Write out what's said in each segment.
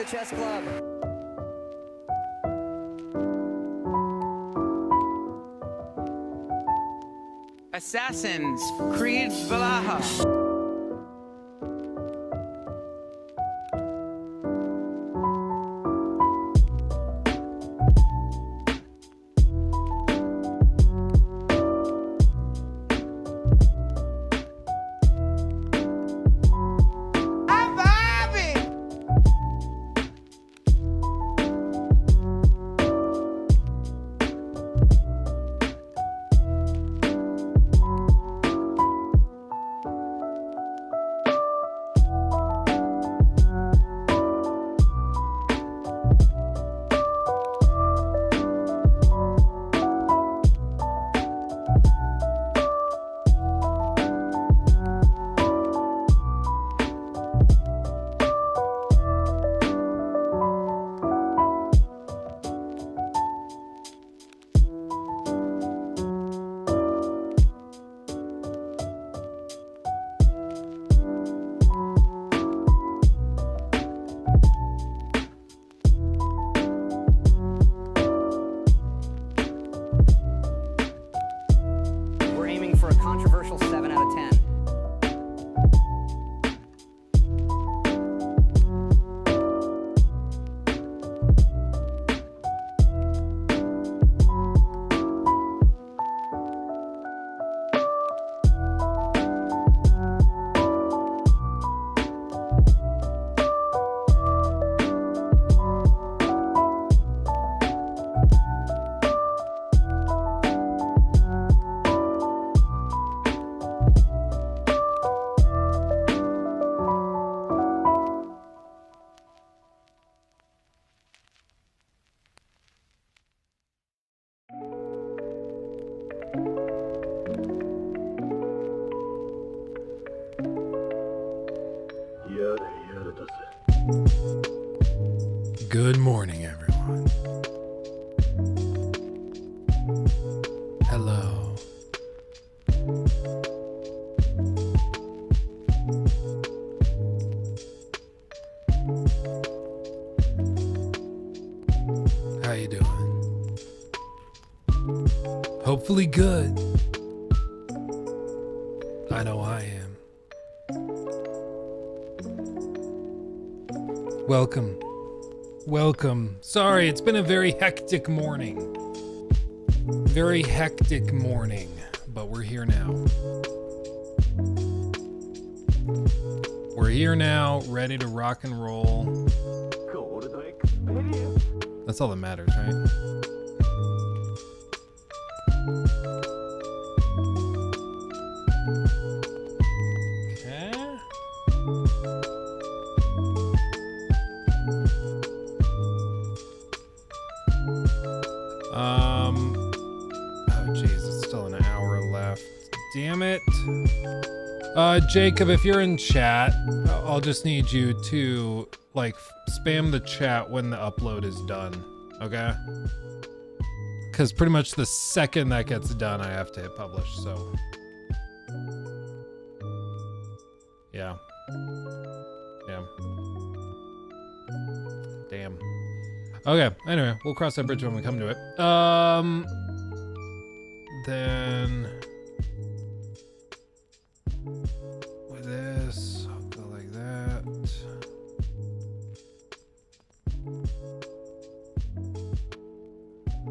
the chess club. Assassins, Creed Valaha. For a controversial 7 out of 10. Good morning, everyone. Hello. How you doing? Hopefully good. I know I am. Welcome. Welcome. Sorry, it's been a very hectic morning. Very hectic morning, but we're here now. We're here now, ready to rock and roll. That's all that matters, right? Oh jeez, it's still an hour left. Damn it. Jacob, if you're in chat, I'll just need you to like spam the chat when the upload is done, okay? Because pretty much the second that gets done, I have to hit publish, so. Yeah. Yeah. Damn. Okay, anyway, we'll cross that bridge when we come to it. Then with this, I'll go like that.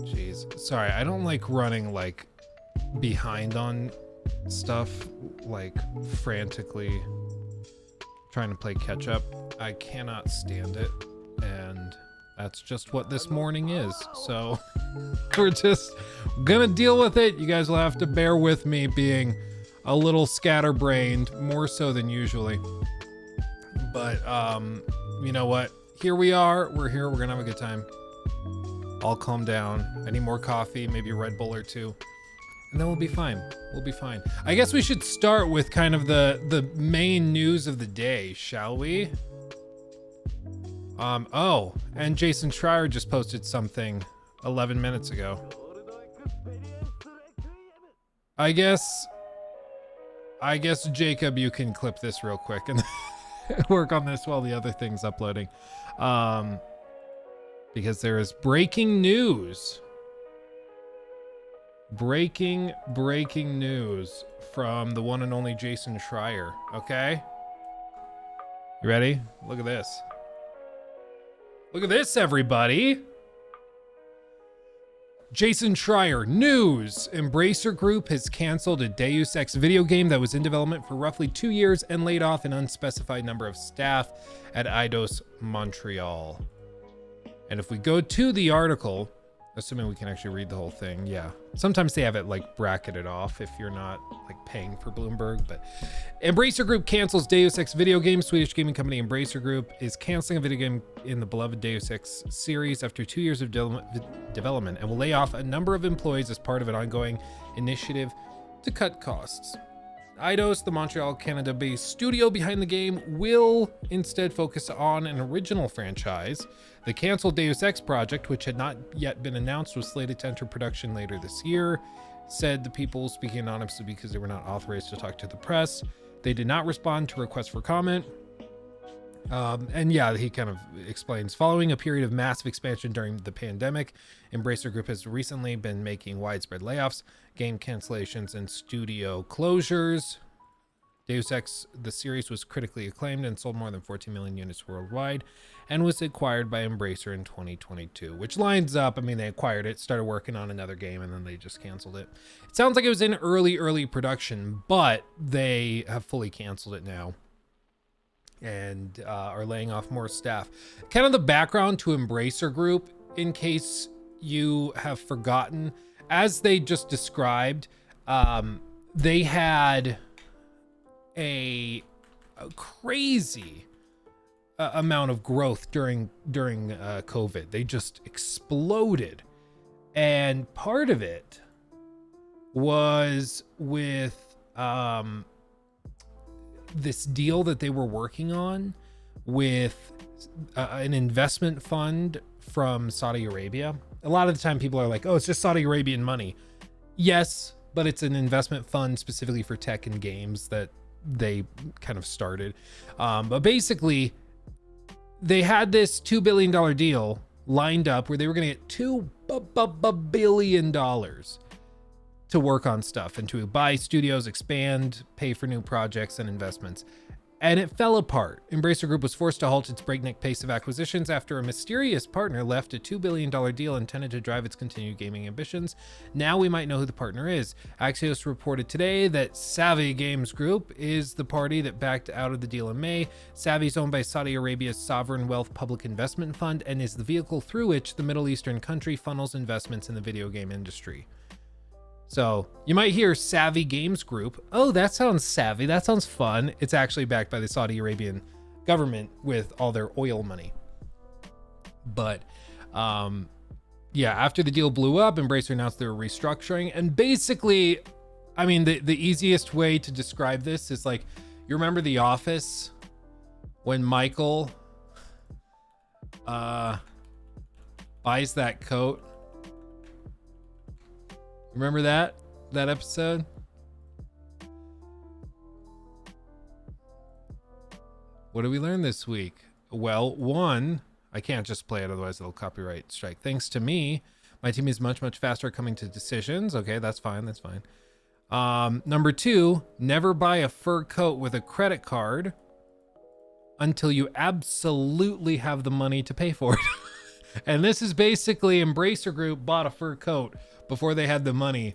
Jeez, sorry, I don't like running like behind on stuff, like frantically trying to play catch up. I cannot stand it, and that's just what this morning is. So we're just gonna deal with it. You guys will have to bear with me being a little scatterbrained, more so than usually. But you know what? Here we are. We're here. We're gonna have a good time. I'll calm down. I need more coffee, maybe a Red Bull or two, and then we'll be fine. We'll be fine. I guess we should start with kind of the main news of the day, shall we? Oh, and Jason Schreier just posted something 11 minutes ago. I guess Jacob, you can clip this real quick and work on this while the other thing's uploading. Because there is breaking news. Breaking news from the one and only Jason Schreier. Okay? You ready? Look at this. Look at this, everybody. Jason Schreier, news. Embracer Group has canceled a Deus Ex video game that was in development for roughly 2 years and laid off an unspecified number of staff at Eidos Montreal. And if we go to the article, assuming we can actually read the whole thing, yeah. Sometimes they have it like bracketed off if you're not like paying for Bloomberg, but Embracer Group cancels Deus Ex video game. Swedish gaming company Embracer Group is canceling a video game in the beloved Deus Ex series after 2 years of development and will lay off a number of employees as part of an ongoing initiative to cut costs. Eidos, the Montreal, Canada-based studio behind the game, will instead focus on an original franchise. The canceled Deus Ex project, which had not yet been announced, was slated to enter production later this year, said the people speaking anonymously because they were not authorized to talk to the press. They did not respond to requests for comment. And yeah, he kind of explains, following a period of massive expansion during the pandemic, Embracer Group has recently been making widespread layoffs, game cancellations, and studio closures. Deus Ex, the series, was critically acclaimed and sold more than 14 million units worldwide and was acquired by Embracer in 2022, which lines up. I mean, they acquired it, started working on another game, and then they just canceled it. It sounds like it was in early production, but they have fully canceled it now and are laying off more staff. Kind of the background to Embracer Group, in case you have forgotten, as they just described, they had a crazy amount of growth during COVID. They just exploded, and part of it was with this deal that they were working on with an investment fund from Saudi Arabia. A lot of the time people are like, oh, it's just Saudi Arabian money. Yes, but it's an investment fund specifically for tech and games that they kind of started. But basically, they had this $2 billion deal lined up where they were going to get $2 billion to work on stuff and to buy studios, expand, pay for new projects and investments. And it fell apart. Embracer Group was forced to halt its breakneck pace of acquisitions after a mysterious partner left a $2 billion deal intended to drive its continued gaming ambitions. Now we might know who the partner is. Axios reported today that Savvy Games Group is the party that backed out of the deal in May. Savvy is owned by Saudi Arabia's Sovereign Wealth Public Investment Fund and is the vehicle through which the Middle Eastern country funnels investments in the video game industry. So you might hear Savvy Games Group. Oh, that sounds savvy. That sounds fun. It's actually backed by the Saudi Arabian government with all their oil money. But yeah, after the deal blew up, Embracer announced they were restructuring. And basically, I mean, the easiest way to describe this is like, you remember The Office when Michael buys that coat? Remember that episode? What did we learn this week? Well, one, I can't just play it, otherwise it'll copyright strike. Thanks to me, my team is much faster at coming to decisions. Okay, that's fine. Number two, never buy a fur coat with a credit card until you absolutely have the money to pay for it. And this is basically Embracer Group bought a fur coat before they had the money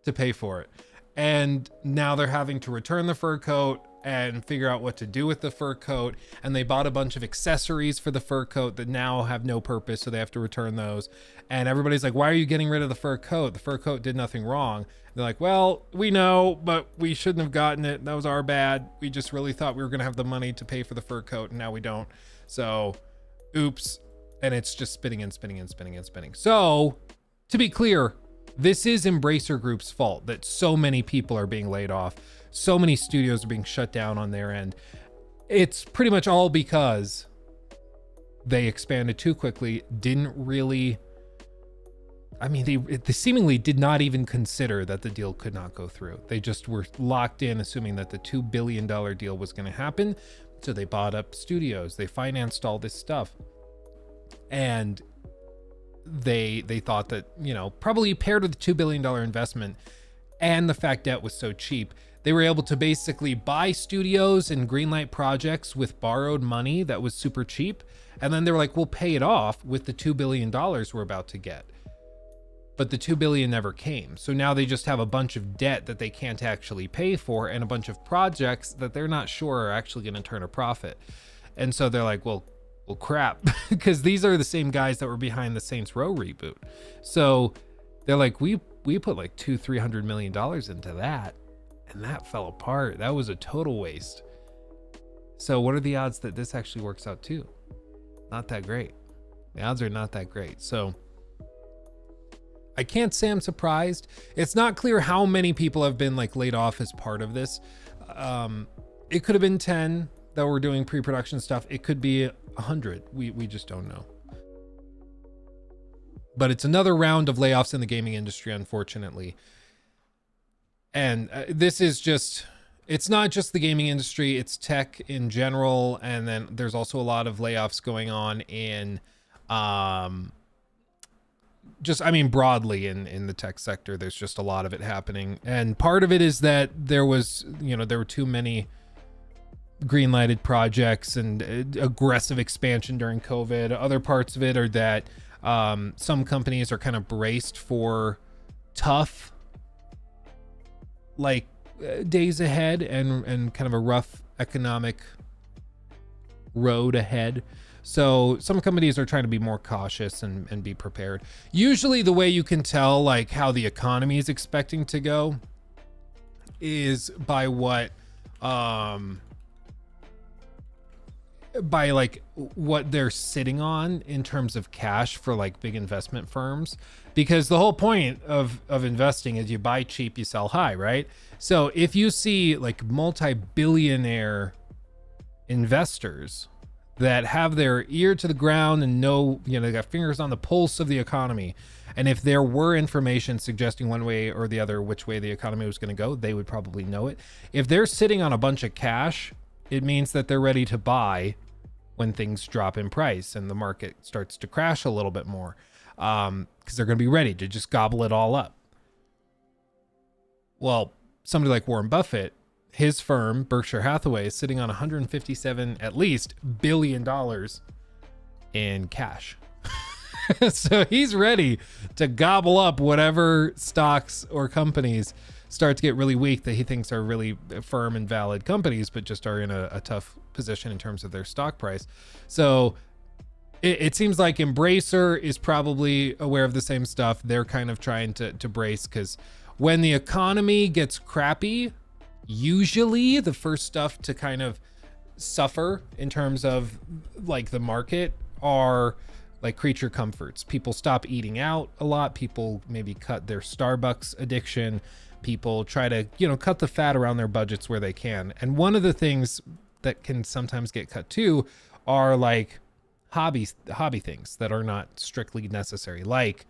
to pay for it. And now they're having to return the fur coat and figure out what to do with the fur coat. And they bought a bunch of accessories for the fur coat that now have no purpose, so they have to return those. And everybody's like, why are you getting rid of the fur coat? The fur coat did nothing wrong. They're like, well, we know, but we shouldn't have gotten it. That was our bad. We just really thought we were going to have the money to pay for the fur coat, and now we don't. So, oops. And it's just spinning. So, to be clear, this is Embracer Group's fault that so many people are being laid off. So many studios are being shut down on their end. It's pretty much all because they expanded too quickly, didn't really... I mean, they seemingly did not even consider that the deal could not go through. They just were locked in, assuming that the $2 billion deal was going to happen. So they bought up studios, they financed all this stuff, and they thought that, you know, probably paired with the $2 billion investment and the fact debt was so cheap, they were able to basically buy studios and greenlight projects with borrowed money that was super cheap. And then they were like, we'll pay it off with the $2 billion we're about to get. But the $2 billion never came. So now they just have a bunch of debt that they can't actually pay for and a bunch of projects that they're not sure are actually going to turn a profit. And so they're like, well crap, because these are the same guys that were behind the Saints Row reboot. So they're like, we put like $200-300 million into that, and that fell apart. That was a total waste. So what are the odds that this actually works out too? Not that great. The odds are not that great. So I can't say I'm surprised. It's not clear how many people have been like laid off as part of this. It could have been 10 that were doing pre-production stuff. It could be 100. We just don't know. But it's another round of layoffs in the gaming industry, unfortunately. And this is just, it's not just the gaming industry, it's tech in general. And then there's also a lot of layoffs going on in, broadly in the tech sector. There's just a lot of it happening. And part of it is that there were too many greenlighted projects and aggressive expansion during COVID. Other parts of it are that some companies are kind of braced for tough days ahead and kind of a rough economic road ahead. So some companies are trying to be more cautious and be prepared. By the way you can tell like how the economy is expecting to go is by what what they're sitting on in terms of cash for like big investment firms, because the whole point of investing is you buy cheap, you sell high, right? So if you see like multi-billionaire investors that have their ear to the ground and know, they got fingers on the pulse of the economy, and if there were information suggesting one way or the other which way the economy was going to go, they would probably know it. If they're sitting on a bunch of cash, it means that they're ready to buy when things drop in price and the market starts to crash a little bit more, because they're going to be ready to just gobble it all up. Well, somebody like Warren Buffett, his firm, Berkshire Hathaway, is sitting on $157 billion in cash. So he's ready to gobble up whatever stocks or companies start to get really weak that he thinks are really firm and valid companies, but just are in a tough position in terms of their stock price. So it seems like Embracer is probably aware of the same stuff. They're kind of trying to brace, because when the economy gets crappy, usually the first stuff to kind of suffer in terms of like the market are like creature comforts. People stop eating out a lot. People maybe cut their Starbucks addiction. People try to, cut the fat around their budgets where they can. And one of the things that can sometimes get cut too are like hobby things that are not strictly necessary, like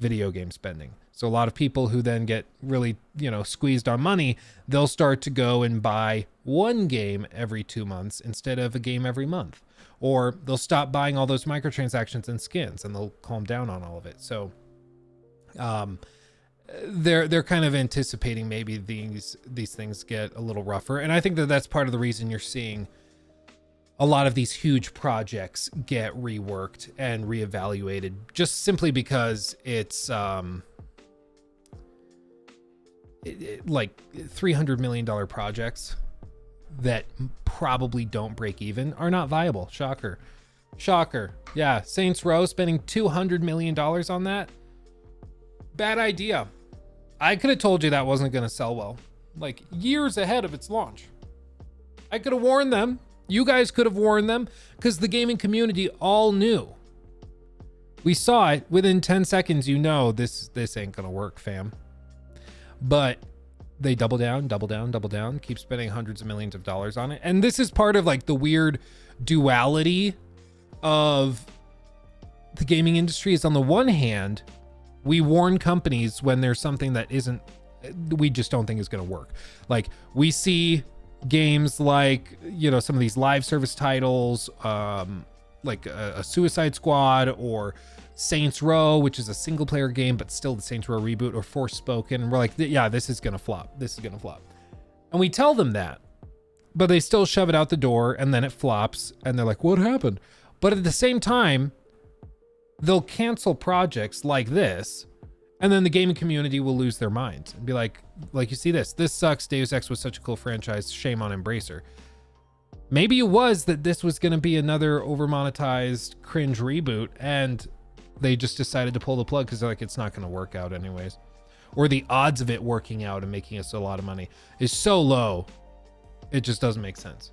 video game spending. So a lot of people who then get really, squeezed on money, they'll start to go and buy one game every 2 months instead of a game every month. Or they'll stop buying all those microtransactions and skins, and they'll calm down on all of it. So they're kind of anticipating maybe these things get a little rougher. And I think that that's part of the reason you're seeing a lot of these huge projects get reworked and reevaluated, just simply because it's like $300 million projects that probably don't break even are not viable. Shocker. Yeah, Saints Row spending $200 million on that. Bad idea. I could have told you that wasn't going to sell well, like years ahead of its launch. I could have warned them. You guys could have warned them, because the gaming community all knew. We saw it within 10 seconds. This ain't going to work, fam. But they double down, keep spending hundreds of millions of dollars on it. And this is part of like the weird duality of the gaming industry. Is on the one hand, we warn companies when there's something that we just don't think is going to work. Like we see games like, some of these live service titles, like a Suicide Squad or Saints Row, which is a single player game, but still the Saints Row reboot, or Forspoken. We're like, yeah, this is going to flop. This is going to flop. And we tell them that, but they still shove it out the door, and then it flops, and they're like, what happened? But at the same time, they'll cancel projects like this, and then the gaming community will lose their minds and be like, you see this sucks. Deus Ex was such a cool franchise. Shame on Embracer. Maybe it was that this was going to be another over-monetized cringe reboot, and they just decided to pull the plug because they're like, it's not going to work out anyways. Or the odds of it working out and making us a lot of money is so low, it just doesn't make sense.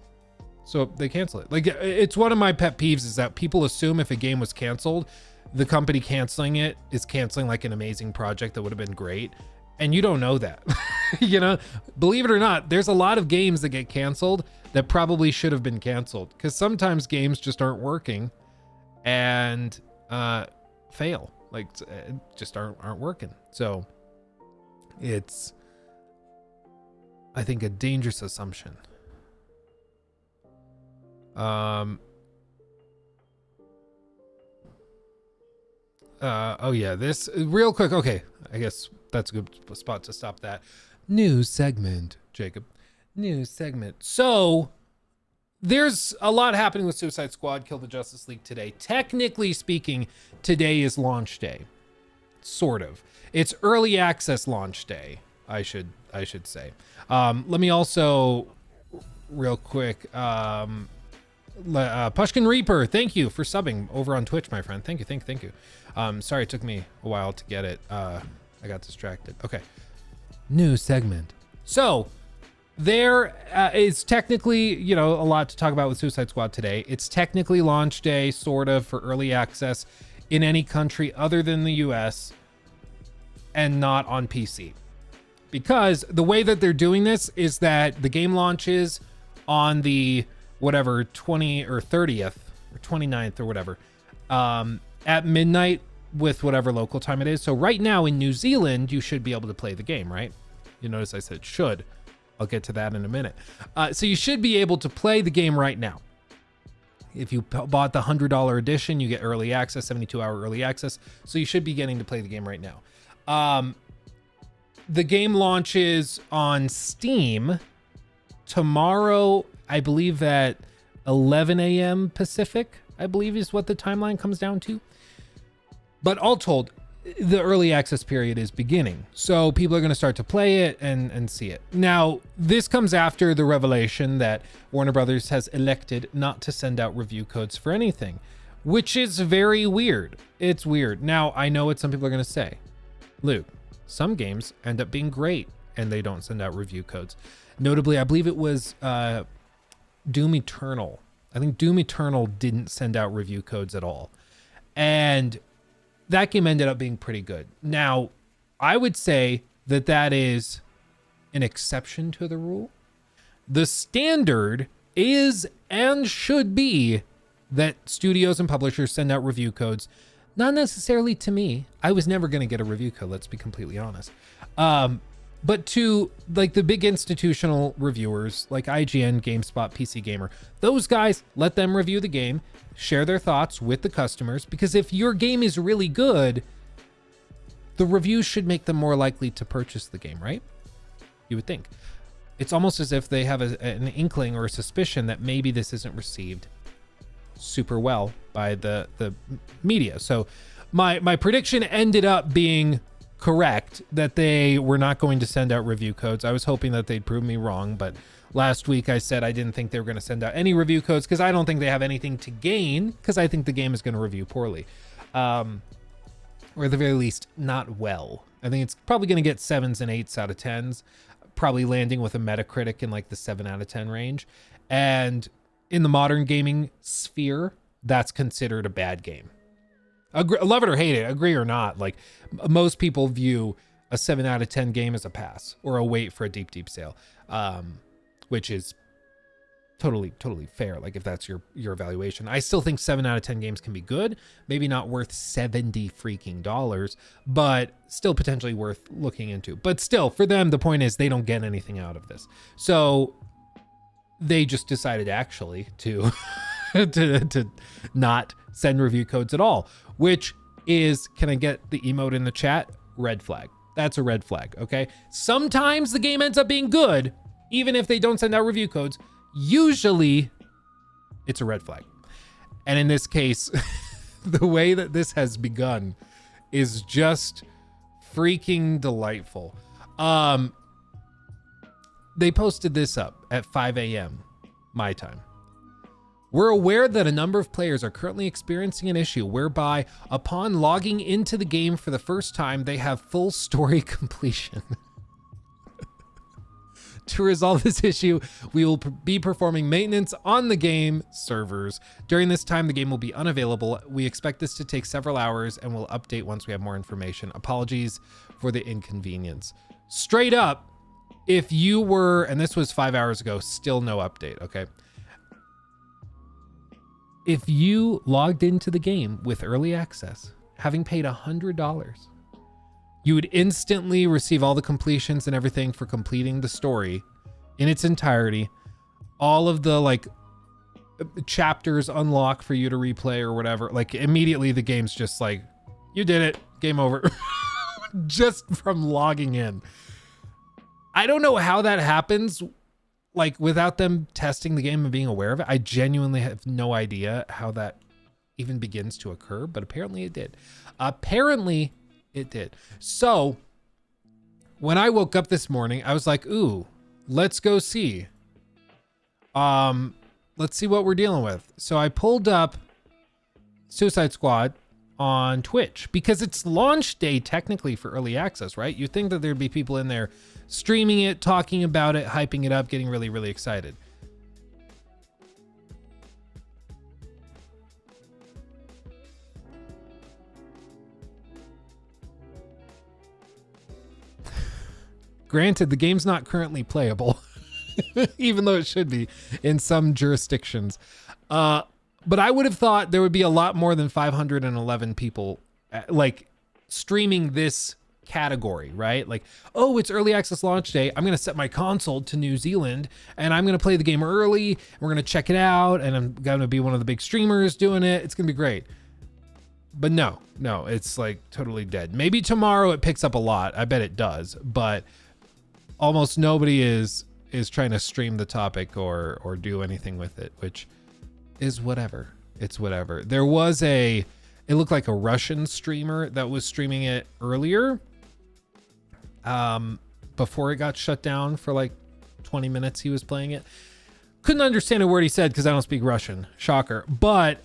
So they cancel it. Like, it's one of my pet peeves is that people assume if a game was canceled, the company canceling it is canceling like an amazing project that would have been great. And you don't know that. Believe it or not, there's a lot of games that get canceled that probably should have been canceled, because sometimes games just aren't working and fail, like just aren't working. So it's, I think, a dangerous assumption. Oh yeah, this real quick. Okay, I guess that's a good spot to stop that. News segment, Jacob. News segment. So there's a lot happening with Suicide Squad Kill the Justice League today. Technically speaking, today is launch day. Sort of. It's early access launch day, I should say. Let me also real quick, Pushkin Reaper, thank you for subbing over on Twitch, my friend. Thank you. Sorry it took me a while to get it. I got distracted. Okay. New segment. So there is technically, a lot to talk about with Suicide Squad today. It's technically launch day, sort of, for early access in any country other than the US and not on PC. Because the way that they're doing this is that the game launches on the whatever 20 or 30th or 29th or whatever at midnight with whatever local time it is. So right now in New Zealand, you should be able to play the game, right? You notice I said should. I'll get to that in a minute. So you should be able to play the game right now. If you bought the $100 edition, you get early access, 72-hour early access. So you should be getting to play the game right now. The game launches on Steam tomorrow, I believe at 11 a.m. Pacific, I believe is what the timeline comes down to. But all told, the early access period is beginning. So people are going to start to play it and see it. Now, this comes after the revelation that Warner Brothers has elected not to send out review codes for anything, which is very weird. It's weird. Now, I know what some people are going to say. Luke, some games end up being great and they don't send out review codes. Notably, I believe it was Doom Eternal. I think Doom Eternal didn't send out review codes at all. And that game ended up being pretty good. Now, I would say that that is an exception to the rule. The standard is and should be that studios and publishers send out review codes. Not necessarily to me. I was never going to get a review code, let's be completely honest. But to like the big institutional reviewers like IGN, GameSpot, PC Gamer, those guys, let them review the game, share their thoughts with the customers, because if your game is really good, the reviews should make them more likely to purchase the game, right? You would think. It's almost as if they have an inkling or a suspicion that maybe this isn't received super well by the media. So my prediction ended up being correct, that they were not going to send out review codes. I was hoping that they'd prove me wrong, but last week I said I didn't think they were going to send out any review codes because I don't think they have anything to gain, because I think the game is going to review poorly. Or at the very least, not well. I think it's probably going to get 7s and 8s out of 10s, probably landing with a Metacritic in like the 7 out of 10 range. And in the modern gaming sphere, that's considered a bad game. Love it or hate it, agree or not, like most people view a 7 out of 10 game as a pass or a wait for a deep sale, which is totally fair. Like if that's your evaluation, I still think 7 out of 10 games can be good, maybe not worth $70 freaking dollars, but still potentially worth looking into. But still, for them, the point is they don't get anything out of this. So they just decided actually to to not send review codes at all, which is, can I get the emote in the chat? Red flag. That's a red flag. Okay. Sometimes the game ends up being good, even if they don't send out review codes. Usually it's a red flag. And in this case, the way that this has begun is just freaking delightful. They posted this up at 5 a.m. my time. We're aware that a number of players are currently experiencing an issue whereby upon logging into the game for the first time, they have full story completion. To resolve this issue, we will be performing maintenance on the game servers. During this time, the game will be unavailable. We expect this to take several hours and we'll update once we have more information. Apologies for the inconvenience. Straight up, if you were, and this was 5 hours ago, still no update, okay? If you logged into the game with early access, having paid $100, you would instantly receive all the completions and everything for completing the story in its entirety. All of the like chapters unlock for you to replay or whatever. Like immediately the game's just like, you did it, game over. Just from logging in. I don't know how that happens, like without them testing the game and being aware of it. I genuinely have no idea how that even begins to occur, but apparently it did. Apparently it did. So when I woke up this morning, I was like, ooh, let's go see. Let's see what we're dealing with. So I pulled up Suicide Squad on Twitch because it's launch day technically for early access, right? You'd think that there'd be people in there streaming it, talking about it, hyping it up, getting really, really excited. Granted, the game's not currently playable, even though it should be in some jurisdictions. But I would have thought there would be a lot more than 511 people like streaming this category, right? Like, oh, it's early access launch day. I'm going to set my console to New Zealand and I'm going to play the game early. We're going to check it out and I'm going to be one of the big streamers doing it. It's going to be great. But no, it's like totally dead. Maybe tomorrow it picks up a lot. I bet it does, but almost nobody is trying to stream the topic or do anything with it, which is whatever. It's whatever. There was it looked like a Russian streamer that was streaming it earlier, before it got shut down for like 20 minutes. He was playing it. Couldn't understand a word he said because I don't speak Russian. Shocker. But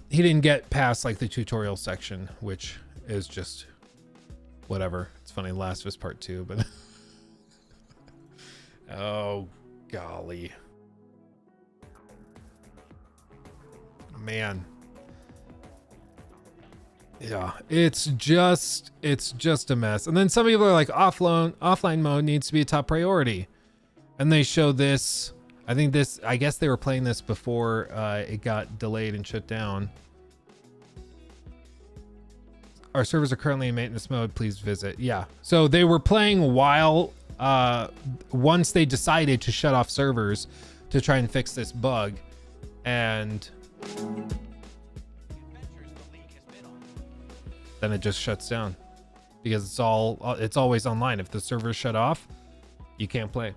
he didn't get past like the tutorial section, which is just whatever. It's funny. Last of Us Part 2, but oh golly, man. Yeah, it's just a mess. And then some people are like, offline mode needs to be a top priority, and they show this. I guess they were playing this before it got delayed and shut down. Our servers are currently in maintenance mode. Please visit. Yeah. So they were playing while once they decided to shut off servers to try and fix this bug, and then it just shuts down because it's always online. If the server's shut off, you can't play.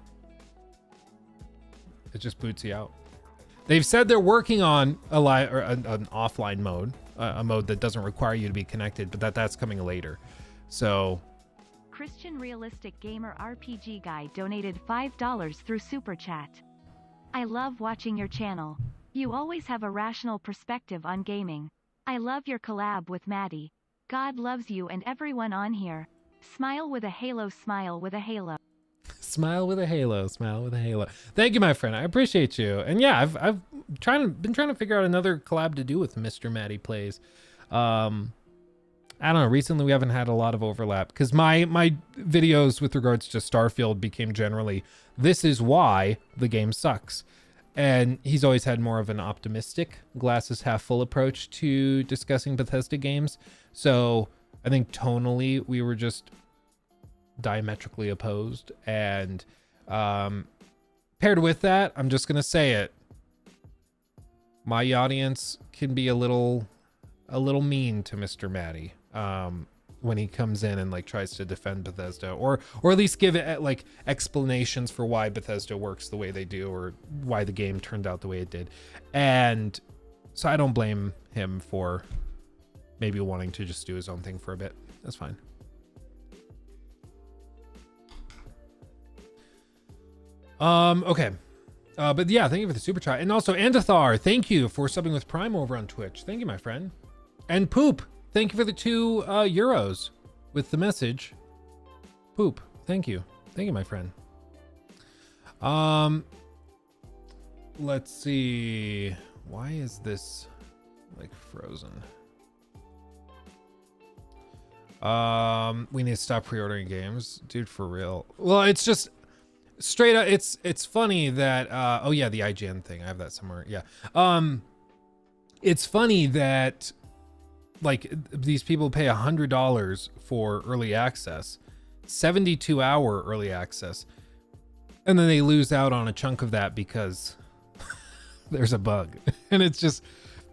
It just boots you out. They've said they're working on an offline mode, a mode that doesn't require you to be connected, but that's coming later. So Christian Realistic Gamer RPG Guy donated $5 through Super Chat. I love watching your channel. You always have a rational perspective on gaming. I love your collab with Maddie. God loves you and everyone on here. Smile with a halo, smile with a halo. Smile with a halo, smile with a halo. Thank you, my friend. I appreciate you. And yeah, I've been trying to figure out another collab to do with Mr. Maddie Plays. I don't know. Recently, we haven't had a lot of overlap because my videos with regards to Starfield became generally, this is why the game sucks. And he's always had more of an optimistic, glasses half full approach to discussing Bethesda games. So I think tonally we were just diametrically opposed. And Paired with that, I'm just gonna say it. My audience can be a little mean to Mr. Matty when he comes in and like tries to defend Bethesda, or at least give it like explanations for why Bethesda works the way they do, or why the game turned out the way it did. And so I don't blame him for maybe wanting to just do his own thing for a bit. That's fine. Okay. But yeah, thank you for the super chat. And also Andathar, thank you for subbing with Prime over on Twitch. Thank you, my friend. And Poop, thank you for the 2 euros with the message. Poop, thank you. Thank you, my friend. Let's see. Why is this like frozen? We need to stop pre-ordering games. Dude, for real. Well, it's just straight up, it's funny that oh yeah, the IGN thing, I have that somewhere. Yeah. It's funny that like these people pay $100 for early access, 72-hour early access, and then they lose out on a chunk of that because there's a bug. And it's just,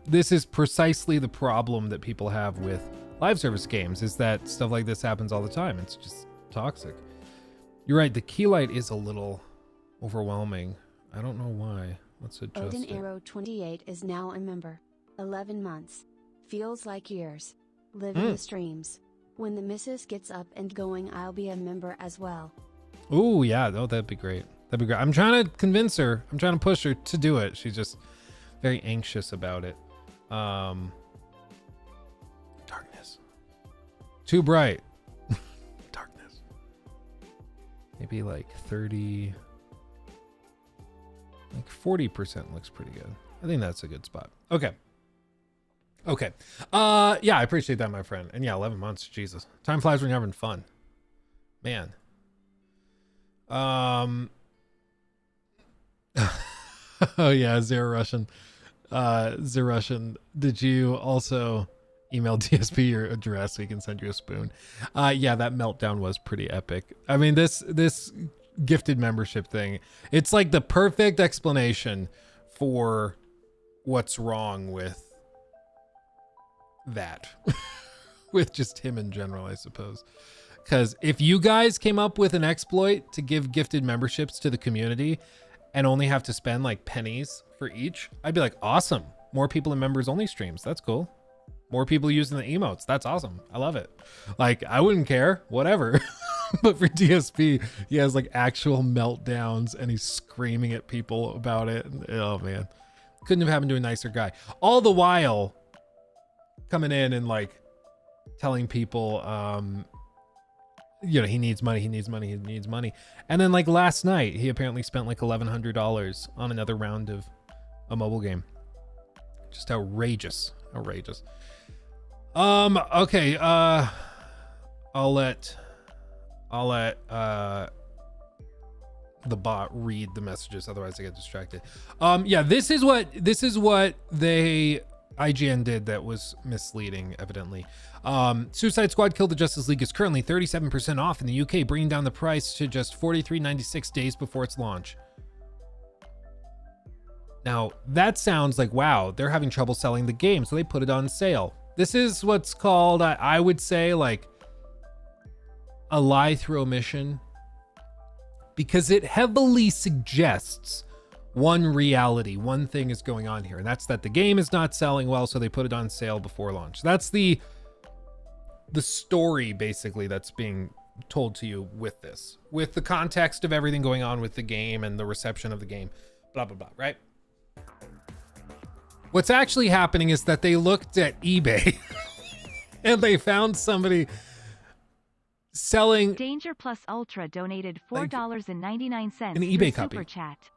this is precisely the problem that people have with live service games, is that stuff like this happens all the time. It's just toxic. You're right, the key light is a little overwhelming. I don't know why. Let's adjust Odin it. Arrow 28 is now a member. 11 months. Feels like years. Living the streams. When the missus gets up and going, I'll be a member as well. Oh yeah, oh, that'd be great. That'd be great. I'm trying to convince her. I'm trying to push her to do it. She's just very anxious about it. Darkness. Too bright. Darkness. Maybe like 30, like 40% looks pretty good. I think that's a good spot. Okay. Okay. Yeah, I appreciate that, my friend. And yeah, 11 months. Jesus. Time flies when you're having fun. Man. Oh yeah, Zero Russian. Did you also email DSP your address so he can send you a spoon? Yeah, that meltdown was pretty epic. I mean, this gifted membership thing, it's like the perfect explanation for what's wrong with that. With just him in general, I suppose. Because if you guys came up with an exploit to give gifted memberships to the community and only have to spend like pennies for each, I'd be like, awesome. More people in members only streams. That's cool. More people using the emotes. That's awesome. I love it. Like, I wouldn't care. Whatever. But for DSP, he has like actual meltdowns and he's screaming at people about it. Oh man. Couldn't have happened to a nicer guy. All the while coming in and like telling people, you know, he needs money. And then like last night, he apparently spent like $1,100 on another round of a mobile game. Just outrageous. Okay. I'll let the bot read the messages. Otherwise I get distracted. Yeah, this is what IGN did that was misleading, evidently. Suicide Squad Kill the Justice League is currently 37% off in the UK, bringing down the price to just $43.96 days before its launch. Now, that sounds like, wow, they're having trouble selling the game, so they put it on sale. This is what's called, I would say, like a lie through omission, because it heavily suggests one reality, one thing is going on here, and that's that the game is not selling well, so they put it on sale before launch. That's the story basically that's being told to you with this, with the context of everything going on with the game and the reception of the game, blah blah blah, right? What's actually happening is that they looked at eBay and they found somebody selling Danger Plus Ultra donated $4.99 an eBay through copy. Super Chat.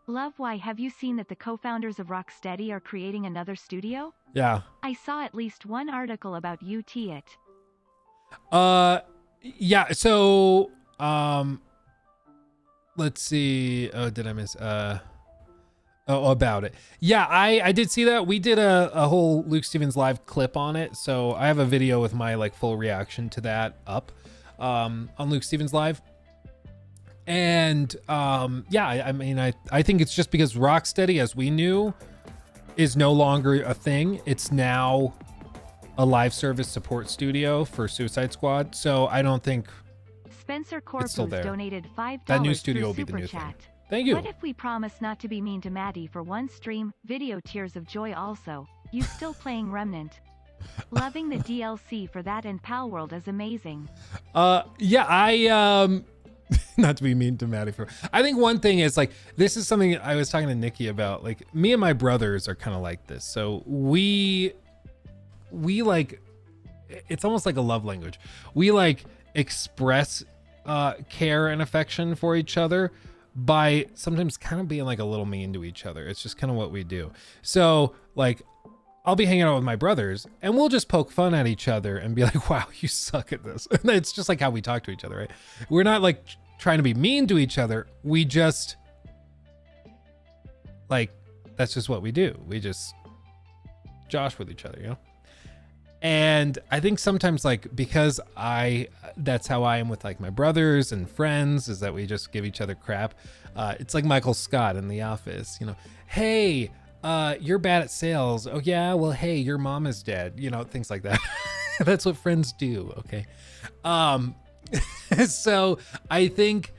Love, why have you seen that the co-founders of Rocksteady are creating another studio? Yeah. I saw at least one article about UT it. Yeah, so let's see. Oh, did I miss about it? Yeah, I did see that. We did a whole Luke Stevens live clip on it, so I have a video with my like full reaction to that up on Luke Stevens live. And yeah, I mean, I think it's just because Rocksteady, as we knew, is no longer a thing. It's now a live service support studio for Suicide Squad. So I don't think Spencer it's still Corpus there. donated $5 That new studio through will be the Super new thing. Chat. Thank you. What if we promise not to be mean to Maddie for one stream? Video tears of joy also. You still playing Remnant? Loving the DLC for that, and Palworld is amazing. Yeah, I not to be mean to Maddie for, I think one thing is like, this is something I was talking to Nikki about. Like, me and my brothers are kind of like this. So we like, it's almost like a love language. We like express care and affection for each other by sometimes kind of being like a little mean to each other. It's just kind of what we do. So like, I'll be hanging out with my brothers and we'll just poke fun at each other and be like, wow, you suck at this. And it's just like how we talk to each other, right? We're not like trying to be mean to each other. We just like, that's just what we do. We just josh with each other, you know? And I think sometimes like, because that's how I am with like my brothers and friends, is that we just give each other crap. It's like Michael Scott in The Office, you know, hey, you're bad at sales. Oh yeah, well, hey, your mom is dead, you know, things like that. That's what friends do. Okay. So I think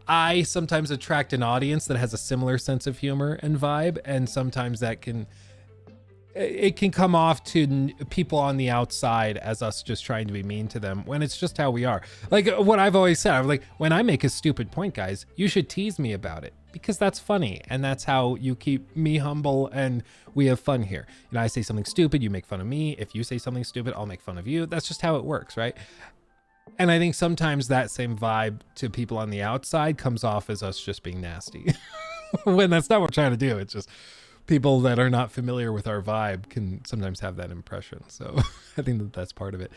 I sometimes attract an audience that has a similar sense of humor and vibe. And sometimes it can come off to people on the outside as us just trying to be mean to them, when it's just how we are. Like what I've always said, I'm like, when I make a stupid point, guys, you should tease me about it, because that's funny. And that's how you keep me humble and we have fun here. You know, I say something stupid, you make fun of me. If you say something stupid, I'll make fun of you. That's just how it works, right? And I think sometimes that same vibe to people on the outside comes off as us just being nasty, when that's not what we're trying to do. It's just people that are not familiar with our vibe can sometimes have that impression. So I think that that's part of it.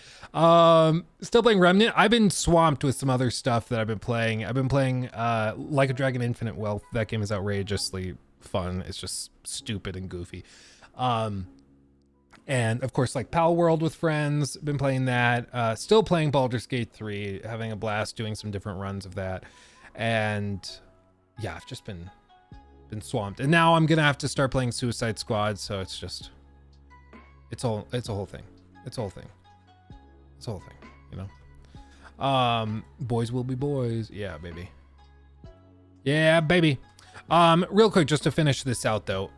Still playing Remnant. I've been swamped with some other stuff that I've been playing. I've been playing Like a Dragon Infinite Wealth. That game is outrageously fun. It's just stupid and goofy. And of course, like Palworld with friends, been playing that. Still playing Baldur's Gate 3, having a blast doing some different runs of that. And yeah, I've just been swamped. And now I'm gonna have to start playing Suicide Squad, so it's a whole thing. It's a whole thing, you know. Boys will be boys. Yeah, baby. Yeah, baby. Real quick, just to finish this out though,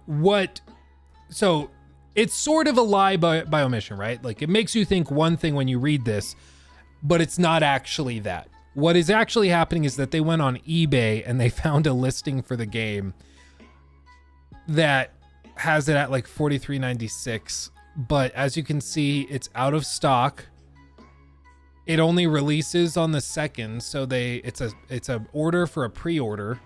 so it's sort of a lie by omission, right? Like, it makes you think one thing when you read this, but it's not actually that. What is actually happening is that they went on eBay and they found a listing for the game that has it at like $43.96, but as you can see, it's out of stock. It only releases on the 2nd, so it's a order for a pre-order.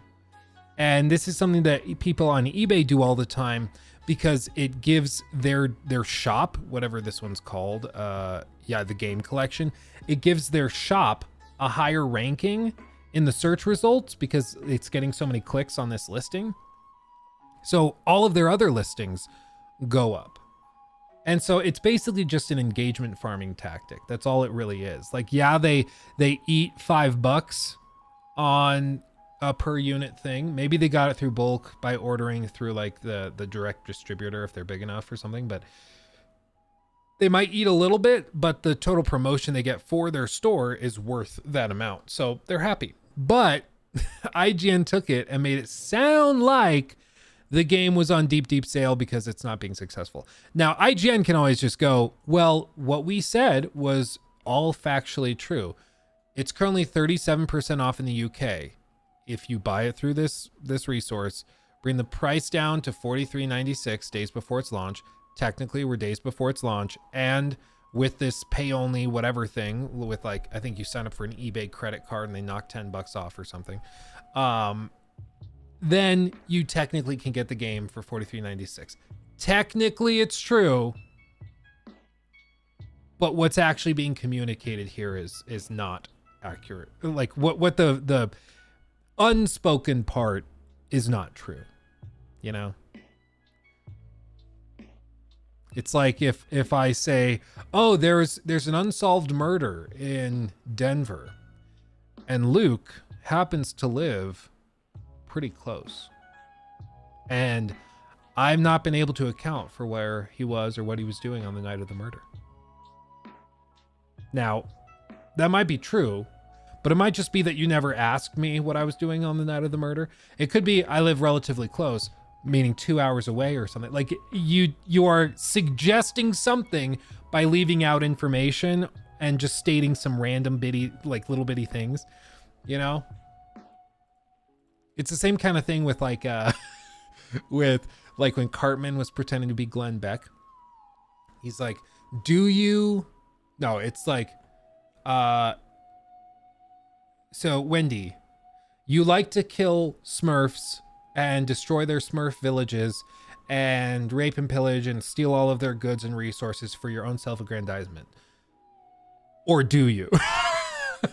And this is something that people on eBay do all the time, because it gives their shop, whatever this one's called, the game collection, it gives their shop a higher ranking in the search results because it's getting so many clicks on this listing. So all of their other listings go up. And so it's basically just an engagement farming tactic. That's all it really is. Like, yeah, they eat $5 on a per unit thing. Maybe they got it through bulk by ordering through like the direct distributor if they're big enough or something, but they might eat a little bit, but the total promotion they get for their store is worth that amount. So they're happy. But IGN took it and made it sound like the game was on deep sale because it's not being successful. Now, IGN can always just go, well, what we said was all factually true. It's currently 37% off in the UK. If you buy it through this resource, bring the price down to $43.96 days before its launch. Technically, we're days before its launch. And with this pay only whatever thing, with like, I think you sign up for an eBay credit card and they knock $10 off or something. Then you technically can get the game for $43.96. Technically, it's true, but what's actually being communicated here is not accurate. Like what the unspoken part is not true, you know? It's like if I say, oh, there's an unsolved murder in Denver, and Luke happens to live pretty close. And I've not been able to account for where he was or what he was doing on the night of the murder. Now, that might be true, but it might just be that you never asked me what I was doing on the night of the murder. It could be I live relatively close, meaning 2 hours away or something. Like you are suggesting something by leaving out information and just stating some random bitty, like little bitty things, you know? It's the same kind of thing with like, with like when Cartman was pretending to be Glenn Beck. He's like, do you? No, it's like, so Wendy, you like to kill Smurfs and destroy their Smurf villages and rape and pillage and steal all of their goods and resources for your own self-aggrandizement. Or do you?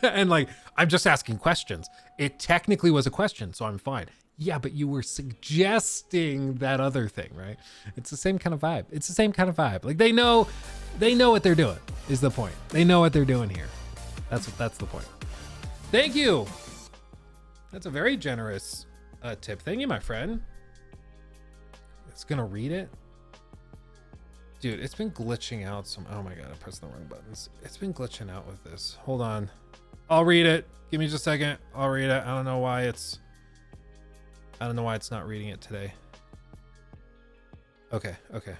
And like, I'm just asking questions. It technically was a question, so I'm fine. Yeah, but you were suggesting that other thing, right? It's the same kind of vibe. It's the same kind of vibe. Like they know what they're doing is the point. They know what they're doing here. That's the point. Thank you. That's a very generous tip. Thank you, my friend. It's gonna read it. Dude, it's been glitching out some. Oh my God, I pressed the wrong buttons. It's been glitching out with this. Hold on. I'll read it. Give me just a second. I'll read it. I don't know why it's not reading it today. Okay. Okay.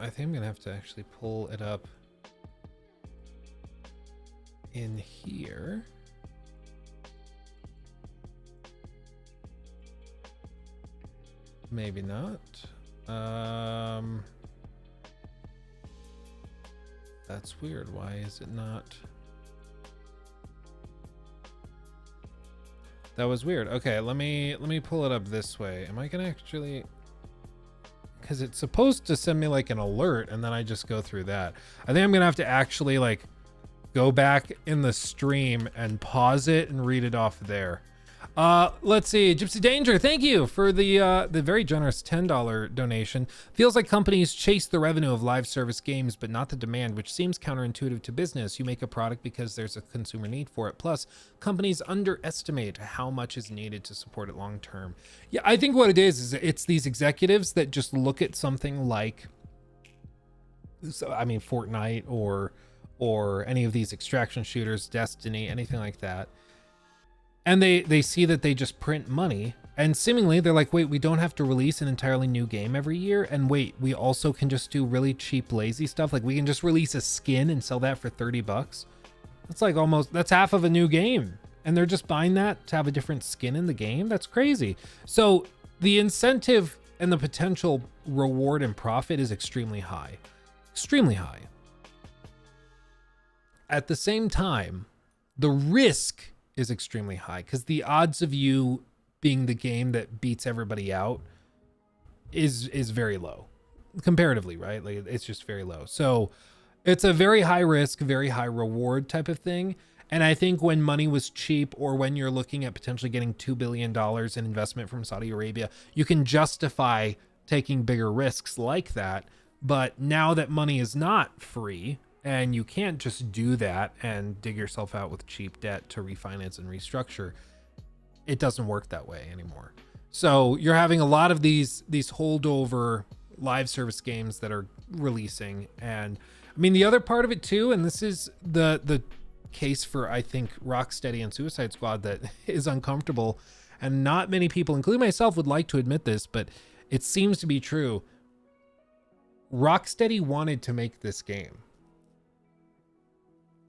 I think I'm gonna have to actually pull it up in here. Maybe not. That's weird. Why is it not? That was weird. Okay, let me pull it up this way. Am I gonna actually? Because it's supposed to send me like an alert, and then I just go through that. I think I'm gonna have to actually like go back in the stream and pause it and read it off there. Let's see. Gypsy Danger, thank you for the very generous $10 donation. Feels like companies chase the revenue of live service games, but not the demand, which seems counterintuitive to business. You make a product because there's a consumer need for it. Plus, companies underestimate how much is needed to support it long term. Yeah, I think what it is it's these executives that just look at something like, Fortnite or any of these extraction shooters, Destiny, anything like that. And they see that they just print money, and seemingly they're like, wait, we don't have to release an entirely new game every year, and wait, we also can just do really cheap, lazy stuff. Like we can just release a skin and sell that for $30. That's like that's half of a new game, and they're just buying that to have a different skin in the game. That's crazy. So the incentive and the potential reward and profit is extremely high. Extremely high. At the same time, the risk is extremely high because the odds of you being the game that beats everybody out is very low comparatively, right? Like it's just very low. So it's a very high risk, very high reward type of thing. And I think when money was cheap, or when you're looking at potentially getting $2 billion in investment from Saudi Arabia, you can justify taking bigger risks like that. But now that money is not free, and you can't just do that and dig yourself out with cheap debt to refinance and restructure, it doesn't work that way anymore. So you're having a lot of these holdover live service games that are releasing. And I mean, the other part of it too, and this is the case for, I think, Rocksteady and Suicide Squad that is uncomfortable, and not many people, including myself, would like to admit this, but it seems to be true. Rocksteady wanted to make this game.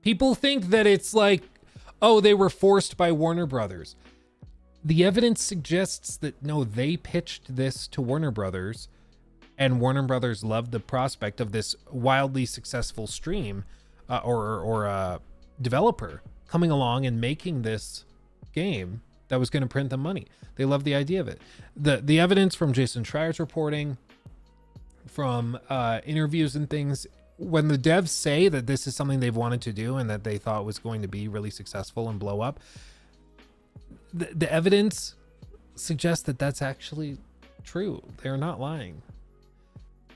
People think that it's like, oh, they were forced by Warner Brothers. The evidence suggests that no, they pitched this to Warner Brothers, and Warner Brothers loved the prospect of this wildly successful stream or developer coming along and making this game that was going to print them money. They loved the idea of it. The evidence from Jason Schreier's reporting, from interviews and things, when the devs say that this is something they've wanted to do and that they thought was going to be really successful and blow up, the evidence suggests that that's actually true. They're not lying.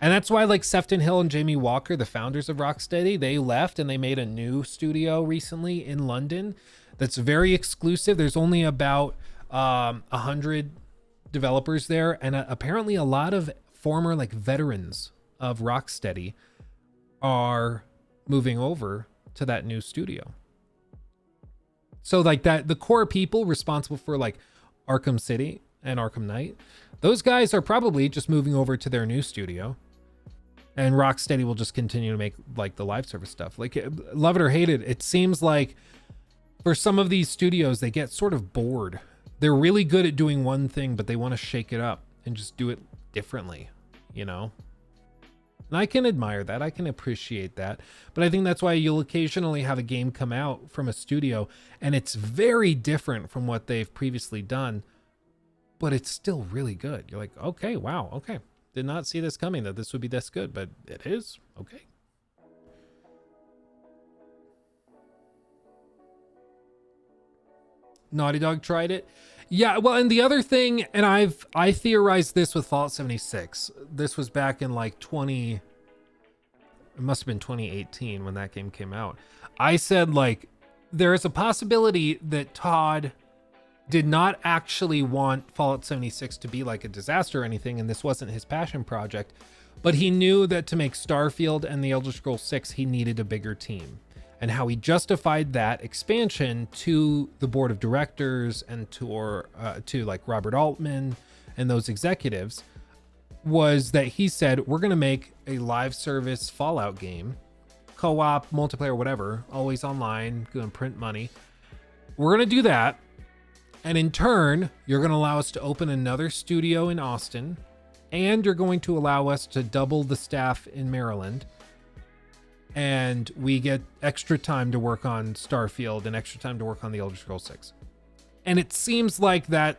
And that's why like Sefton Hill and Jamie Walker, the founders of Rocksteady, they left and they made a new studio recently in London that's very exclusive. There's only about 100 developers there, and apparently a lot of former like veterans of Rocksteady are moving over to that new studio. So like that, the core people responsible for like Arkham City and Arkham Knight, those guys are probably just moving over to their new studio, and Rocksteady will just continue to make like the live service stuff. Like, love it or hate it, it seems like for some of these studios, they get sort of bored. They're really good at doing one thing, but they want to shake it up and just do it differently, you know? And I can admire that. I can appreciate that. But I think that's why you'll occasionally have a game come out from a studio and it's very different from what they've previously done, but it's still really good. You're like, okay, wow, okay. Did not see this coming, that this would be this good, but it is. Okay. Naughty Dog tried it. Yeah, well, and the other thing, and I theorized this with Fallout 76. This was back in like it must have been 2018 when that game came out. I said like, there is a possibility that Todd did not actually want Fallout 76 to be like a disaster or anything, and this wasn't his passion project, but he knew that to make Starfield and the Elder Scrolls 6, he needed a bigger team. And how he justified that expansion to the board of directors and to like Robert Altman and those executives was that he said, we're going to make a live service Fallout game, co-op, multiplayer, whatever, always online, going to print money. We're going to do that. And in turn, you're going to allow us to open another studio in Austin, and you're going to allow us to double the staff in Maryland. And we get extra time to work on Starfield and extra time to work on the Elder Scrolls 6. And it seems like that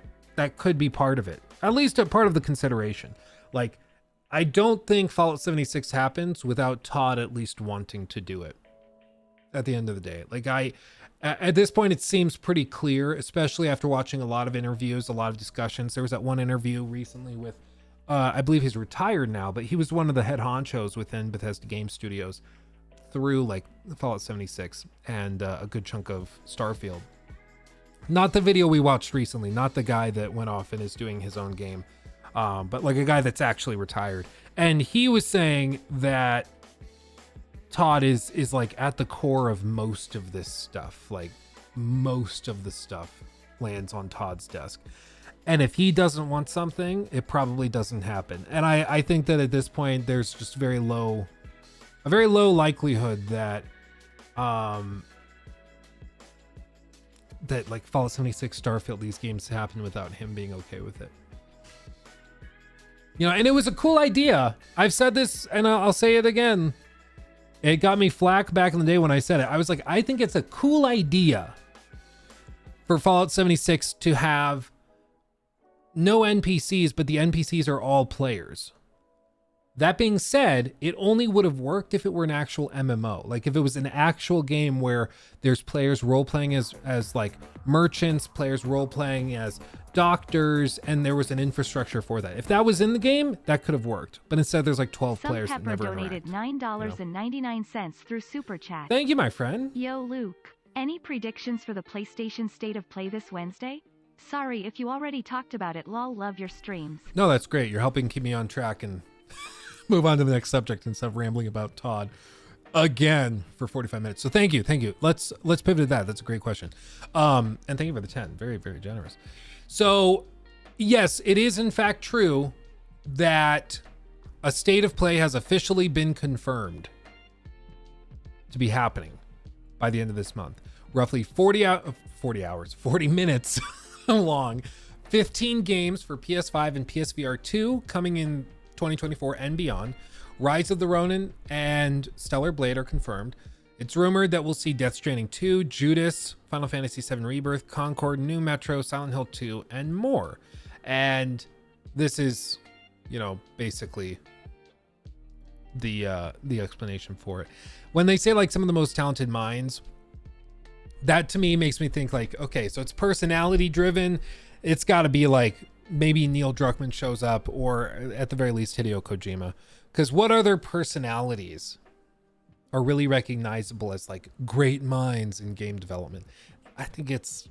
could be part of it, at least a part of the consideration. Like, I don't think Fallout 76 happens without Todd at least wanting to do it at the end of the day. Like, at this point, it seems pretty clear, especially after watching a lot of interviews, a lot of discussions. There was that one interview recently with, I believe he's retired now, but he was one of the head honchos within Bethesda Game Studios through like Fallout 76 and a good chunk of Starfield. Not the video we watched recently, not the guy that went off and is doing his own game, but like a guy that's actually retired. And he was saying that Todd is like at the core of most of this stuff. Like most of the stuff lands on Todd's desk. And if he doesn't want something, it probably doesn't happen. And I think that at this point, there's just a very low likelihood that that like Fallout 76, Starfield, these games happen without him being okay with it. You know, and it was a cool idea. I've said this and I'll say it again. It got me flack back in the day when I said it. I was like, I think it's a cool idea for Fallout 76 to have no NPCs, but the NPCs are all players. That being said, it only would have worked if it were an actual MMO. Like if it was an actual game where there's players role-playing as like merchants, players role-playing as doctors, and there was an infrastructure for that. If that was in the game, that could have worked. But instead there's like 12 players that never donated $9.99 through Super Chat. Thank you, my friend. Yo, Luke. Any predictions for the PlayStation State of Play this Wednesday? Sorry if you already talked about it, lol, love your streams. No, that's great. You're helping keep me on track and move on to the next subject instead of rambling about Todd again for 45 minutes. So thank you. Let's pivot to that. That's a great question. And thank you for the 10. Very, very generous. So yes, it is in fact true that a state of play has officially been confirmed to be happening by the end of this month. Roughly 40 minutes long, 15 games for PS5 and PSVR 2 coming in 2024 and beyond. Rise of the Ronin and Stellar Blade are confirmed. It's rumored that we'll see Death Stranding 2, Judas, Final Fantasy VII Rebirth, Concord, New Metro, Silent Hill 2, and more. And this is, you know, basically the explanation for it. When they say like some of the most talented minds, that to me makes me think like, okay, so it's personality driven. It's got to be like maybe Neil Druckmann shows up, or at the very least Hideo Kojima. Because what other personalities are really recognizable as like great minds in game development? I think it's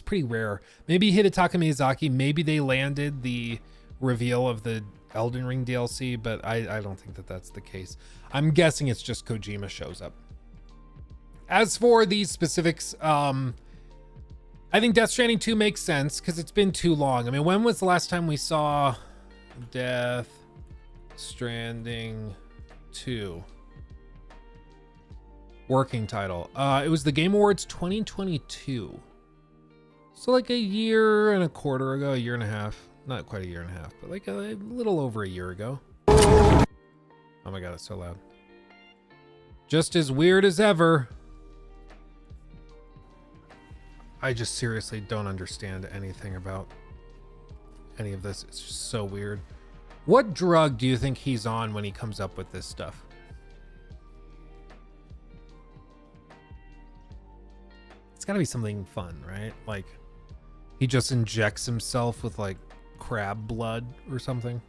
pretty rare. Maybe Hidetaka Miyazaki, maybe they landed the reveal of the Elden Ring DLC, but I don't think that that's the case. I'm guessing it's just Kojima shows up. As for these specifics, I think Death Stranding 2 makes sense because it's been too long. I mean, when was the last time we saw Death Stranding 2? Working title. It was the Game Awards 2022. So like a year and a quarter ago, a year and a half. Not quite a year and a half, but like a little over a year ago. Oh my god, it's so loud. Just as weird as ever. I just seriously don't understand anything about any of this. It's just so weird. What drug do you think he's on when he comes up with this stuff? It's gotta be something fun, right? Like he just injects himself with like crab blood or something.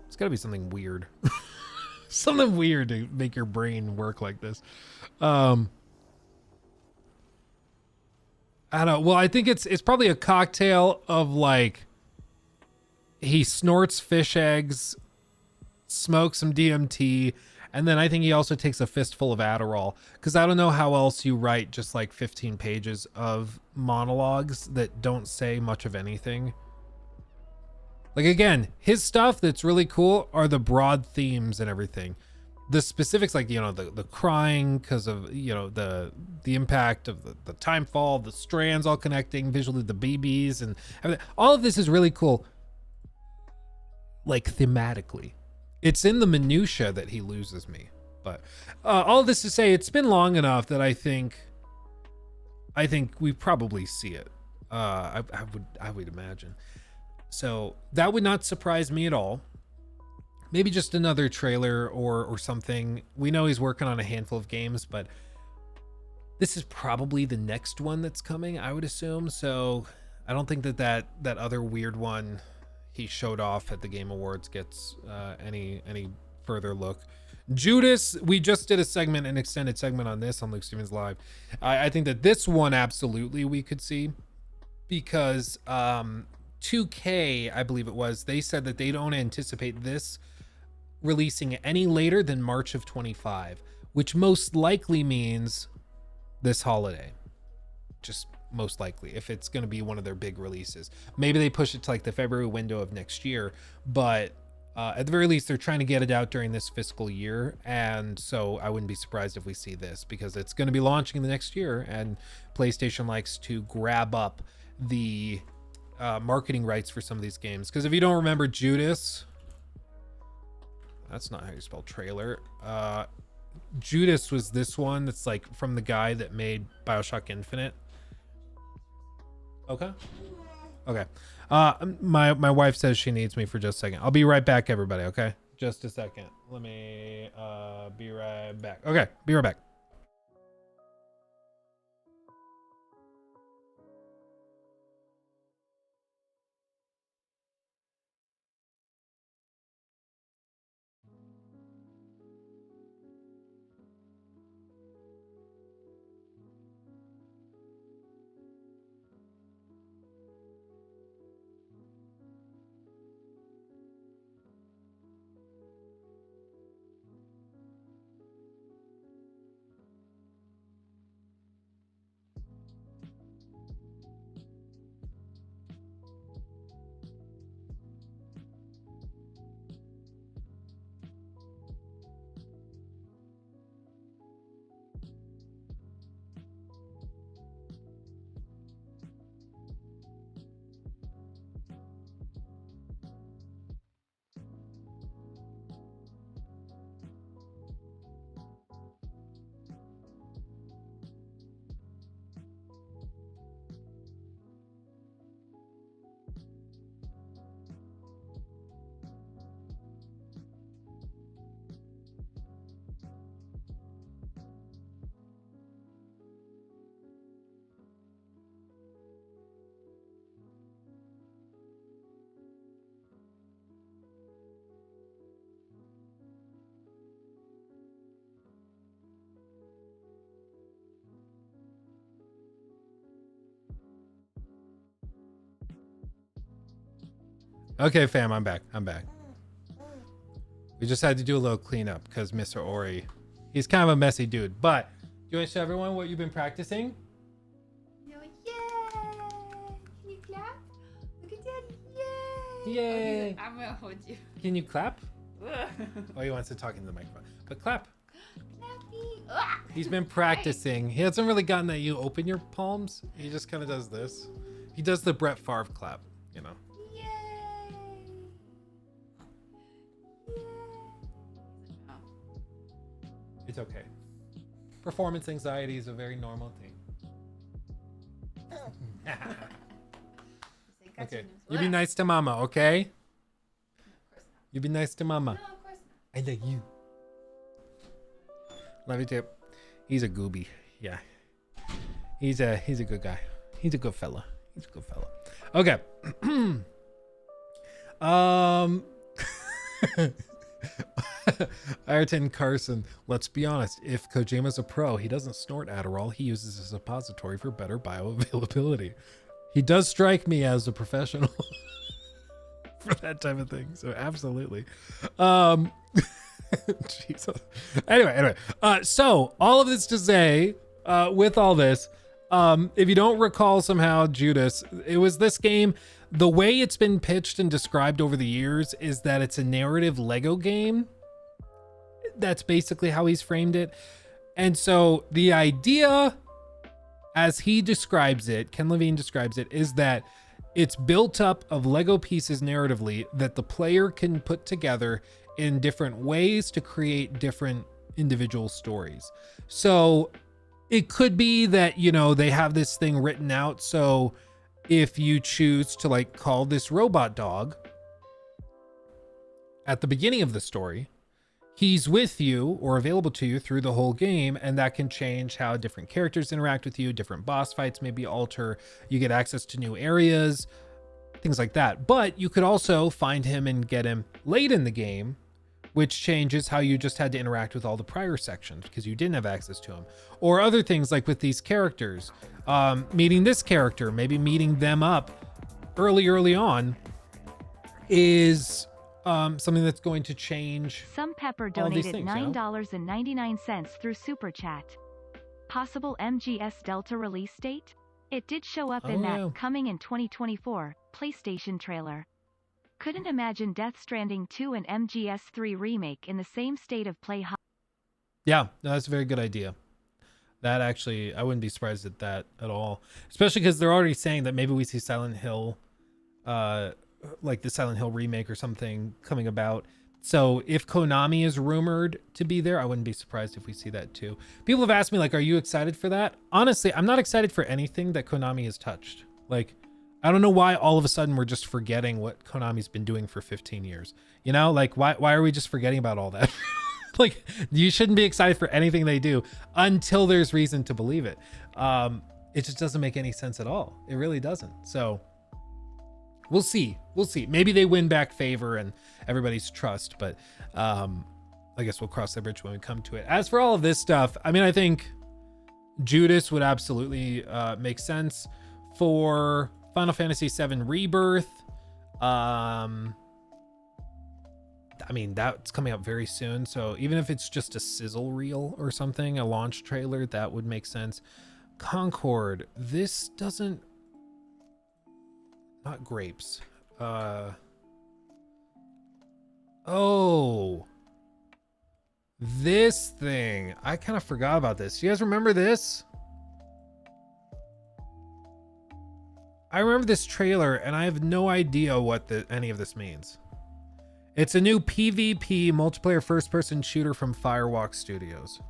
It's gotta be something weird. Something weird to make your brain work like this. I don't know. Well, I think it's probably a cocktail of like he snorts fish eggs, smokes some DMT, and then I think he also takes a fistful of Adderall, because I don't know how else you write just like 15 pages of monologues that don't say much of anything. Like again, his stuff that's really cool are the broad themes and everything. The specifics, like, you know, the crying because of, you know, the impact of the time fall, the strands all connecting visually, the BBs and everything. All of this is really cool. Like thematically, it's in the minutia that he loses me. But all of this to say, it's been long enough that I think we probably see it. I would imagine. So that would not surprise me at all. Maybe just another trailer or something. We know he's working on a handful of games, but this is probably the next one that's coming, I would assume. So I don't think that other weird one he showed off at the Game Awards gets any further look. Judas, we just did an extended segment on this on Luke Stevens Live. I think that this one absolutely we could see, because 2K, I believe it was, they said that they don't anticipate this releasing any later than March of 25, which most likely means this holiday. Just most likely, if it's going to be one of their big releases. Maybe they push it to like the February window of next year, but at the very least, they're trying to get it out during this fiscal year. And so I wouldn't be surprised if we see this, because it's going to be launching in the next year, and PlayStation likes to grab up the marketing rights for some of these games. Because if you don't remember, Judas, that's not how you spell trailer. Judas was this one that's like from the guy that made BioShock Infinite. Okay. My wife says she needs me for just a second. I'll be right back, everybody. Okay, just a second. Let me be right back. Okay, be right back. Okay, fam, I'm back. I'm back. We just had to do a little cleanup because Mr. Ori, he's kind of a messy dude. But you want to show everyone what you've been practicing? No, yay! Can you clap? Look at that! Yay! Yay! Okay, I'm gonna hold you. Can you clap? Oh, he wants to talk into the microphone. But clap. Clapping. Ah! He's been practicing. He hasn't really gotten that you open your palms. He just kind of does this. He does the Brett Favre clap, you know. Yay! Yay! It's okay. Performance anxiety is a very normal thing. Okay. You be nice to mama, okay? You be nice to mama. No, of course not. I like you. Love you too. He's a gooby. Yeah. He's a good guy. He's a good fella. He's a good fella. Okay. Ayrton Carson, let's be honest. If Kojima's a pro, he doesn't snort Adderall. He uses a suppository for better bioavailability. He does strike me as a professional for that type of thing. So absolutely. Jesus. Anyway. So all of this to say, with all this, if you don't recall somehow, Judas, it was this game. The way it's been pitched and described over the years is that it's a narrative Lego game. That's basically how he's framed it. And so the idea, as he describes it, Ken Levine describes it, is that it's built up of Lego pieces narratively that the player can put together in different ways to create different individual stories. So it could be that, you know, they have this thing written out. So if you choose to like call this robot dog at the beginning of the story, he's with you or available to you through the whole game, and that can change how different characters interact with you. Different boss fights maybe alter. You get access to new areas, things like that. But you could also find him and get him late in the game, which changes how you just had to interact with all the prior sections because you didn't have access to him. Or other things like with these characters, meeting this character, maybe meeting them up early on is something that's going to change. Some Pepper all these donated things, you know? $9.99 through Super Chat. Possible MGS Delta release date? It did show up in Oh, that yeah. coming in 2024 PlayStation trailer. Couldn't imagine Death Stranding 2 and MGS3 remake in the same state of play. Yeah, no, that's a very good idea. That actually, I wouldn't be surprised at that at all. Especially because they're already saying that maybe we see Silent Hill, like the Silent Hill remake or something coming about. So if Konami is rumored to be there, I wouldn't be surprised if we see that too. People have asked me, like, are you excited for that? Honestly, I'm not excited for anything that Konami has touched. Like, I don't know why all of a sudden we're just forgetting what Konami's been doing for 15 years. You know, like, why are we just forgetting about all that? Like, you shouldn't be excited for anything they do until there's reason to believe it. It just doesn't make any sense at all. It really doesn't. So we'll see. We'll see. Maybe they win back favor and everybody's trust, but I guess we'll cross that bridge when we come to it. As for all of this stuff, I mean, I think Judas would absolutely make sense for Final Fantasy VII Rebirth. I mean, that's coming up very soon. So even if it's just a sizzle reel or something, a launch trailer, that would make sense. Concord, this doesn't, not grapes. Oh, this thing. I kind of forgot about this. You guys remember this? I remember this trailer and I have no idea what any of this means. It's a new PvP multiplayer first-person shooter from Firewalk Studios,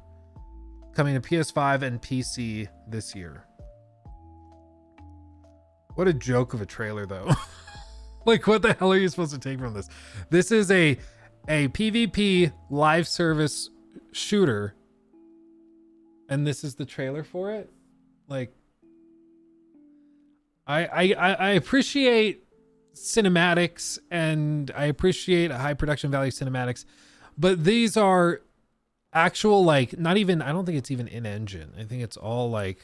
coming to PS5 and PC this year. What a joke of a trailer, though. Like, what the hell are you supposed to take from this? This is a PvP live service shooter, and this is the trailer for it. Like, I appreciate cinematics and I appreciate high production value cinematics, but these are actual, like, not even, I don't think it's even in engine. I think it's all like,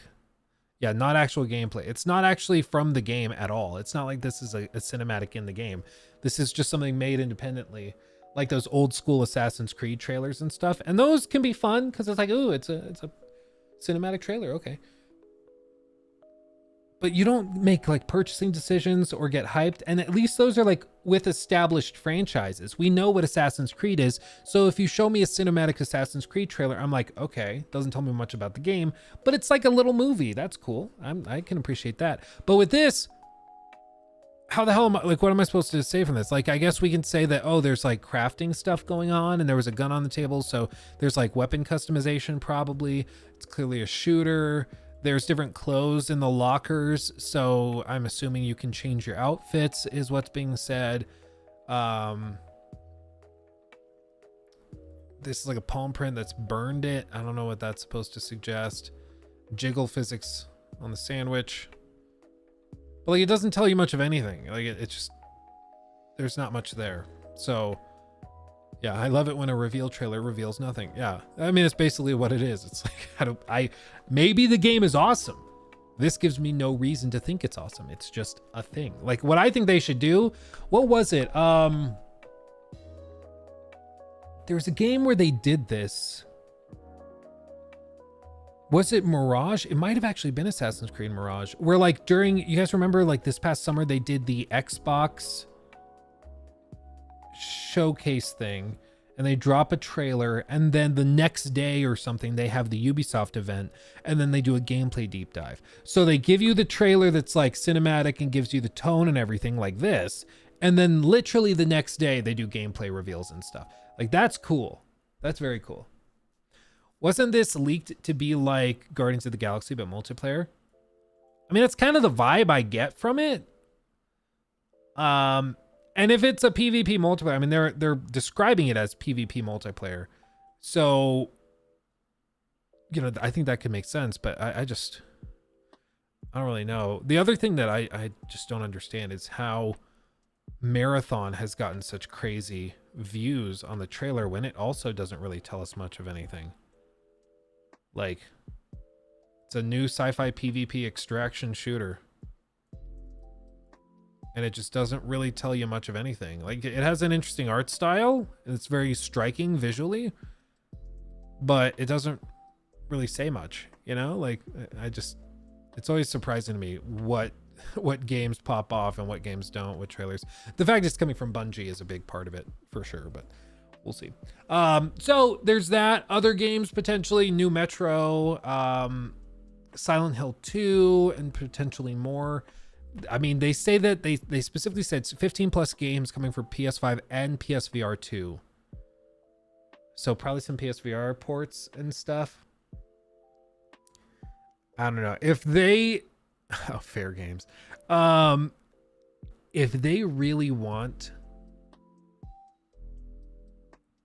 yeah, not actual gameplay. It's not actually from the game at all. It's not like this is a cinematic in the game. This is just something made independently, like those old school Assassin's Creed trailers and stuff. And those can be fun because it's like, ooh, it's a cinematic trailer. Okay. But you don't make like purchasing decisions or get hyped. And at least those are like with established franchises. We know what Assassin's Creed is. So if you show me a cinematic Assassin's Creed trailer, I'm like, okay, doesn't tell me much about the game, but it's like a little movie. That's cool. I can appreciate that. But with this, how the hell am I, like, what am I supposed to say from this? Like, I guess we can say that, oh, there's like crafting stuff going on and there was a gun on the table. So there's like weapon customization, probably. It's clearly a shooter. There's different clothes in the lockers, so I'm assuming you can change your outfits, is what's being said. This is like a palm print that's burned it. I don't know what that's supposed to suggest. Jiggle physics on the sandwich. But like, it doesn't tell you much of anything. Like, it's just, there's not much there. So yeah, I love it when a reveal trailer reveals nothing. Yeah, I mean, it's basically what it is. It's like, maybe the game is awesome. This gives me no reason to think it's awesome. It's just a thing. Like, what I think they should do, what was it? There was a game where they did this. Was it Mirage? It might have actually been Assassin's Creed Mirage, where like during, you guys remember like this past summer, they did the Xbox showcase thing and they drop a trailer, and then the next day or something they have the Ubisoft event, and then they do a gameplay deep dive. So they give you the trailer that's like cinematic and gives you the tone and everything like this, and then literally the next day they do gameplay reveals and stuff. Like, that's cool. That's very cool. Wasn't this leaked to be like Guardians of the Galaxy but multiplayer? I mean, that's kind of the vibe I get from it. And if it's a PvP multiplayer, I mean, they're describing it as PvP multiplayer. So, you know, I think that could make sense, but I don't really know. The other thing that I just don't understand is how Marathon has gotten such crazy views on the trailer when it also doesn't really tell us much of anything. Like, it's a new sci-fi PvP extraction shooter. And it just doesn't really tell you much of anything. Like, it has an interesting art style. It's very striking visually, but it doesn't really say much, you know? Like, it's always surprising to me what games pop off and what games don't with trailers. The fact it's coming from Bungie is a big part of it for sure, but we'll see. So there's that. Other games potentially, new Metro, Silent Hill 2, and potentially more. I mean, they say that they specifically said 15 plus games coming for PS5 and PSVR 2. So probably some PSVR ports and stuff. I don't know if they, fair games. If they really want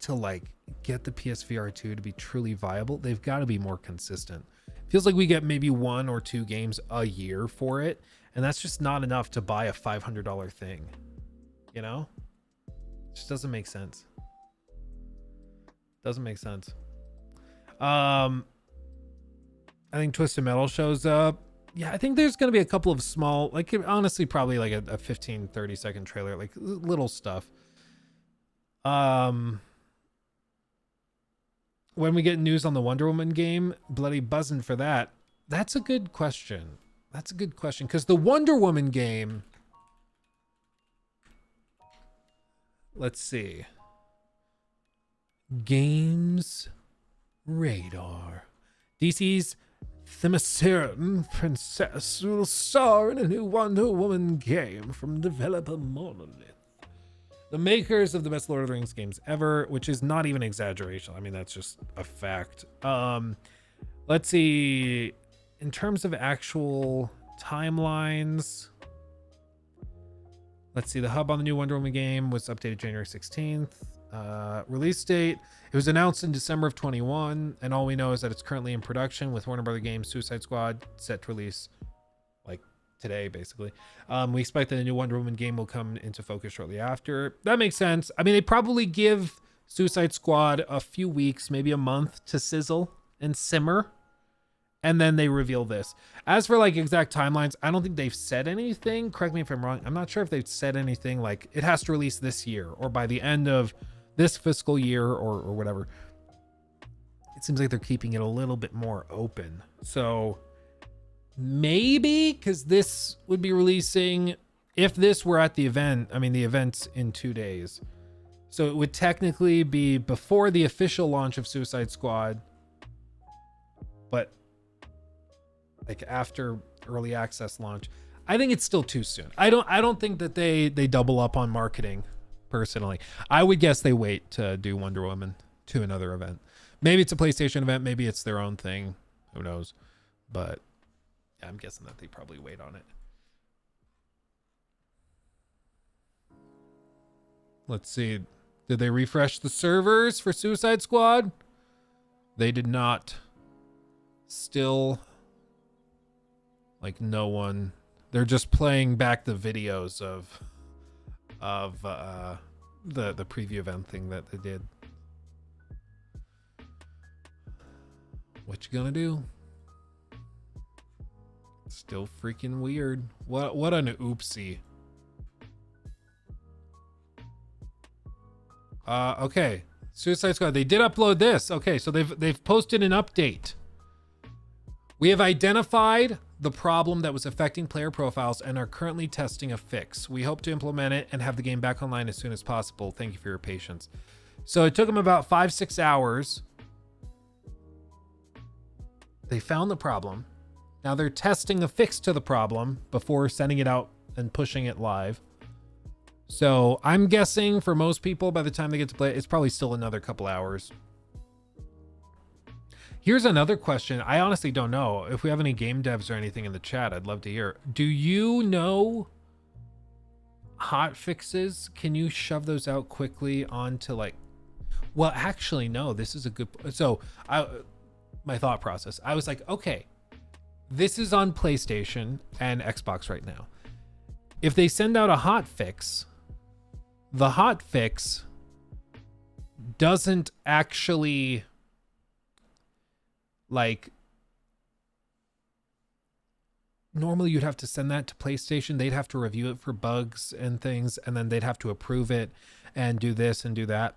to like get the PSVR 2 to be truly viable, they've got to be more consistent. Feels like we get maybe 1 or 2 games a year for it, and that's just not enough to buy a $500 thing, you know? It just doesn't make sense. Doesn't make sense. I think Twisted Metal shows up. Yeah, I think there's going to be a couple of small, like, honestly, probably like a 15, 30 second trailer, like little stuff. When we get news on the Wonder Woman game, bloody buzzing for that. That's a good question. That's a good question, because the Wonder Woman game, let's see. Games Radar. DC's Themyscira Princess will star in a new Wonder Woman game from developer Monolith, the makers of the best Lord of the Rings games ever, which is not even exaggeration. I mean, that's just a fact. Let's see. In terms of actual timelines, let's see. The hub on the new Wonder Woman game was updated January 16th. Release date, it was announced in December of 21, and all we know is that it's currently in production with Warner Brother Games Suicide Squad set to release like today, basically. We expect that a new Wonder Woman game will come into focus shortly after. That makes sense. I mean, they probably give Suicide Squad a few weeks, maybe a month to sizzle and simmer, and then they reveal this. As for like exact timelines, I don't think they've said anything. Correct me if I'm wrong. I'm not sure if they've said anything like it has to release this year or by the end of this fiscal year or whatever. It seems like they're keeping it a little bit more open. So maybe, because this would be releasing, if this were at the event, I mean, the event's in 2 days. So it would technically be before the official launch of Suicide Squad, but like after early access launch. I think it's still too soon. I don't think that they double up on marketing personally. I would guess they wait to do Wonder Woman to another event. Maybe it's a PlayStation event, maybe it's their own thing. Who knows? But yeah, I'm guessing that they probably wait on it. Let's see. Did they refresh the servers for Suicide Squad? They did not. Still, like, no one. They're just playing back the videos of the preview event thing that they did. What you gonna do? Still freaking weird. What an oopsie. Okay. Suicide Squad. They did upload this. Okay, so they've posted an update. We have identified the problem that was affecting player profiles and are currently testing a fix. We hope to implement it and have the game back online as soon as possible. Thank you for your patience. So it took them about 5-6 hours. They found the problem. Now they're testing a fix to the problem before sending it out and pushing it live. So I'm guessing for most people, by the time they get to play it, it's probably still another couple hours. Here's another question. I honestly don't know. If we have any game devs or anything in the chat, I'd love to hear. Do you know hot fixes? Can you shove those out quickly onto like... Well, actually, no. This is a good... So my thought process. I was like, okay, this is on PlayStation and Xbox right now. If they send out a hot fix, the hot fix doesn't actually like, normally you'd have to send that to PlayStation. They'd have to review it for bugs and things, and then they'd have to approve it and do this and do that.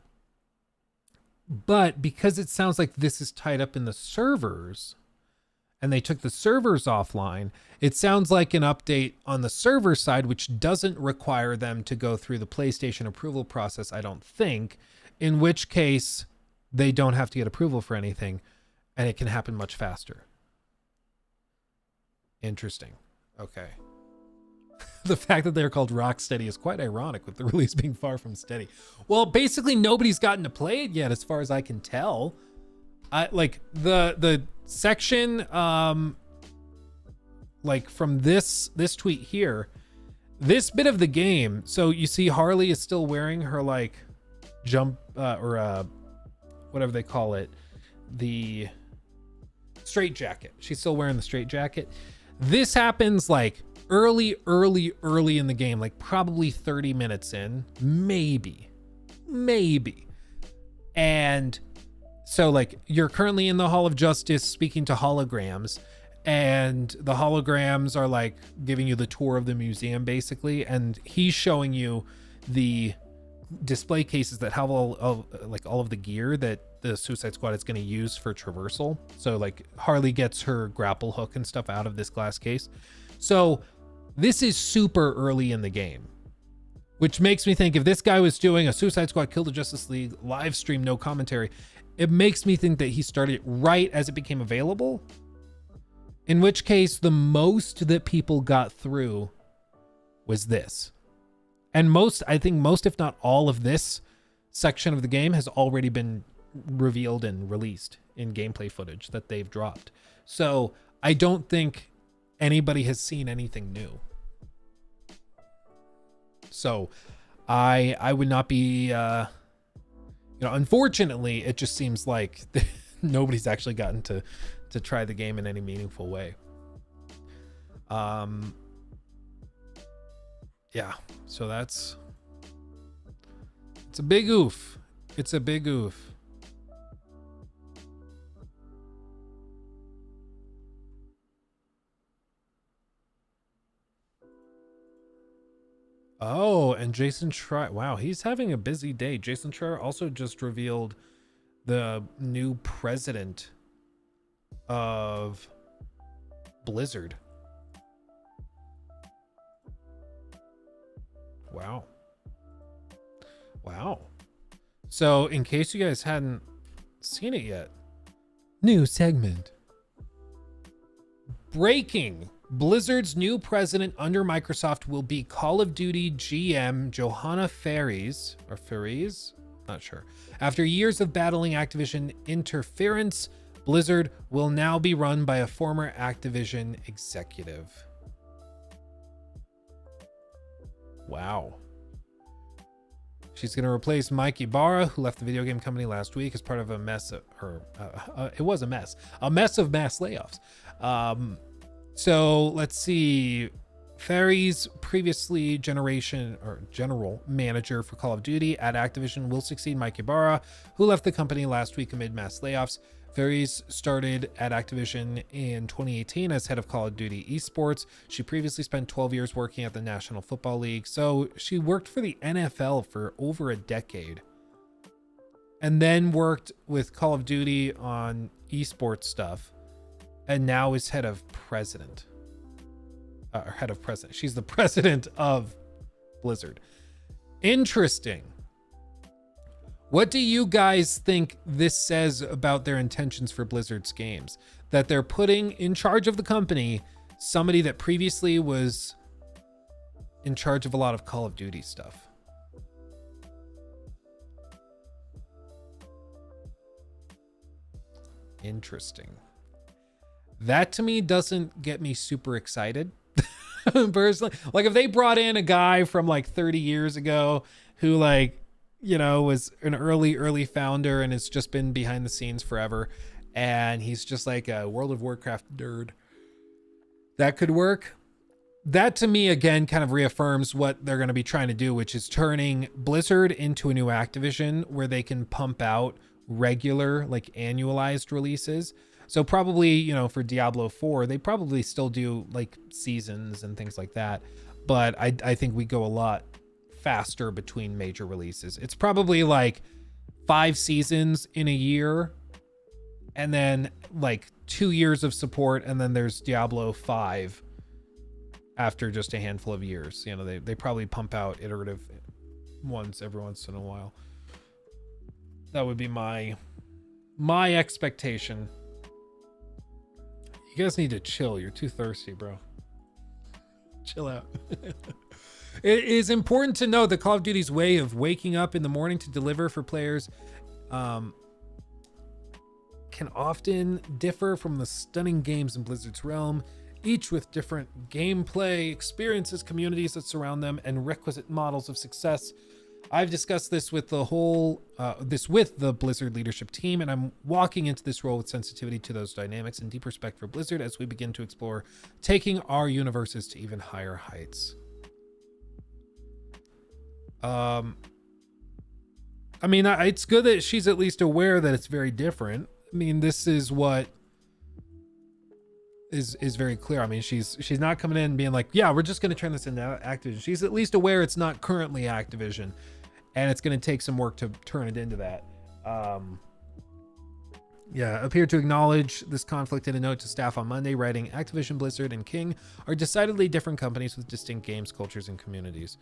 But because it sounds like this is tied up in the servers and they took the servers offline, it sounds like an update on the server side, which doesn't require them to go through the PlayStation approval process, I don't think, in which case they don't have to get approval for anything and it can happen much faster. Interesting. Okay. The fact that they're called Rocksteady is quite ironic with the release being far from steady. Well, basically nobody's gotten to play it yet, as far as I can tell. Like the section, like from this tweet here, this bit of the game. So you see Harley is still wearing her like jump or whatever they call it, the straight jacket. She's still wearing the straight jacket. This happens like early in the game, like probably 30 minutes in, maybe. And so like you're currently in the Hall of Justice speaking to holograms, and the holograms are like giving you the tour of the museum basically, and he's showing you the display cases that have all of the gear that the Suicide Squad is going to use for traversal. So like Harley gets her grapple hook and stuff out of this glass case. So this is super early in the game, which makes me think if this guy was doing a Suicide Squad Kill the Justice League live stream, no commentary, it makes me think that he started it right as it became available. In which case, the most that people got through was this. And I think most, if not all of this section of the game has already been revealed and released in gameplay footage that they've dropped. So I don't think anybody has seen anything new. So I would not be, unfortunately, it just seems like nobody's actually gotten to try the game in any meaningful way. Yeah, so it's a big oof. It's a big oof. Oh, and Jason Schreier. Wow, he's having a busy day. Jason Schreier also just revealed the new president of Blizzard. Wow. Wow. So, in case you guys hadn't seen it yet, new segment. Breaking. Blizzard's new president under Microsoft will be Call of Duty GM Johanna Faries, or Faries? Not sure. After years of battling Activision interference, Blizzard will now be run by a former Activision executive. Wow. She's going to replace Mike Ibarra, who left the video game company last week as part of a mess of, it was a mess of mass layoffs. So let's see. Faries, previously general manager for Call of Duty at Activision, will succeed Mike Ibarra, who left the company last week amid mass layoffs. Faries started at Activision in 2018 as head of Call of Duty esports. She previously spent 12 years working at the National Football League. So she worked for the NFL for over a decade and then worked with Call of Duty on esports stuff. And now is head of president. She's the president of Blizzard. Interesting. What do you guys think this says about their intentions for Blizzard's games? That they're putting in charge of the company somebody that previously was in charge of a lot of Call of Duty stuff. Interesting. That to me doesn't get me super excited. Personally, like if they brought in a guy from like 30 years ago who like, you know, was an early founder and has just been behind the scenes forever, and he's just like a World of Warcraft nerd, that could work. That to me again kind of reaffirms what they're going to be trying to do, which is turning Blizzard into a new Activision where they can pump out regular, like annualized releases. So probably, you know, for Diablo 4, they probably still do like seasons and things like that. But I think we go a lot faster between major releases. It's probably like 5 seasons in a year and then like 2 years of support. And then there's Diablo 5 after just a handful of years. You know, they probably pump out iterative ones every once in a while. That would be my expectation. You guys need to chill. You're too thirsty, bro. Chill out. It is important to know that Call of Duty's way of waking up in the morning to deliver for players can often differ from the stunning games in Blizzard's realm, each with different gameplay, experiences, communities that surround them, and requisite models of success. I've discussed this with the Blizzard leadership team, and I'm walking into this role with sensitivity to those dynamics and deep respect for Blizzard as we begin to explore taking our universes to even higher heights. I mean, it's good that she's at least aware that it's very different. I mean, this is what is very clear. I mean, she's not coming in and being like, yeah, we're just going to turn this into Activision. She's at least aware it's not currently Activision, and it's going to take some work to turn it into that. Appeared to acknowledge this conflict in a note to staff on Monday, writing, Activision, Blizzard, and King are decidedly different companies with distinct games, cultures, and communities.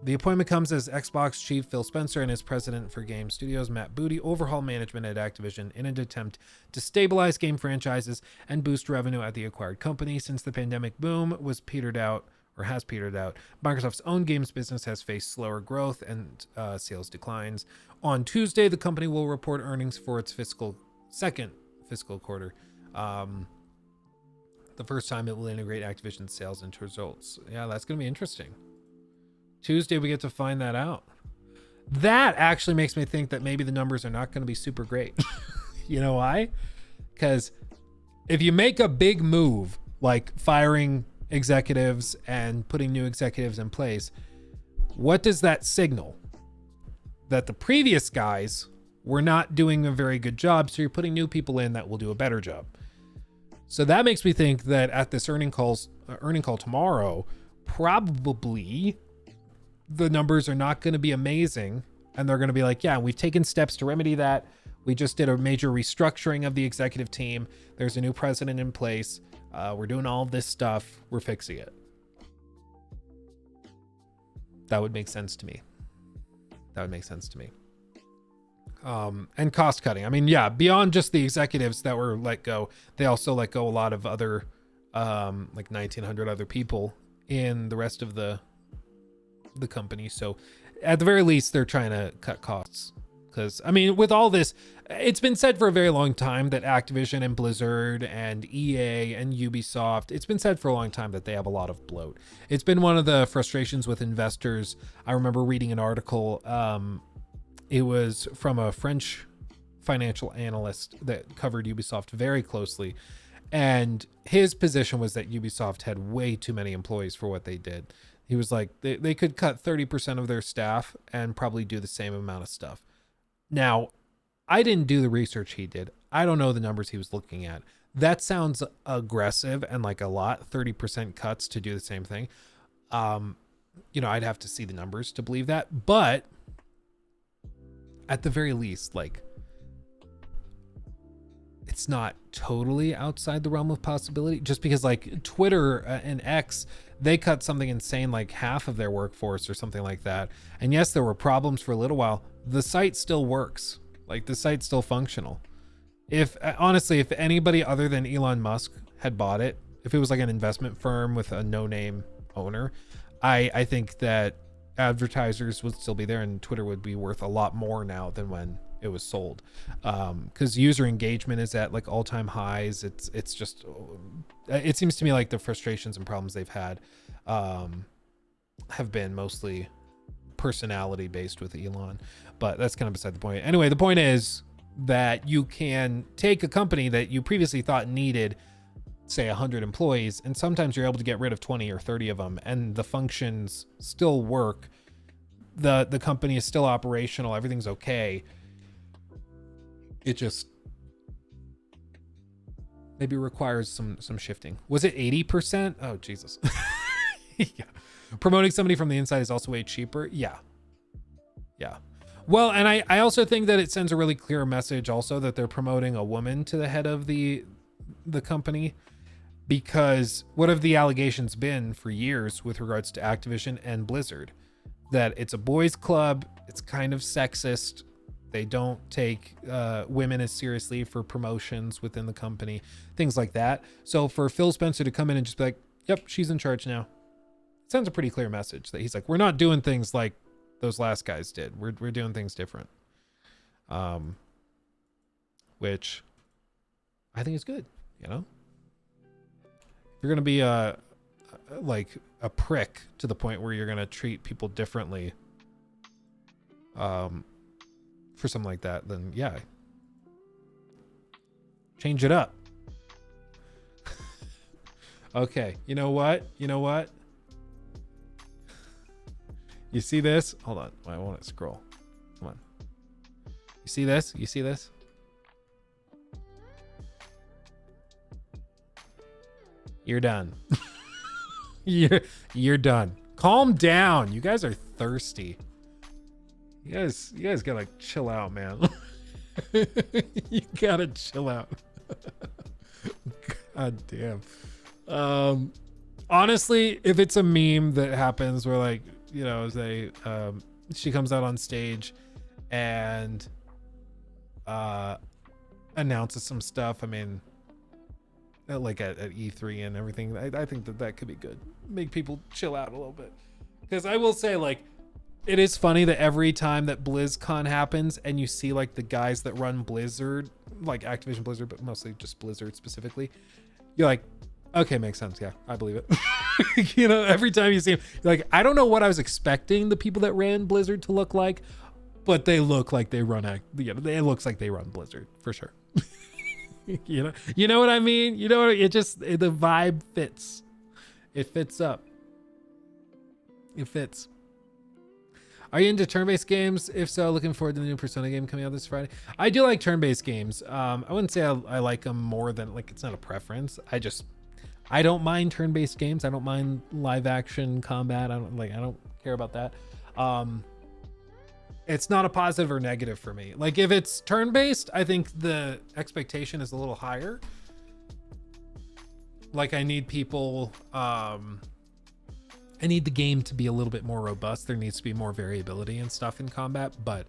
The appointment comes as Xbox chief Phil Spencer and his president for Game Studios, Matt Booty, overhaul management at Activision in an attempt to stabilize game franchises and boost revenue at the acquired company. Since the pandemic boom has petered out, Microsoft's own games business has faced slower growth and sales declines. On Tuesday, the company will report earnings for its second fiscal quarter. The first time it will integrate Activision sales into results. Yeah, that's going to be interesting. Tuesday, we get to find that out. That actually makes me think that maybe the numbers are not going to be super great. You know why? Because if you make a big move, like firing executives and putting new executives in place, what does that signal? That the previous guys were not doing a very good job, so you're putting new people in that will do a better job. So that makes me think that at this earning call tomorrow, probably the numbers are not going to be amazing, and they're going to be like, yeah, we've taken steps to remedy that. We just did a major restructuring of the executive team. There's a new president in place. We're doing all of this stuff. We're fixing it. That would make sense to me. That would make sense to me. And cost cutting. I mean, yeah, beyond just the executives that were let go, they also let go a lot of other, like 1,900 other people in the rest of the company. So at the very least, they're trying to cut costs. Because, I mean, with all this, it's been said for a very long time that Activision and Blizzard and EA and Ubisoft, it's been said for a long time that they have a lot of bloat. It's been one of the frustrations with investors. I remember reading an article. It was from a French financial analyst that covered Ubisoft very closely. And his position was that Ubisoft had way too many employees for what they did. He was like, they could cut 30% of their staff and probably do the same amount of stuff. Now, I didn't do the research he did. I don't know the numbers he was looking at. That sounds aggressive and like a lot, 30% cuts to do the same thing. You know, I'd have to see the numbers to believe that. But at the very least, like, it's not totally outside the realm of possibility, just because like Twitter and X, they cut something insane, like half of their workforce or something like that. And yes, there were problems for a little while. The site still works. Like, the site's still functional. If honestly, if anybody other than Elon Musk had bought it, if it was like an investment firm with a no-name owner, I think that advertisers would still be there and Twitter would be worth a lot more now than when it was sold. Because user engagement is at like all-time highs. It's just, it seems to me like the frustrations and problems they've had have been mostly personality based with Elon, but that's kind of beside the point. Anyway, the point is that you can take a company that you previously thought needed, say 100 employees, and sometimes you're able to get rid of 20 or 30 of them and the functions still work. The company is still operational. Everything's okay. It just maybe requires some shifting. Was it 80%? Oh, Jesus. Yeah. Promoting somebody from the inside is also way cheaper. Yeah. Well, and I also think that it sends a really clear message also that they're promoting a woman to the head of the company, because what have the allegations been for years with regards to Activision and Blizzard? That it's a boys club. It's kind of sexist. They don't take women as seriously for promotions within the company, things like that. So for Phil Spencer to come in and just be like, yep, she's in charge now, sends a pretty clear message that he's like, we're not doing things like those last guys did. We're doing things different. Which I think is good, you know? If you're going to be like a prick to the point where you're going to treat people differently for something like that, then yeah, change it up. Okay, you know what? You see this? Hold on. I want to scroll. Come on. You see this? You're done. You're done. Calm down. You guys are thirsty. You guys gotta chill out, man. You gotta chill out. God damn. Honestly, if it's a meme that happens where, like, you know, she comes out on stage and announces some stuff, I mean, like at E3 and everything, I think that could be good. Make people chill out a little bit. Because I will say, like, it is funny that every time that BlizzCon happens and you see like the guys that run Blizzard, like Activision Blizzard, but mostly just Blizzard specifically, you're like, okay, makes sense. Yeah, I believe it. You know, every time you see them, you're like, I don't know what I was expecting the people that ran Blizzard to look like, but they look like they run, it looks like they run Blizzard for sure. You know what I mean? You know, the vibe fits. It fits up. It fits. Are you into turn-based games? If so, looking forward to the new Persona game coming out this Friday. I do like turn-based games. I wouldn't say I like them more than, like, it's not a preference. I don't mind turn-based games. I don't mind live action combat. I don't care about that. It's not a positive or negative for me. Like if it's turn-based, I think the expectation is a little higher. Like I need people, I need the game to be a little bit more robust. There needs to be more variability and stuff in combat, but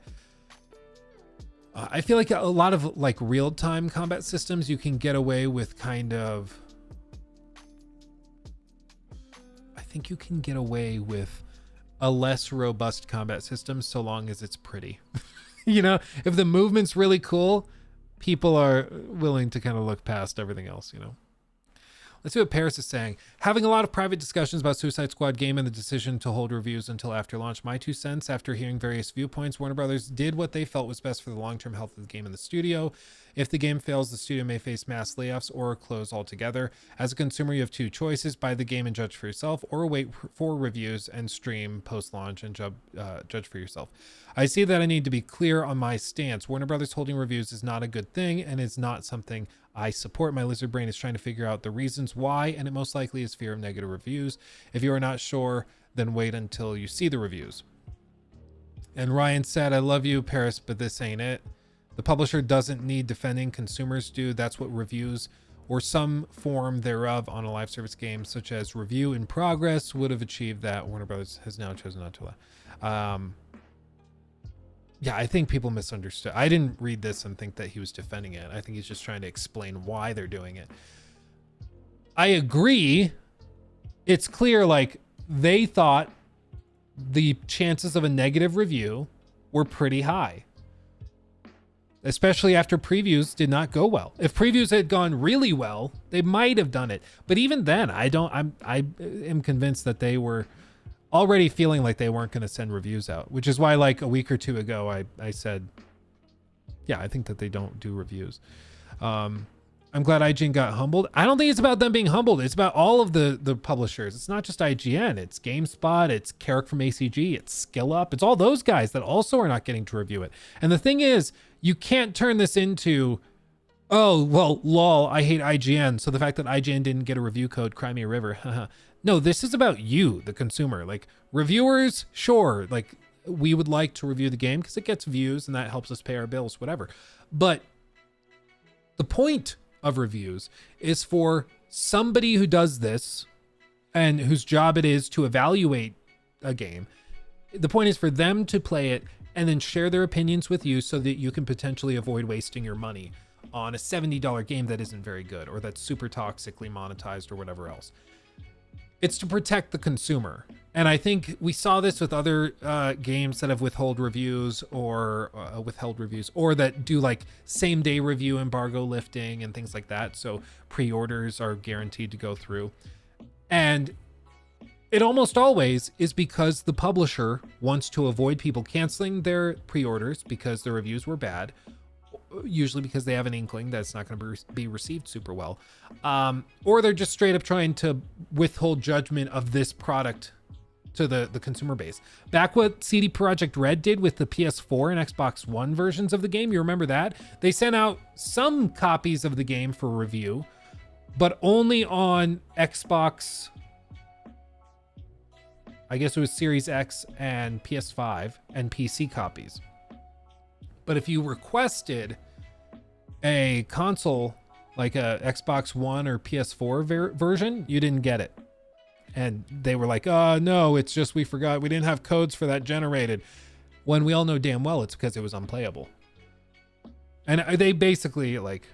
I feel like a lot of like real-time combat systems, you can get away with kind of, I think you can get away with a less robust combat system so long as it's pretty. You know, if the movement's really cool, people are willing to kind of look past everything else, you know. Let's see what Paris is saying. Having a lot of private discussions about Suicide Squad game and the decision to hold reviews until after launch. My 2 cents, after hearing various viewpoints, Warner Brothers did what they felt was best for the long-term health of the game and the studio. If the game fails, the studio may face mass layoffs or close altogether. As a consumer, you have 2 choices: buy the game and judge for yourself, or wait for reviews and stream post-launch and judge for yourself. I see that I need to be clear on my stance. Warner Brothers holding reviews is not a good thing and is not something I support. My lizard brain is trying to figure out the reasons why, and it most likely is fear of negative reviews. If you are not sure, then wait until you see the reviews. And Ryan said, I love you, Paris, but this ain't it. The publisher doesn't need defending, consumers do. That's what reviews or some form thereof on a live service game, such as review in progress, would have achieved that. Warner Brothers has now chosen not to allow. Yeah, I think people misunderstood. I didn't read this and think that he was defending it. I think he's just trying to explain why they're doing it. I agree. It's clear, like, they thought the chances of a negative review were pretty high, especially after previews did not go well. If previews had gone really well, they might have done it. But even then, I am convinced that they were already feeling like they weren't going to send reviews out, which is why like a week or 2 ago, I said, yeah, I think that they don't do reviews. I'm glad IGN got humbled. I don't think it's about them being humbled. It's about all of the publishers. It's not just IGN. It's GameSpot. It's Carrick from ACG. It's SkillUp. It's all those guys that also are not getting to review it. And the thing is, you can't turn this into, oh, well, lol, I hate IGN. So the fact that IGN didn't get a review code, cry me a river. No, this is about you, the consumer. Like reviewers, sure. Like we would like to review the game because it gets views and that helps us pay our bills, whatever. But the point of reviews is for somebody who does this and whose job it is to evaluate a game. The point is for them to play it and then share their opinions with you so that you can potentially avoid wasting your money on a $70 game that isn't very good or that's super toxically monetized or whatever else. It's to protect the consumer. And I think we saw this with other games that have withheld reviews or that do like same day review embargo lifting and things like that. So pre-orders are guaranteed to go through. And it almost always is because the publisher wants to avoid people canceling their pre-orders because the reviews were bad, usually because they have an inkling that it's not going to be received super well. Or they're just straight up trying to withhold judgment of this product to the consumer base. Back what CD Projekt Red did with the PS4 and Xbox One versions of the game, you remember that? They sent out some copies of the game for review, but only on Xbox, I guess it was Series X and PS5 and PC copies. But if you requested a console, like a Xbox One or PS4 version, you didn't get it. And they were like, oh, no, it's just we forgot. We didn't have codes for that generated. When we all know damn well it's because it was unplayable. And they basically, like,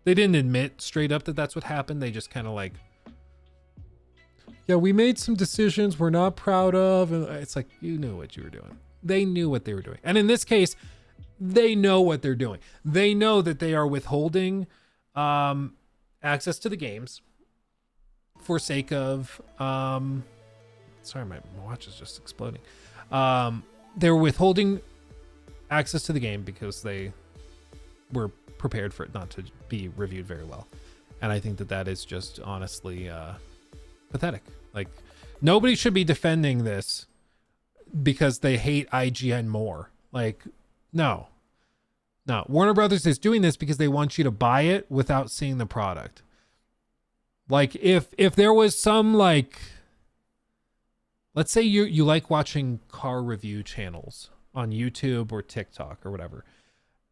they didn't admit straight up that that's what happened. They just kind of like, yeah, we made some decisions we're not proud of. And it's like, you knew what you were doing. They knew what they were doing. And in this case, they know what they're doing. They know that they are withholding access to the games for sake of sorry, my watch is just exploding. They're withholding access to the game because they were prepared for it not to be reviewed very well. And I think that that is just honestly pathetic. Like, nobody should be defending this because they hate IGN more. Like, no. Warner Brothers is doing this because they want you to buy it without seeing the product. Like, if there was some, like, let's say you like watching car review channels on YouTube or TikTok or whatever,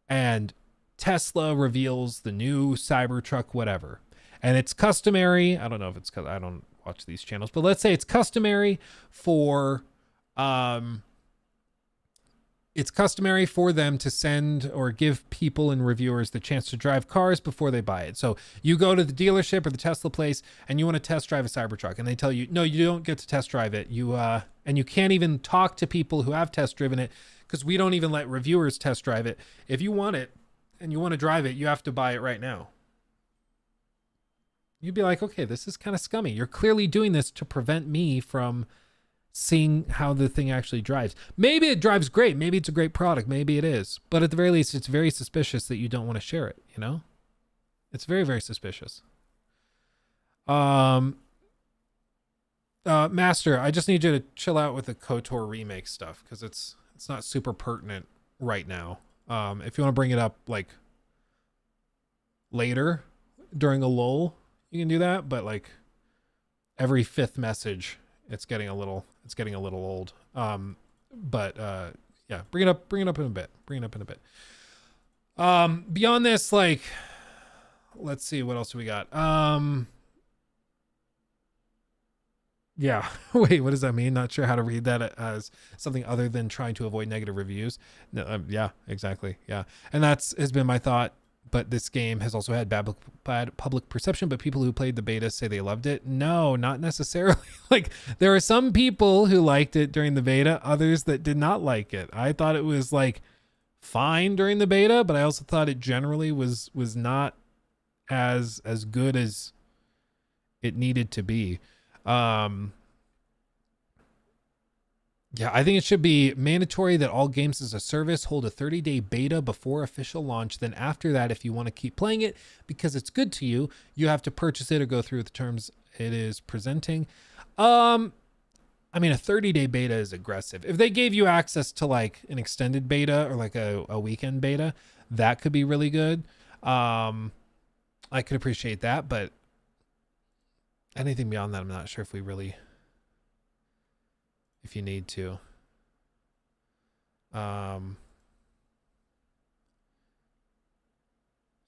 and Tesla reveals the new Cybertruck, whatever, and it's customary. I don't know if it's because I don't watch these channels, but let's say it's customary for them to send or give people and reviewers the chance to drive cars before they buy it. So you go to the dealership or the Tesla place and you want to test drive a Cybertruck, and they tell you, no, you don't get to test drive it. And you can't even talk to people who have test driven it because we don't even let reviewers test drive it. If you want it and you want to drive it, you have to buy it right now. You'd be like, okay, this is kind of scummy. You're clearly doing this to prevent me from seeing how the thing actually drives. Maybe it drives great. Maybe it's a great product. Maybe it is. But at the very least, it's very suspicious that you don't want to share it, you know? It's very, very suspicious. Master, I just need you to chill out with the KOTOR remake stuff because it's not super pertinent right now. If you want to bring it up like later during a lull, you can do that, but like every fifth message, it's getting a little old. Yeah, bring it up in a bit. Beyond this, like, let's see, what else do we got? Yeah. Wait, what does that mean? Not sure how to read that as something other than trying to avoid negative reviews. No, yeah, exactly. Yeah. And has been my thought. But this game has also had bad public perception, but people who played the beta say they loved it. No, not necessarily. Like, there are some people who liked it during the beta, others that did not like it. I thought it was like fine during the beta, but I also thought it generally was not as good as it needed to be. Yeah, I think it should be mandatory that all games as a service hold a 30-day beta before official launch. Then after that, if you want to keep playing it because it's good to you, you have to purchase it or go through the terms it is presenting. I mean, a 30-day beta is aggressive. If they gave you access to like an extended beta or like a weekend beta, that could be really good. I could appreciate that, but anything beyond that, I'm not sure if you need to.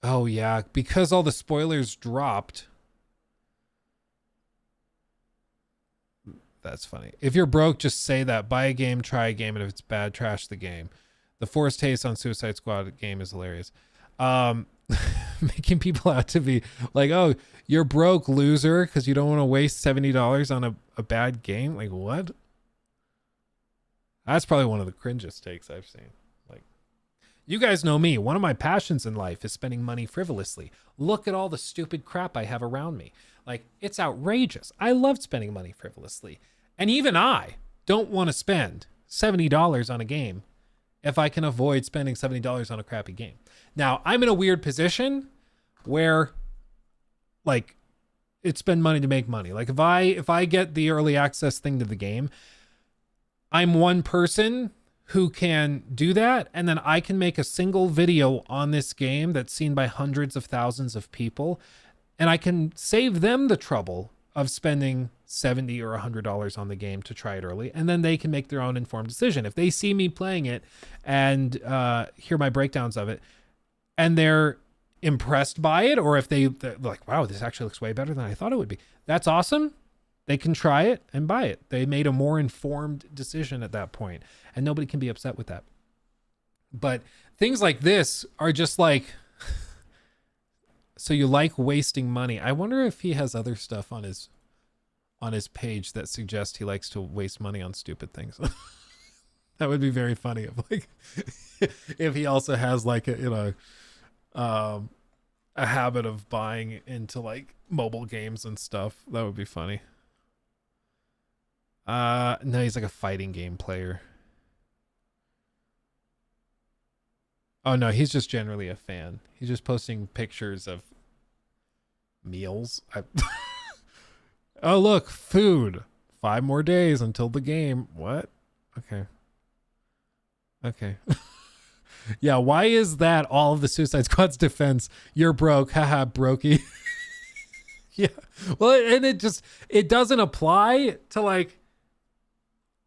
Oh yeah, because all the spoilers dropped. That's funny. If you're broke, just say that. Buy a game, try a game, and if it's bad, trash the game. The Force Taste on Suicide Squad game is hilarious. Making people out to be like, oh, you're broke, loser, because you don't want to waste $70 on a bad game. Like, what? That's probably one of the cringest takes I've seen. Like, you guys know me. One of my passions in life is spending money frivolously. Look at all the stupid crap I have around me. Like, it's outrageous. I love spending money frivolously. And even I don't want to spend $70 on a game if I can avoid spending $70 on a crappy game. Now, I'm in a weird position where, like, it's spend money to make money. Like, if I get the early access thing to the game, I'm one person who can do that, and then I can make a single video on this game that's seen by hundreds of thousands of people, and I can save them the trouble of spending $70 or $100 on the game to try it early, and then they can make their own informed decision. If they see me playing it and hear my breakdowns of it, and they're impressed by it, or if they're like, wow, this actually looks way better than I thought it would be, that's awesome. They can try it and buy it. They made a more informed decision at that point, and nobody can be upset with that. But things like this are just like, so you like wasting money. I wonder if he has other stuff on his page that suggests he likes to waste money on stupid things. That would be very funny. If like, if he also has like a habit of buying into like mobile games and stuff, that would be funny. No, he's like a fighting game player. Oh no, he's just generally a fan. He's just posting pictures of meals. Oh look, food. 5 more days until the game. What? Okay. Yeah, why is that all of the Suicide Squad's defense? You're broke. Haha, brokey. Yeah. Well, and it doesn't apply to like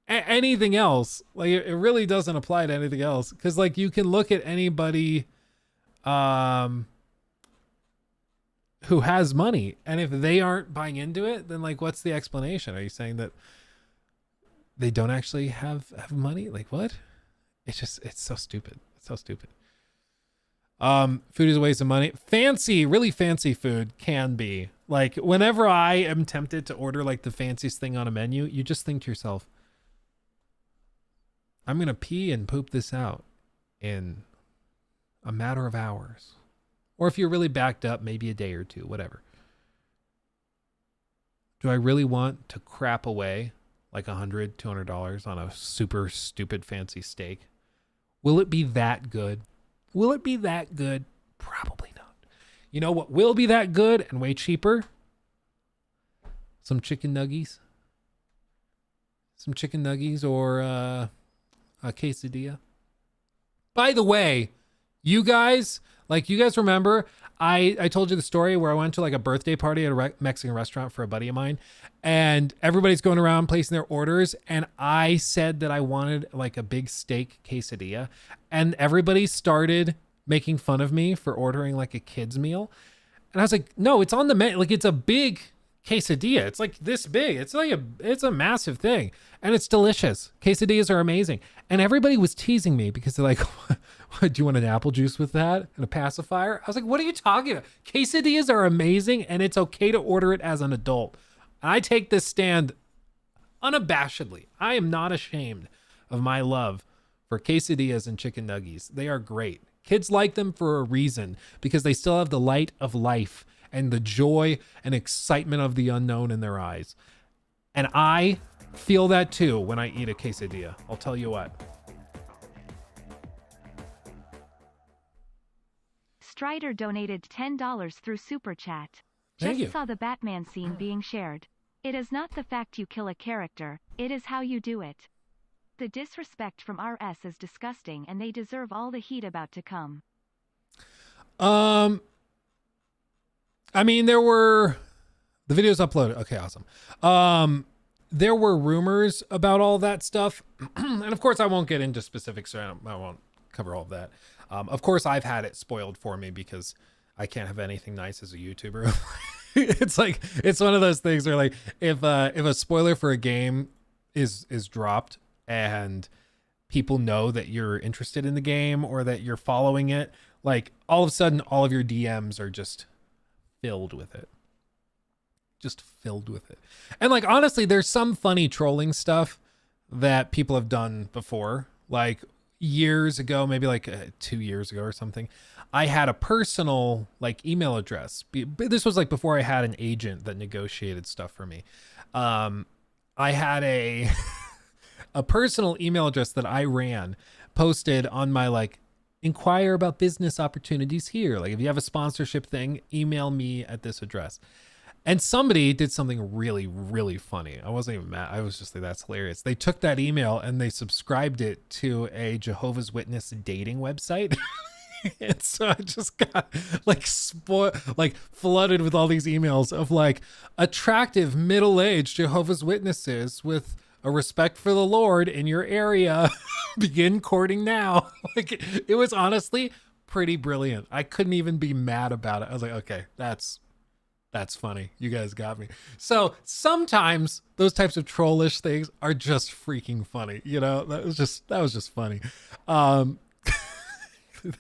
anything else. Like it really doesn't apply to anything else. Cause like you can look at anybody, who has money, and if they aren't buying into it, then like, what's the explanation? Are you saying that they don't actually have money? Like what? It's so stupid. It's so stupid. Food is a waste of money. Fancy, really fancy food can be. Like whenever I am tempted to order like the fanciest thing on a menu, you just think to yourself, I'm going to pee and poop this out in a matter of hours. Or if you're really backed up, maybe a day or two, whatever. Do I really want to crap away like $100, $200 on a super stupid fancy steak? Will it be that good? Will it be that good? Probably not. You know what will be that good and way cheaper? Some chicken nuggies. Some chicken nuggies or a quesadilla. By the way, you guys remember I told you the story where I went to like a birthday party at a Mexican restaurant for a buddy of mine, and everybody's going around placing their orders, and I said that I wanted like a big steak quesadilla, and everybody started making fun of me for ordering like a kid's meal. And I was like, no, it's on the menu. Like it's a big quesadilla. It's like this big. It's a massive thing, and it's delicious. Quesadillas are amazing. And everybody was teasing me because they're like, what, do you want an apple juice with that and a pacifier? I was like, what are you talking about? Quesadillas are amazing, and it's okay to order it as an adult. And I take this stand unabashedly. I am not ashamed of my love for quesadillas and chicken nuggies. They are great. Kids like them for a reason, because they still have the light of life and the joy and excitement of the unknown in their eyes. And I feel that too when I eat a quesadilla. I'll tell you what. Strider donated $10 through Super Chat. Thank Just you. saw the Batman scene being shared. It is not the fact you kill a character, it is how you do it. The disrespect from RS is disgusting, and they deserve all the heat about to come. I mean, there were the videos uploaded. Okay, awesome. There were rumors about all that stuff. And of course I won't get into specifics. I won't cover all of that. Of course I've had it spoiled for me because I can't have anything nice as a YouTuber. It's like, it's one of those things where like, if a spoiler for a game is dropped and people know that you're interested in the game or that you're following it, like all of a sudden all of your DMs are just filled with it. Just filled with it. And like, honestly, there's some funny trolling stuff that people have done before. Like years ago, maybe like 2 years ago or something, I had a personal like email address. This was like before I had an agent that negotiated stuff for me. I had a personal email address that I ran, posted on my like, inquire about business opportunities here. Like if you have a sponsorship thing, email me at this address. And somebody did something really, really funny. I wasn't even mad. I was just like, that's hilarious. They took that email and they subscribed it to a Jehovah's Witness dating website. And so I just got like flooded with all these emails of like attractive middle-aged Jehovah's Witnesses with a respect for the Lord in your area. Begin courting now. Like it was honestly pretty brilliant. I couldn't even be mad about it. I was like, okay, that's funny. You guys got me. So sometimes those types of trollish things are just freaking funny. You know, that was just funny.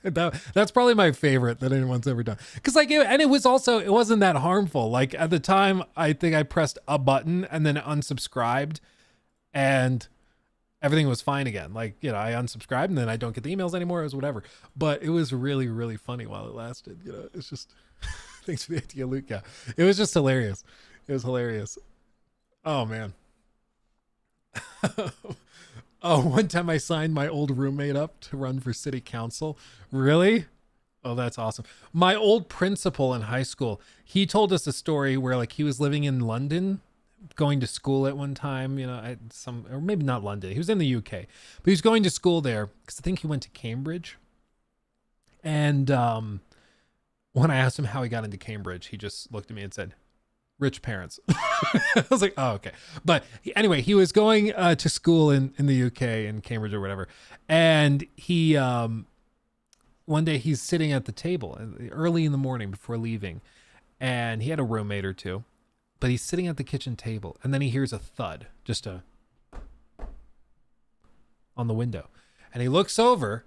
That's probably my favorite that anyone's ever done. Cause like, it wasn't that harmful. Like at the time, I think I pressed a button and then unsubscribed and everything was fine again. Like, you know, I unsubscribed and then I don't get the emails anymore. It was whatever, but it was really, really funny while it lasted. You know, it's just, thanks for the idea, Luke. Yeah. It was just hilarious. It was hilarious. Oh man. Oh, one time I signed my old roommate up to run for city council. Really? Oh, that's awesome. My old principal in high school, he told us a story where like he was living in London, going to school at one time, you know, or maybe not London. He was in the UK, but he was going to school there because I think he went to Cambridge. And when I asked him how he got into Cambridge, he just looked at me and said, rich parents. I was like, oh, okay. But anyway, he was going to school in the UK in Cambridge or whatever. And he, one day he's sitting at the table early in the morning before leaving. And he had a roommate or two, but he's sitting at the kitchen table. And then he hears a thud, just on the window. And he looks over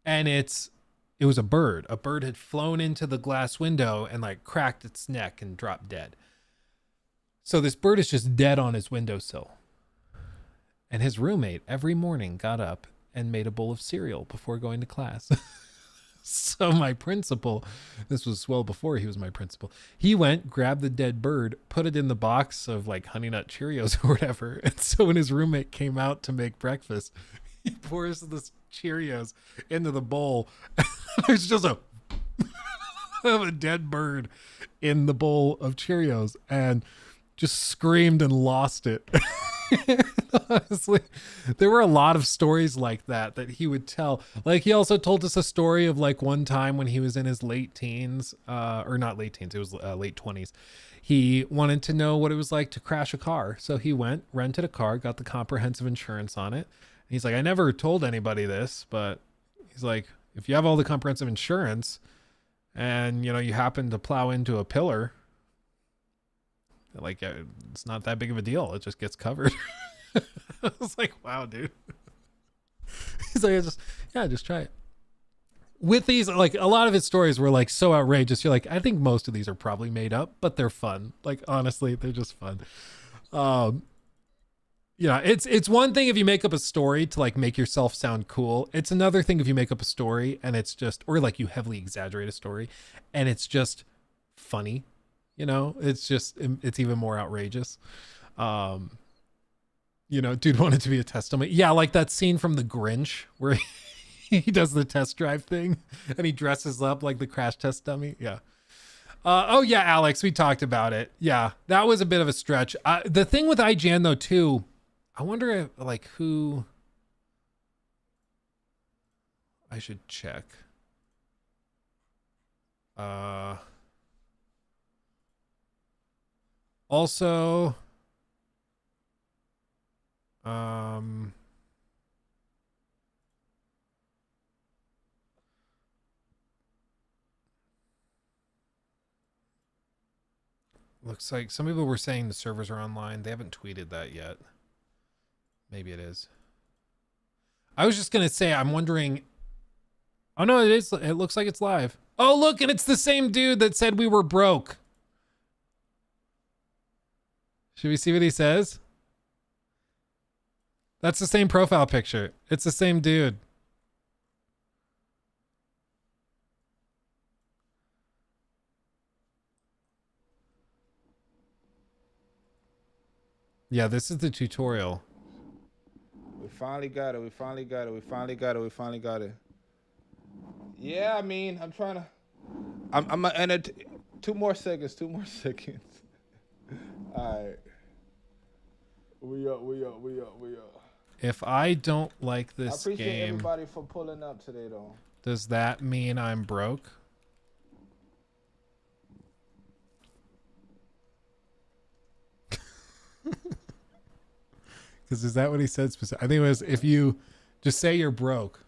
and it was a bird. A bird had flown into the glass window and like cracked its neck and dropped dead. So this bird is just dead on his windowsill. And his roommate every morning got up and made a bowl of cereal before going to class. So my principal, this was well before he was my principal, he went, grabbed the dead bird, put it in the box of like Honey Nut Cheerios or whatever. And so when his roommate came out to make breakfast, he pours the Cheerios into the bowl. There's just a dead bird in the bowl of Cheerios, and just screamed and lost it. Honestly, there were a lot of stories like that he would tell. Like, he also told us a story of like one time when he was in his late teens, or not late teens, it was late 20s. He wanted to know what it was like to crash a car. So he went, rented a car, got the comprehensive insurance on it. And he's like, I never told anybody this, but he's like, if you have all the comprehensive insurance and, you know, you happen to plow into a pillar, like, it's not that big of a deal. It just gets covered. I was like, wow, dude. He's like, just try it. With these, like, a lot of his stories were like so outrageous. You're like, I think most of these are probably made up, but they're fun. Like, honestly, they're just fun. Yeah, it's one thing if you make up a story to like make yourself sound cool. It's another thing if you make up a story and it's just, or like you heavily exaggerate a story and it's just funny. You know, it's even more outrageous. You know, dude wanted to be a test dummy. Yeah, like that scene from The Grinch where he does the test drive thing and he dresses up like the crash test dummy. Yeah. Oh yeah, Alex, we talked about it. Yeah, that was a bit of a stretch. The thing with IGN though too, I wonder if, like, who I should check. Also, looks like some people were saying the servers are online. They haven't tweeted that yet. Maybe it is. I was just going to say, I'm wondering. Oh, no, it is. It looks like it's live. Oh, look, and it's the same dude that said we were broke. Should we see what he says? That's the same profile picture. It's the same dude. Yeah, this is the tutorial. We finally got it. We finally got it. We finally got it. We finally got it. Yeah, I mean, I'm trying to. I'm gonna enter 2 more seconds. 2 more seconds. All right. We up. If I don't like I this appreciate game, everybody for pulling up today, though. does that mean I'm broke? Because is that what he said specifically? I think it was if you just say you're broke.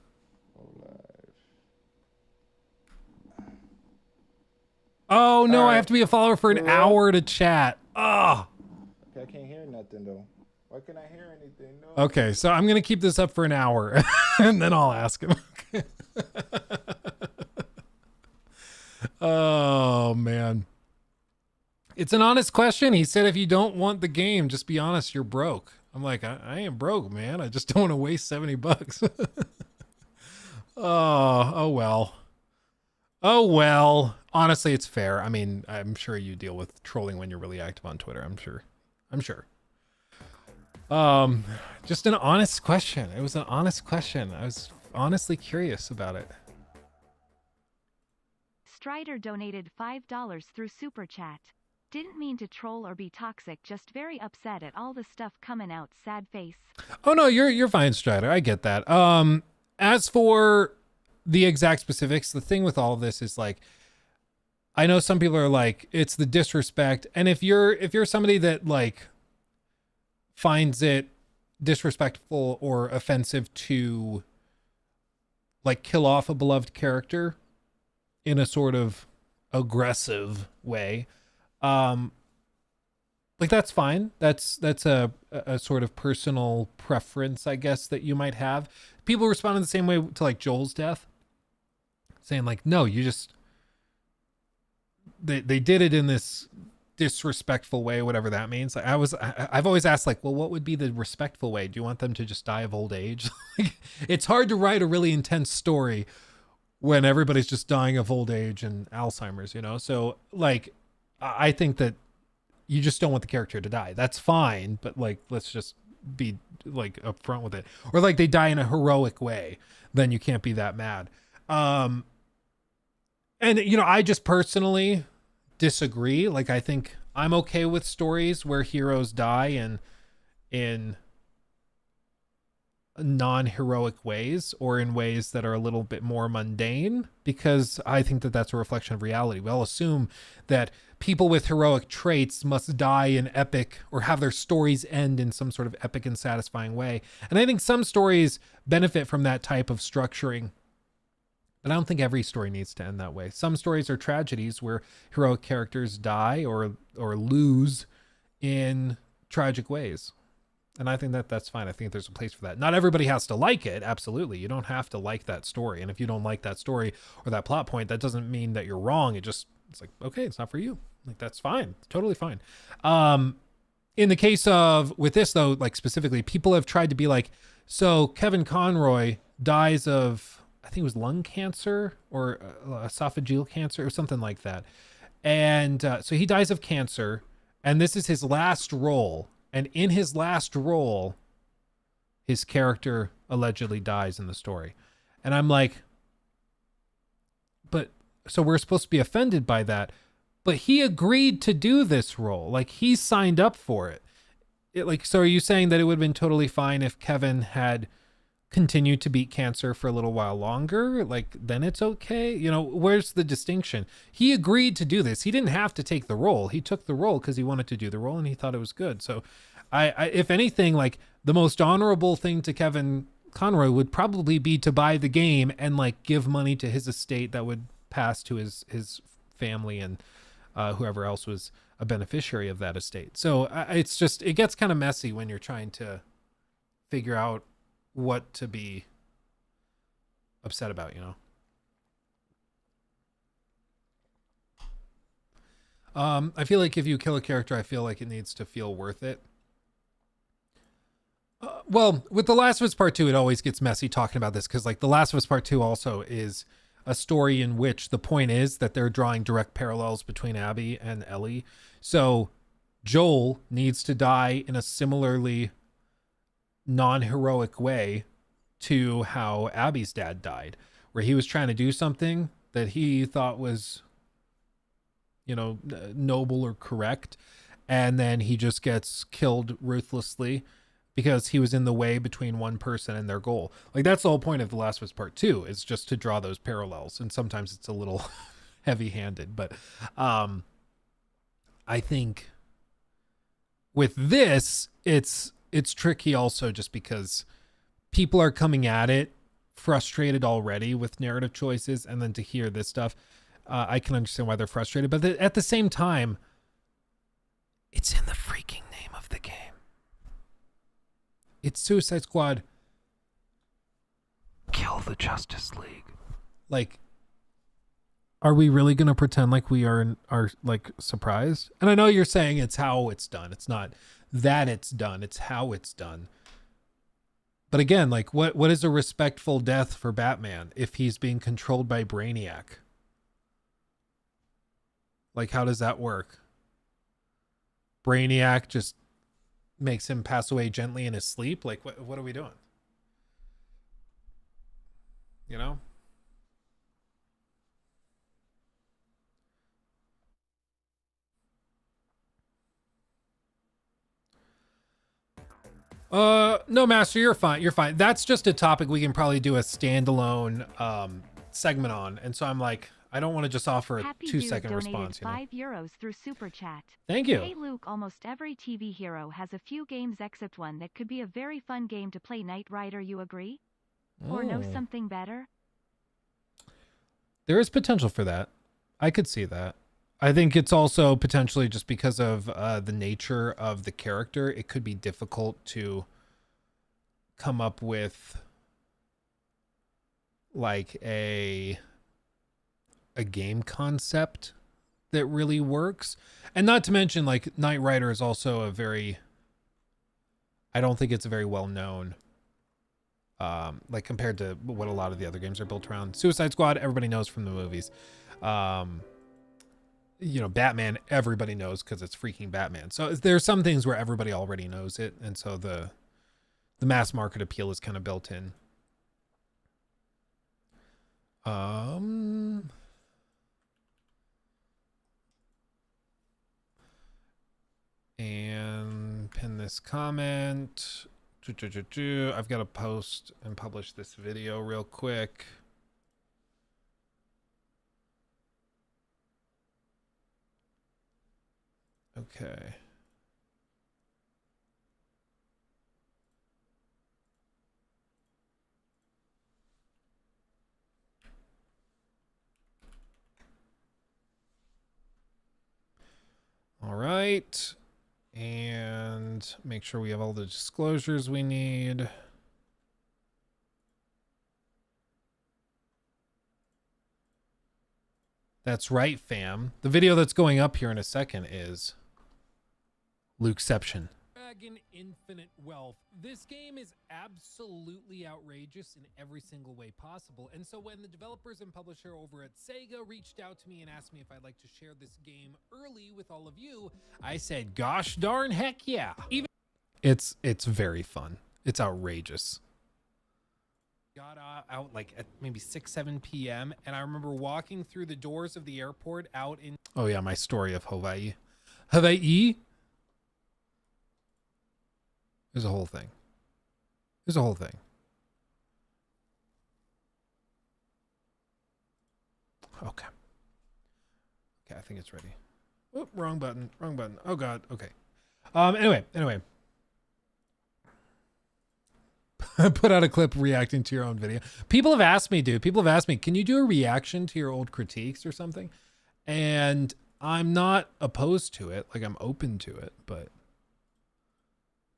Oh no, All right. I have to be a follower for an hour to chat. Oh. Okay, I can't hear nothing though. Why can't I hear anything? No. Okay, so I'm gonna keep this up for an hour, and then I'll ask him. Oh man, it's an honest question. He said, if you don't want the game, just be honest. You're broke. I'm like, I ain't broke, man. I just don't want to waste $70. Oh well. Oh well. Honestly, it's fair. I mean, I'm sure you deal with trolling when you're really active on Twitter. I'm sure. Just an honest question. It was an honest question. I was honestly curious about it. Strider donated $5 through Super Chat. Didn't mean to troll or be toxic, just very upset at all the stuff coming out, sad face. Oh no, you're fine, Strider. I get that. As for the exact specifics, the thing with all of this is like, I know some people are like, it's the disrespect. And if you're somebody that like finds it disrespectful or offensive to like kill off a beloved character in a sort of aggressive way, like that's fine. That's a sort of personal preference, I guess, that you might have. People responded the same way to like Joel's death, saying like, no, you just they did it in this disrespectful way, whatever that means. Like I've always asked like, well, what would be the respectful way? Do you want them to just die of old age? Like, it's hard to write a really intense story when everybody's just dying of old age and Alzheimer's, you know? So like, I think that you just don't want the character to die. That's fine, but like, let's just be like upfront with it. Or like they die in a heroic way, then you can't be that mad. And you know, I just personally disagree. Like, I think I'm okay with stories where heroes die in non-heroic ways or in ways that are a little bit more mundane, because I think that that's a reflection of reality. We all assume that people with heroic traits must die in epic or have their stories end in some sort of epic and satisfying way. And I think some stories benefit from that type of structuring, but I don't think every story needs to end that way. Some stories are tragedies where heroic characters die or lose in tragic ways. And I think that that's fine. I think there's a place for that. Not everybody has to like it. Absolutely. You don't have to like that story. And if you don't like that story or that plot point, that doesn't mean that you're wrong. It's like, okay, it's not for you. Like, that's fine. It's totally fine. In the case of, with this though, like specifically, people have tried to be like, so Kevin Conroy dies of, I think it was lung cancer or esophageal cancer or something like that. And so he dies of cancer, and this is his last role. And in his last role, his character allegedly dies in the story. And I'm like, but so we're supposed to be offended by that. But he agreed to do this role. Like, he signed up for it. So are you saying that it would have been totally fine if Kevin had continued to beat cancer for a little while longer? Like, then it's okay? You know, where's the distinction? He agreed to do this. He didn't have to take the role. He took the role because he wanted to do the role and he thought it was good. So I if anything, like, the most honorable thing to Kevin Conroy would probably be to buy the game and like give money to his estate that would pass to his family and whoever else was a beneficiary of that estate. So it's just, it gets kind of messy when you're trying to figure out what to be upset about, you know? I feel like if you kill a character, I feel like it needs to feel worth it. Well, with The Last of Us Part 2, it always gets messy talking about this, because like The Last of Us Part 2 also is a story in which the point is that they're drawing direct parallels between Abby and Ellie. So Joel needs to die in a similarly non-heroic way to how Abby's dad died, where he was trying to do something that he thought was, you know, noble or correct, and then he just gets killed ruthlessly because he was in the way between one person and their goal. Like, that's the whole point of The Last of Us Part 2, is just to draw those parallels. And sometimes it's a little heavy-handed, but I think with this, it's tricky also just because people are coming at it frustrated already with narrative choices, and then to hear this stuff, I can understand why they're frustrated. But at the same time, it's in the freaking name of the game. It's Suicide Squad. Kill the Justice League. Like, are we really going to pretend like we are like surprised? And I know you're saying it's how it's done. It's not that it's done. It's how it's done. But again, like, what is a respectful death for Batman if he's being controlled by Brainiac? Like, how does that work? Brainiac just makes him pass away gently in his sleep? Like, what are we doing? You know? No, Master, you're fine. You're fine. That's just a topic we can probably do a standalone segment on. And so I'm like, I don't want to just offer a Happy 2-second Dude donated response, you know? €5 through Super Chat. Thank you. Hey Luke, almost every TV hero has a few games except one that could be a very fun game to play, Knight Rider, you agree? Or know Oh. something better? There is potential for that. I could see that. I think it's also potentially just because of the nature of the character, it could be difficult to come up with like a game concept that really works. And not to mention, like, Knight Rider is also a very, I don't think it's a very well known, like compared to what a lot of the other games are built around. Suicide Squad, everybody knows from the movies. You know, Batman, everybody knows because it's freaking Batman. So there's some things where everybody already knows it, and so the mass market appeal is kind of built in. And pin this comment. I've got to post and publish this video real quick. Okay. All right. And make sure we have all the disclosures we need. That's right, fam. The video that's going up here in a second is Lukeception. Dragon Infinite Wealth. This game is absolutely outrageous in every single way possible. And so when the developers and publisher over at Sega reached out to me and asked me if I'd like to share this game early with all of you, I said, gosh darn heck yeah. Even it's very fun. It's outrageous. Got out like at maybe 6-7 p.m. and I remember walking through the doors of the airport out in, oh yeah, my story of Hawaii. Hawaii? There's a whole thing. There's a whole thing. Okay. Okay, I think it's ready. Oh, wrong button. Wrong button. Oh god. Okay. Anyway. Put out a clip reacting to your own video. People have asked me, dude. People have asked me, can you do a reaction to your old critiques or something? And I'm not opposed to it. Like, I'm open to it, but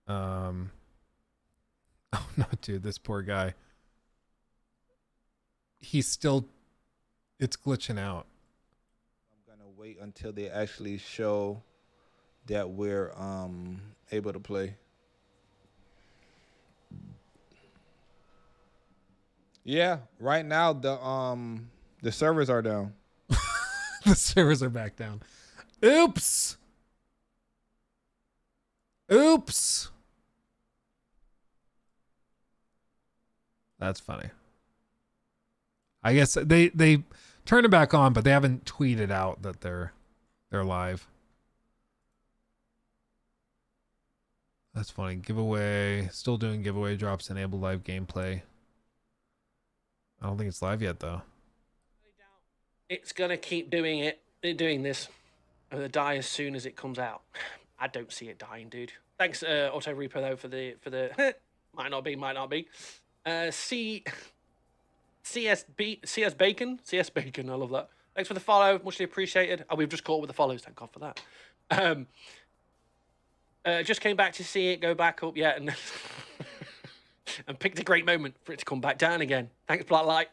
oh no, dude, this poor guy. He's still, it's glitching out. I'm gonna wait until they actually show that we're able to play. Yeah, right now the servers are down. The servers are back down. Oops. That's funny. I guess they turned it back on, but they haven't tweeted out that they're live. That's funny. Giveaway. Still doing giveaway drops. Enable live gameplay. I don't think it's live yet though. It's gonna keep doing this. It'll die as soon as it comes out. I don't see it dying, dude. Thanks, Auto Repo though for the might not be. CS Bacon. I love that. Thanks for the follow, muchly appreciated. Oh, we've just caught up with the follows. Thank God for that. Just came back to see it go back up, yeah, and and picked a great moment for it to come back down again. Thanks, Blacklight.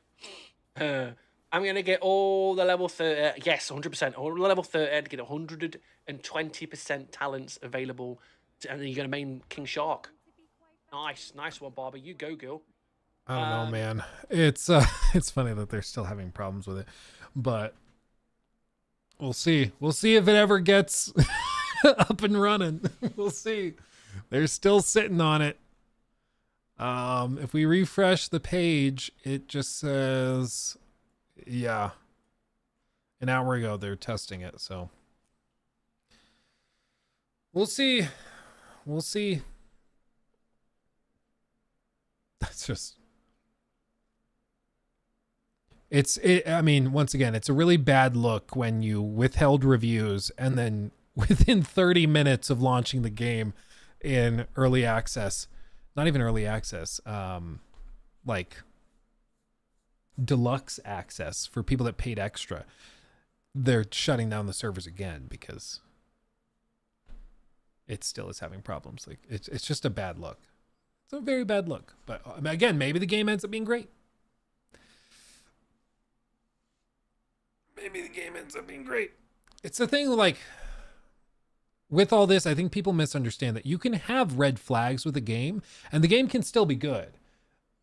I'm going to get all the level 30, yes, 100%, all the level 30 to get 120% talents available, and then you're going to main King Shark. Nice one, Barbara. You go, girl. I don't know, man. It's funny that they're still having problems with it, but we'll see. We'll see if it ever gets up and running. We'll see. They're still sitting on it. If we refresh the page, it just says, yeah, an hour ago they're testing it, so we'll see. That's just, I mean, once again, it's a really bad look when you withheld reviews and then within 30 minutes of launching the game in early access, not even early access, like deluxe access for people that paid extra, they're shutting down the servers again because it still is having problems. Like it's just a bad look. It's a very bad look. But again, maybe the game ends up being great. Maybe the game ends up being great. It's the thing, like, with all this, I think people misunderstand that you can have red flags with a game and the game can still be good.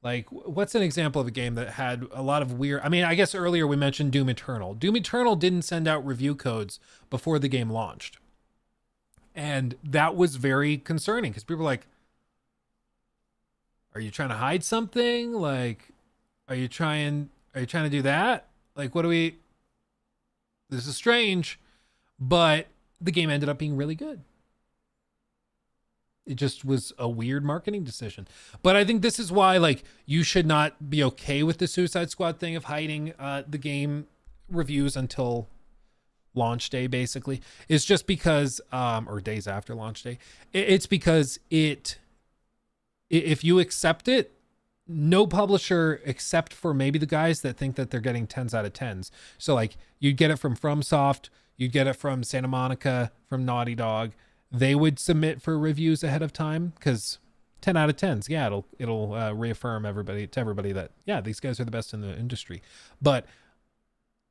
Like, what's an example of a game that had a lot of weird... I mean, I guess earlier we mentioned Doom Eternal. Doom Eternal didn't send out review codes before the game launched. And that was very concerning because people were like, are you trying to hide something? Like, are you trying to do that? Like, what do we... This is strange, but the game ended up being really good. It just was a weird marketing decision. But I think this is why, like, you should not be okay with the Suicide Squad thing of hiding the game reviews until launch day, basically. It's just because, or days after launch day. It's because if you accept it, no publisher except for maybe the guys that think that they're getting 10s out of 10s. So like you'd get it from FromSoft, you'd get it from Santa Monica, from Naughty Dog. They would submit for reviews ahead of time because 10 out of 10s. Yeah, it'll reaffirm everybody that, yeah, these guys are the best in the industry. But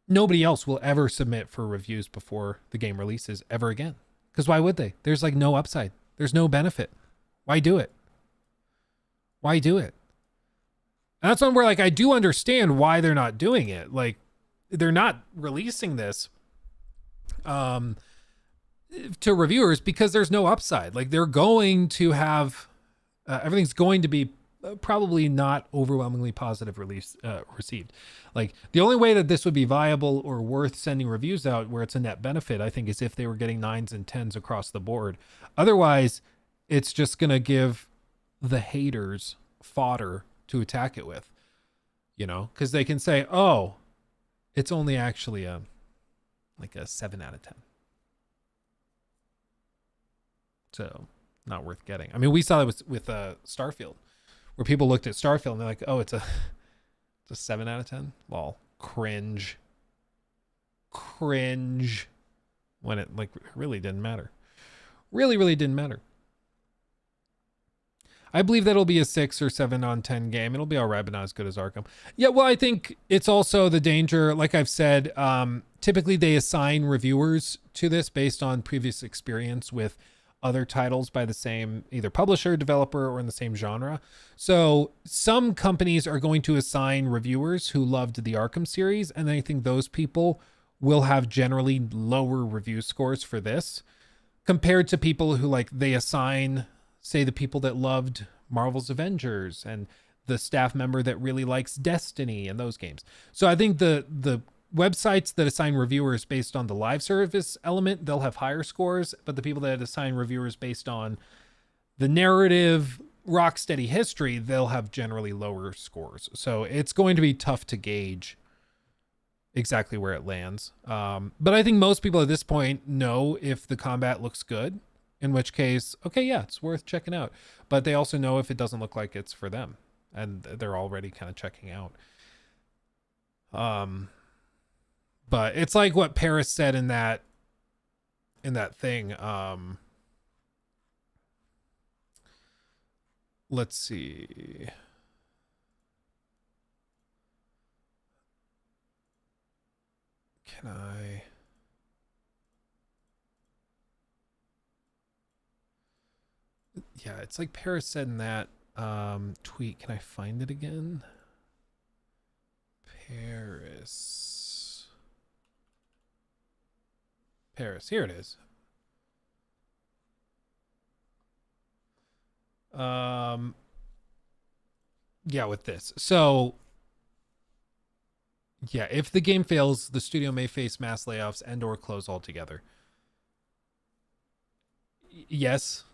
nobody else will ever submit for reviews before the game releases ever again. Because why would they? There's like no upside. There's no benefit. Why do it? Why do it? And that's one where, like, I do understand why they're not doing it. Like, they're not releasing this to reviewers because there's no upside. Like, they're going to have everything's going to be probably not overwhelmingly positive received. Like, the only way that this would be viable or worth sending reviews out where it's a net benefit, I think, is if they were getting 9s and 10s across the board. Otherwise, it's just going to give the haters fodder to attack it with, you know, because they can say, oh, it's only actually a 7 out of 10. So not worth getting. I mean, we saw that with Starfield, where people looked at Starfield and they're like, oh, it's a 7 out of 10. Lol. Cringe. When it like really didn't matter. Really didn't matter. I believe that'll be a 6 or 7 on 10 game. It'll be all right, but not as good as Arkham. Yeah, well, I think it's also the danger, like I've said, typically they assign reviewers to this based on previous experience with other titles by the same either publisher, developer, or in the same genre. So some companies are going to assign reviewers who loved the Arkham series, and I think those people will have generally lower review scores for this compared to people who, like, they assign, say, the people that loved Marvel's Avengers and the staff member that really likes Destiny and those games. So I think the websites that assign reviewers based on the live service element, they'll have higher scores, but the people that assign reviewers based on the narrative, rock-steady history, they'll have generally lower scores. So it's going to be tough to gauge exactly where it lands. But I think most people at this point know if the combat looks good, in which case, okay, yeah, it's worth checking out. But they also know if it doesn't look like it's for them, and they're already kind of checking out. But it's like what Paris said in that thing. Let's see. Can I? Yeah, it's like Paris said in that tweet. Can I find it again? Paris, here it is. Yeah, with this. So yeah, if the game fails, the studio may face mass layoffs and or close altogether. Yes,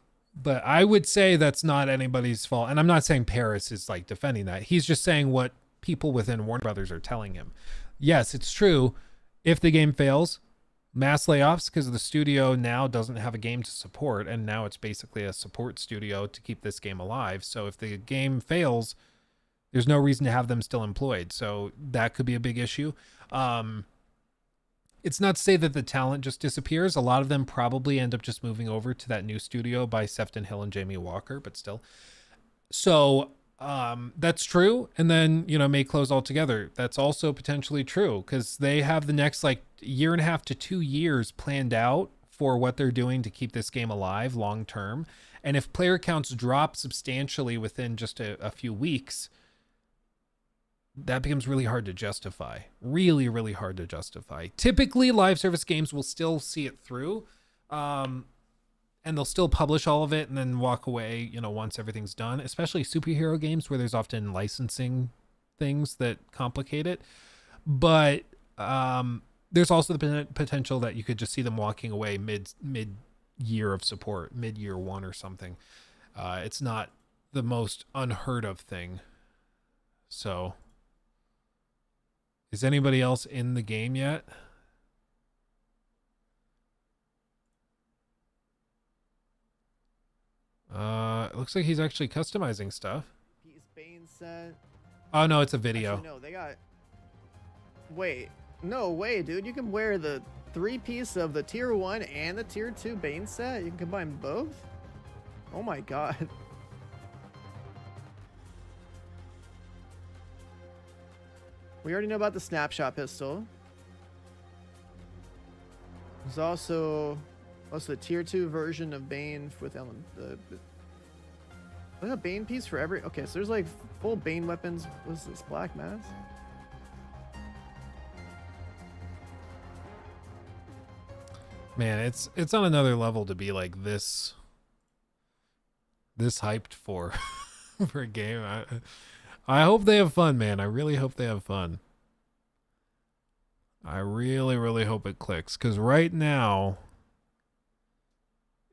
but I would say that's not anybody's fault. And I'm not saying Paris is like defending that. He's just saying what people within Warner Brothers are telling him. Yes, it's true. If the game fails, mass layoffs, because the studio now doesn't have a game to support, and now it's basically a support studio to keep this game alive. So if the game fails, there's no reason to have them still employed. So that could be a big issue. It's not to say that the talent just disappears. A lot of them probably end up just moving over to that new studio by Sefton Hill and Jamie Walker, but still. So that's true. And then, may close altogether. That's also potentially true because they have the next like year and a half to 2 years planned out for what they're doing to keep this game alive long term. And if player counts drop substantially within just a few weeks, that becomes really hard to justify. Really, really hard to justify. Typically, live service games will still see it through. And they'll still publish all of it and then walk away, once everything's done, especially superhero games where there's often licensing things that complicate it. But there's also the potential that you could just see them walking away mid year of support, mid-year one or something. It's not the most unheard of thing. So, is anybody else in the game yet? It looks like he's actually customizing stuff. Piece Bane set. Oh no, it's a video. Actually, no, they got. Wait, no way, dude! You can wear the 3-piece of the tier 1 and the tier 2 Bane set. You can combine both. Oh my god. We already know about the snapshot pistol. There's also the tier 2 version of Bane with a Bane piece for every. Okay, so there's like full Bane weapons. What's this, Black Mass? Man, it's on another level to be like this hyped for for a game. I hope they have fun, man. I really hope they have fun. I really, really hope it clicks. Because right now,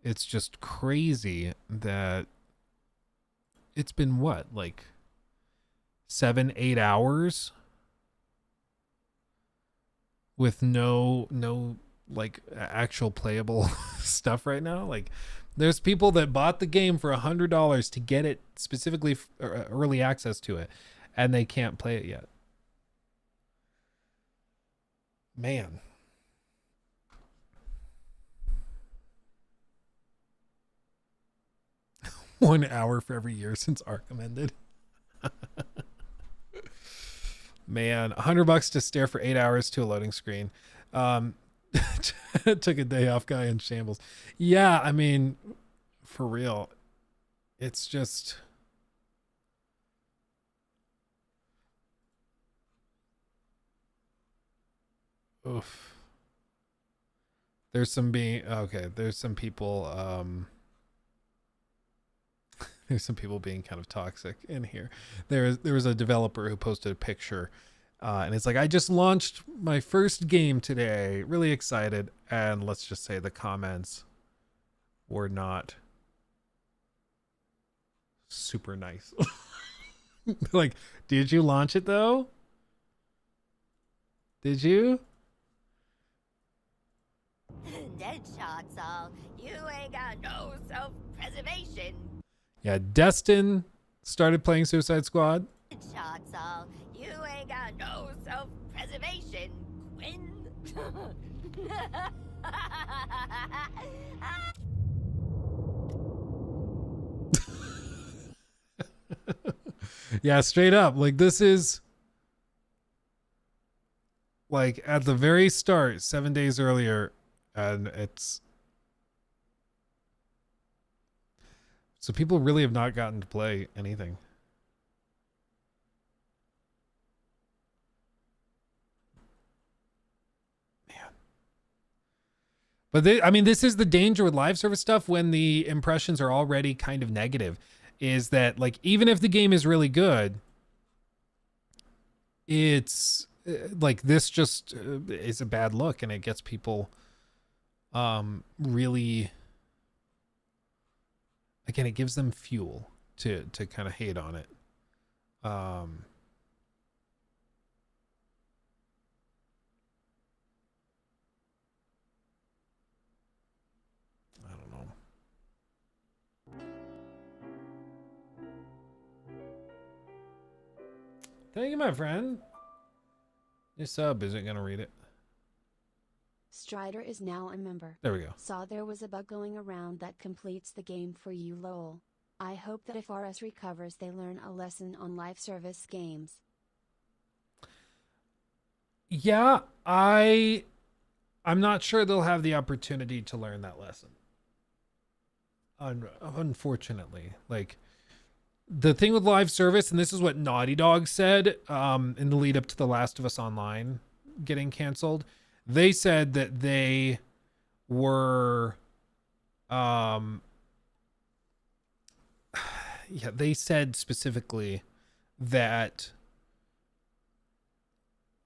it's just crazy that it's been what? Like 7-8 hours? With no like actual playable stuff right now. Like there's people that bought the game for $100 to get it specifically early access to it, and they can't play it yet. Man. One hour for every year since Arkham ended. Man, $100 to stare for 8 hours to a loading screen. Took a day off, guy in shambles. Yeah, I mean, for real, it's just oof. There's some people there's some people being kind of toxic in here. There was a developer who posted a picture and it's like, I just launched my first game today, really excited, and let's just say the comments were not super nice. Like, did you launch it though? Did you? Deadshot's all. You ain't got no self-preservation. Yeah, Destin started playing Suicide Squad. Deadshot's all. You ain't got no self-preservation, Quinn. Yeah, straight up. Like, this is like at the very start, 7 days earlier, and it's so people really have not gotten to play anything. Man. But this is the danger with live service stuff when the impressions are already kind of negative, is that like, even if the game is really good, it's like this just is a bad look, and it gets people really, again, it gives them fuel to kind of hate on it. Thank you, my friend. Your sub isn't gonna read it. Strider is now a member. There we go. Saw there was a bug going around that completes the game for you, lol. I hope that if RS recovers they learn a lesson on live service games. Yeah, I'm not sure they'll have the opportunity to learn that lesson. Unfortunately, like the thing with live service, and this is what Naughty Dog said in the lead up to The Last of Us Online getting canceled. They said that they were yeah, they said specifically that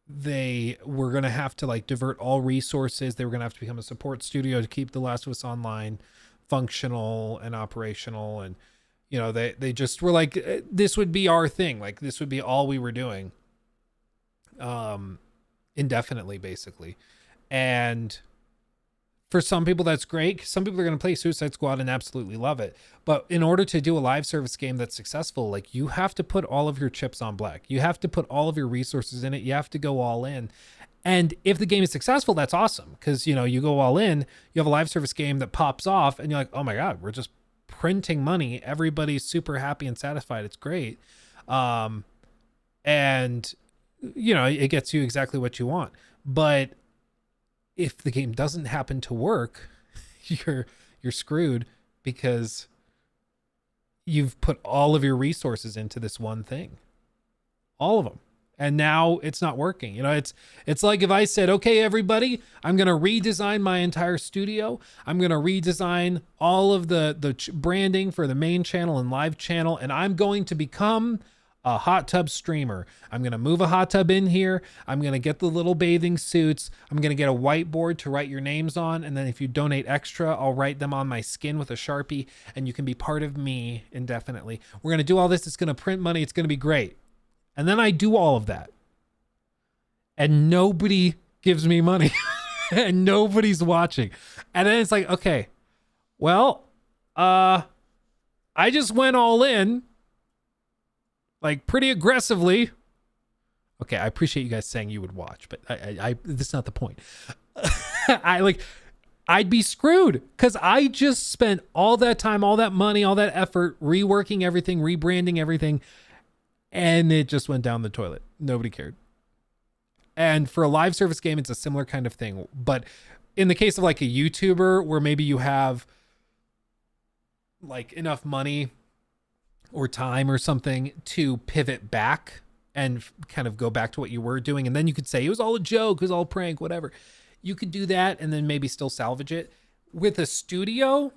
they were going to have to like divert all resources. They were going to have to become a support studio to keep The Last of Us Online functional and operational. And, you know, they just were like, this would be our thing. Like this would be all we were doing, indefinitely, basically. And for some people that's great. Some people are going to play Suicide Squad and absolutely love it. But in order to do a live service game that's successful, like you have to put all of your chips on black. You have to put all of your resources in it. You have to go all in. And if the game is successful, that's awesome. Because, you know, you go all in, you have a live service game that pops off and you're like, oh my God, we're just printing money. Everybody's super happy and satisfied. It's great. And, you know, it gets you exactly what you want. But if the game doesn't happen to work, you're screwed because you've put all of your resources into this one thing, all of them. And now it's not working. You know, it's like if I said, okay, everybody, I'm going to redesign my entire studio. I'm going to redesign all of the branding for the main channel and live channel. And I'm going to become a hot tub streamer. I'm going to move a hot tub in here. I'm going to get the little bathing suits. I'm going to get a whiteboard to write your names on. And then if you donate extra, I'll write them on my skin with a Sharpie and you can be part of me indefinitely. We're going to do all this. It's going to print money. It's going to be great. And then I do all of that and nobody gives me money and nobody's watching. And then it's like, okay, well, I just went all in, like pretty aggressively. Okay, I appreciate you guys saying you would watch, but I that's not the point. I'd be screwed because I just spent all that time, all that money, all that effort, reworking everything, rebranding everything, and it just went down the toilet. Nobody cared. And for a live service game, it's a similar kind of thing. But in the case of like a YouTuber where maybe you have like enough money or time or something to pivot back and kind of go back to what you were doing. And then you could say it was all a joke, it was all a prank, whatever. You could do that and then maybe still salvage it. With a studio,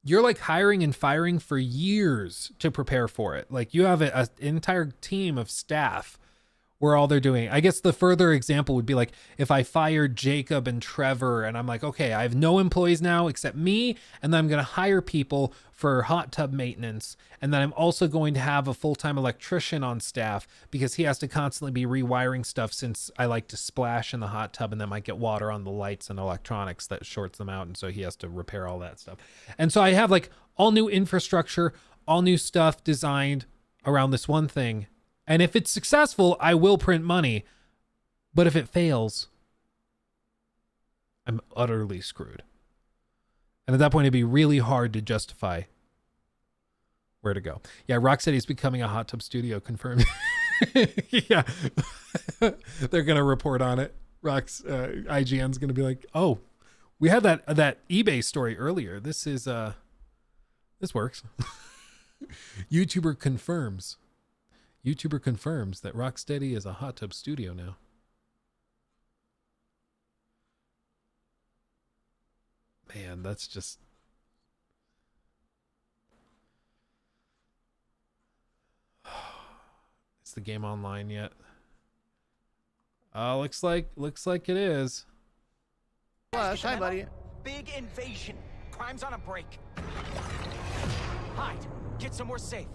you're like hiring and firing for years to prepare for it. Like you have an entire team of staff where all they're doing. I guess the further example would be like if I fired Jacob and Trevor and I'm like, okay, I have no employees now except me. And then I'm going to hire people for hot tub maintenance. And then I'm also going to have a full-time electrician on staff because he has to constantly be rewiring stuff since I like to splash in the hot tub and then might get water on the lights and electronics that shorts them out. And so he has to repair all that stuff. And so I have like all new infrastructure, all new stuff designed around this one thing. And if it's successful, I will print money. But if it fails, I'm utterly screwed. And at that point, it'd be really hard to justify where to go. Yeah, Rocksteady's becoming a hot tub studio, confirmed. Yeah. They're going to report on it. IGN's going to be like, oh, we had that eBay story earlier. This works. YouTuber confirms that Rocksteady is a hot tub studio now. Man, that's just... Is the game online yet? Looks like it is. Flash, hi buddy. Big invasion. Crime's on a break. Hide. Get somewhere safe.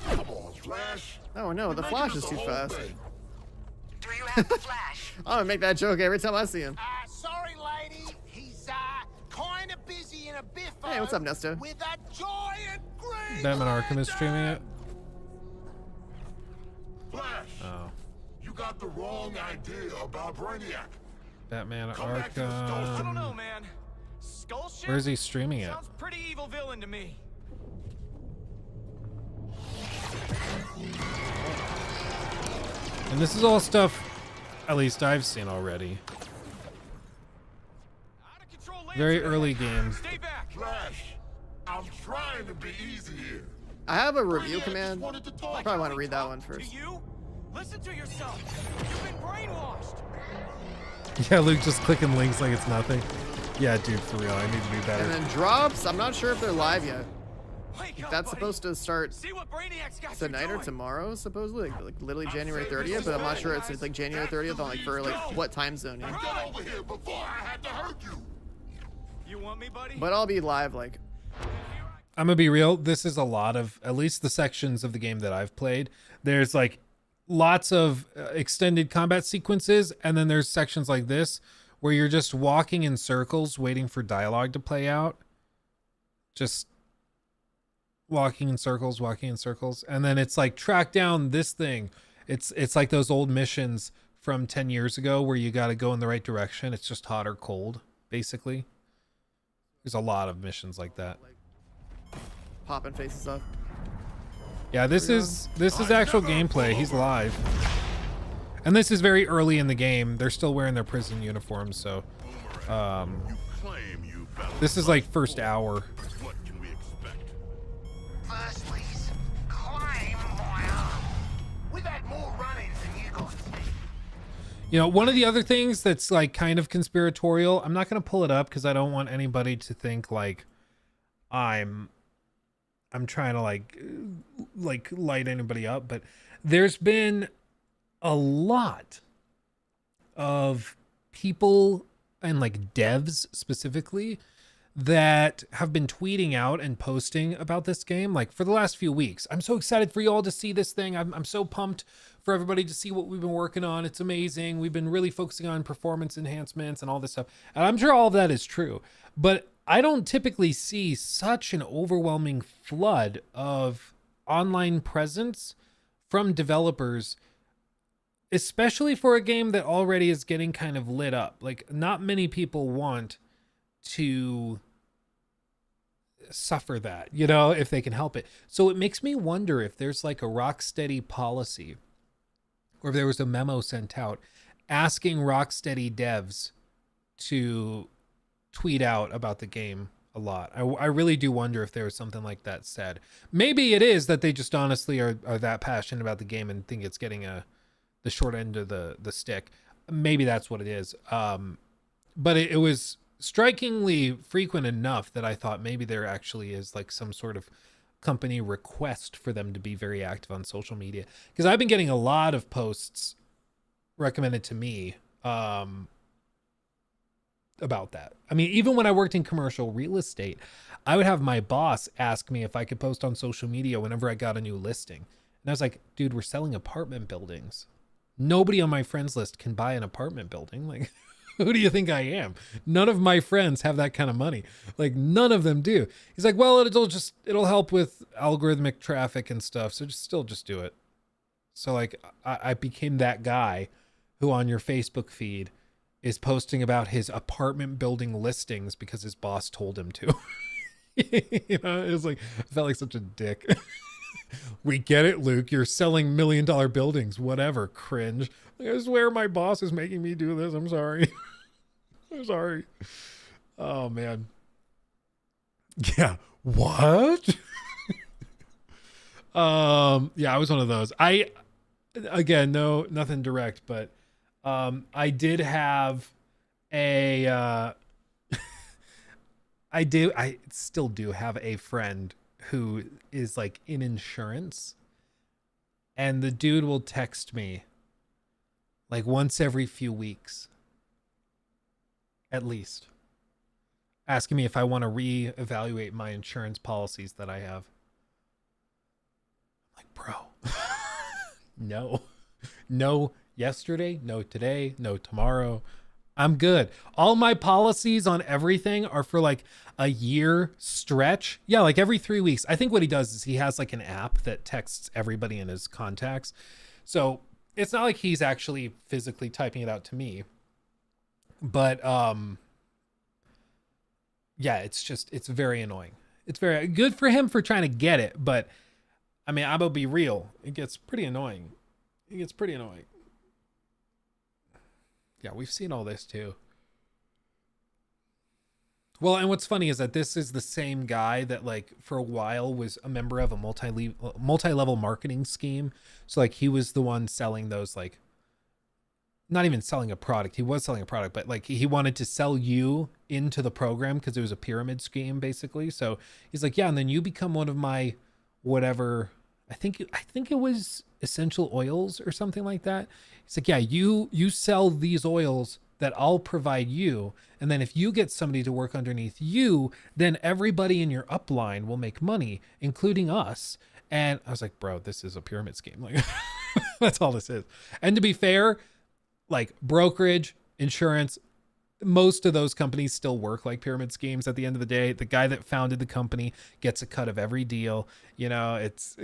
Come on, Flash. Oh no, the Flash is too fast. Do you have the Flash? I'm gonna make that joke every time I see him. Sorry, lady. He's kind of busy in a biff. Hey, what's up, Nesta? With a giant green Batman Arkham is streaming it. Flash, got the wrong idea about Brainiac. Batman back to the I don't know, Arkham. man. Skull ship? Where's he streaming it? Sounds pretty evil villain to me. And this is all stuff, at least I've seen already. Very early game. Stay back. Flash, I'm trying to be easy here. I have a review Brainiac command. just wanted to talk. I probably want to read that one To first. you? Listen to yourself. You've been brainwashed. Yeah, Luke just clicking links like it's nothing. Yeah, dude, for real, I need to be better. And then drops. I'm not sure if they're live yet. Wake up, That's buddy. supposed to start See what Brainiac's got you tonight or doing. tomorrow, supposedly, like literally January 30th. But I'm not sure it's like January 30th on like for like what time zone. Yeah. Get over here before I had to hurt you. You want me, buddy? But I'll be live like. I'm gonna be real. This is a lot of, at least the sections of the game that I've played. There's like lots of extended combat sequences, and then there's sections like this where you're just walking in circles, waiting for dialogue to play out. Just walking in circles, and then it's like track down this thing. It's like those old missions from 10 years ago where you got to go in the right direction. It's just hot or cold, basically. There's a lot of missions like that. Popping faces up. Yeah, this is actual gameplay. He's live. And this is very early in the game. They're still wearing their prison uniforms, so this is like first hour. What can we expect? First, please, climb more. We've had more run-ins than you guys. You know, one of the other things that's like kind of conspiratorial, I'm not going to pull it up because I don't want anybody to think like I'm trying to like light anybody up, but there's been a lot of people and like devs specifically that have been tweeting out and posting about this game like for the last few weeks. I'm so excited for you all to see this thing. I'm so pumped for everybody to see what we've been working on. It's amazing. We've been really focusing on performance enhancements and all this stuff. And I'm sure all of that is true, but I don't typically see such an overwhelming flood of online presence from developers, especially for a game that already is getting kind of lit up. Like, not many people want to suffer that, you know, if they can help it. So it makes me wonder if there's like a Rocksteady policy, or if there was a memo sent out asking Rocksteady devs to tweet out about the game a lot. I really do wonder if there was something like that said. Maybe it is that they just honestly are that passionate about the game and think it's getting the short end of the stick. Maybe that's what it is. But it was strikingly frequent enough that I thought maybe there actually is like some sort of company request for them to be very active on social media, because I've been getting a lot of posts recommended to me about that. I mean, even when I worked in commercial real estate, I would have my boss ask me if I could post on social media whenever I got a new listing. And I was like, dude, we're selling apartment buildings. Nobody on my friends list can buy an apartment building. Like, who do you think I am? None of my friends have that kind of money. Like, none of them do. He's like, well, it'll help with algorithmic traffic and stuff. So just do it. So like, I became that guy who on your Facebook feed is posting about his apartment building listings because his boss told him to. You know, it was like, I felt like such a dick. We get it, Luke. You're selling $1 million buildings. Whatever. Cringe. Like, I swear my boss is making me do this. I'm sorry. I'm sorry. Oh, man. Yeah. What? Yeah, I was one of those. Again, nothing direct, but I did have I still do have a friend who is like in insurance, and the dude will text me like once every few weeks at least, asking me if I want to reevaluate my insurance policies that I have. I'm like, bro, no yesterday, no today, no tomorrow. I'm good. All my policies on everything are for like a year stretch. Yeah, like every 3 weeks. I think what he does is he has like an app that texts everybody in his contacts. So it's not like he's actually physically typing it out to me, but yeah, it's very annoying. It's very good for him for trying to get it, but I mean, I'm gonna be real. It gets pretty annoying. It gets pretty annoying. Yeah, we've seen all this too. Well, and what's funny is that this is the same guy that like for a while was a member of a multi-level marketing scheme. So like he was the one selling those, like not even selling a product. He was selling a product, but like he wanted to sell you into the program because it was a pyramid scheme basically. So he's like, yeah, and then you become one of my whatever. I think it was essential oils or something like that. He's like, yeah, you sell these oils that I'll provide you. And then if you get somebody to work underneath you, then everybody in your upline will make money, including us. And I was like, bro, this is a pyramid scheme. Like, that's all this is. And to be fair, like brokerage, insurance, most of those companies still work like pyramid schemes. At the end of the day, the guy that founded the company gets a cut of every deal. You know, it's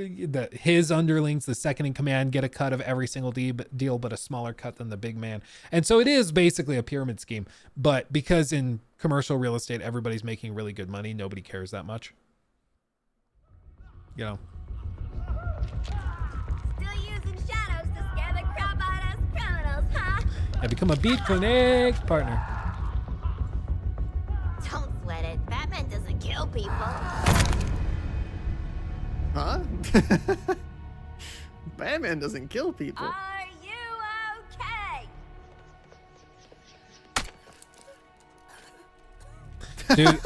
his underlings, the second in command, get a cut of every single deal, but a smaller cut than the big man. And so it is basically a pyramid scheme. But because in commercial real estate, everybody's making really good money, nobody cares that much. You know. Still using shadows to scare the crap out of us criminals, huh? I become a beat clinic partner. Don't sweat it. Batman doesn't kill people. Huh? Batman doesn't kill people. Are you okay? Dude,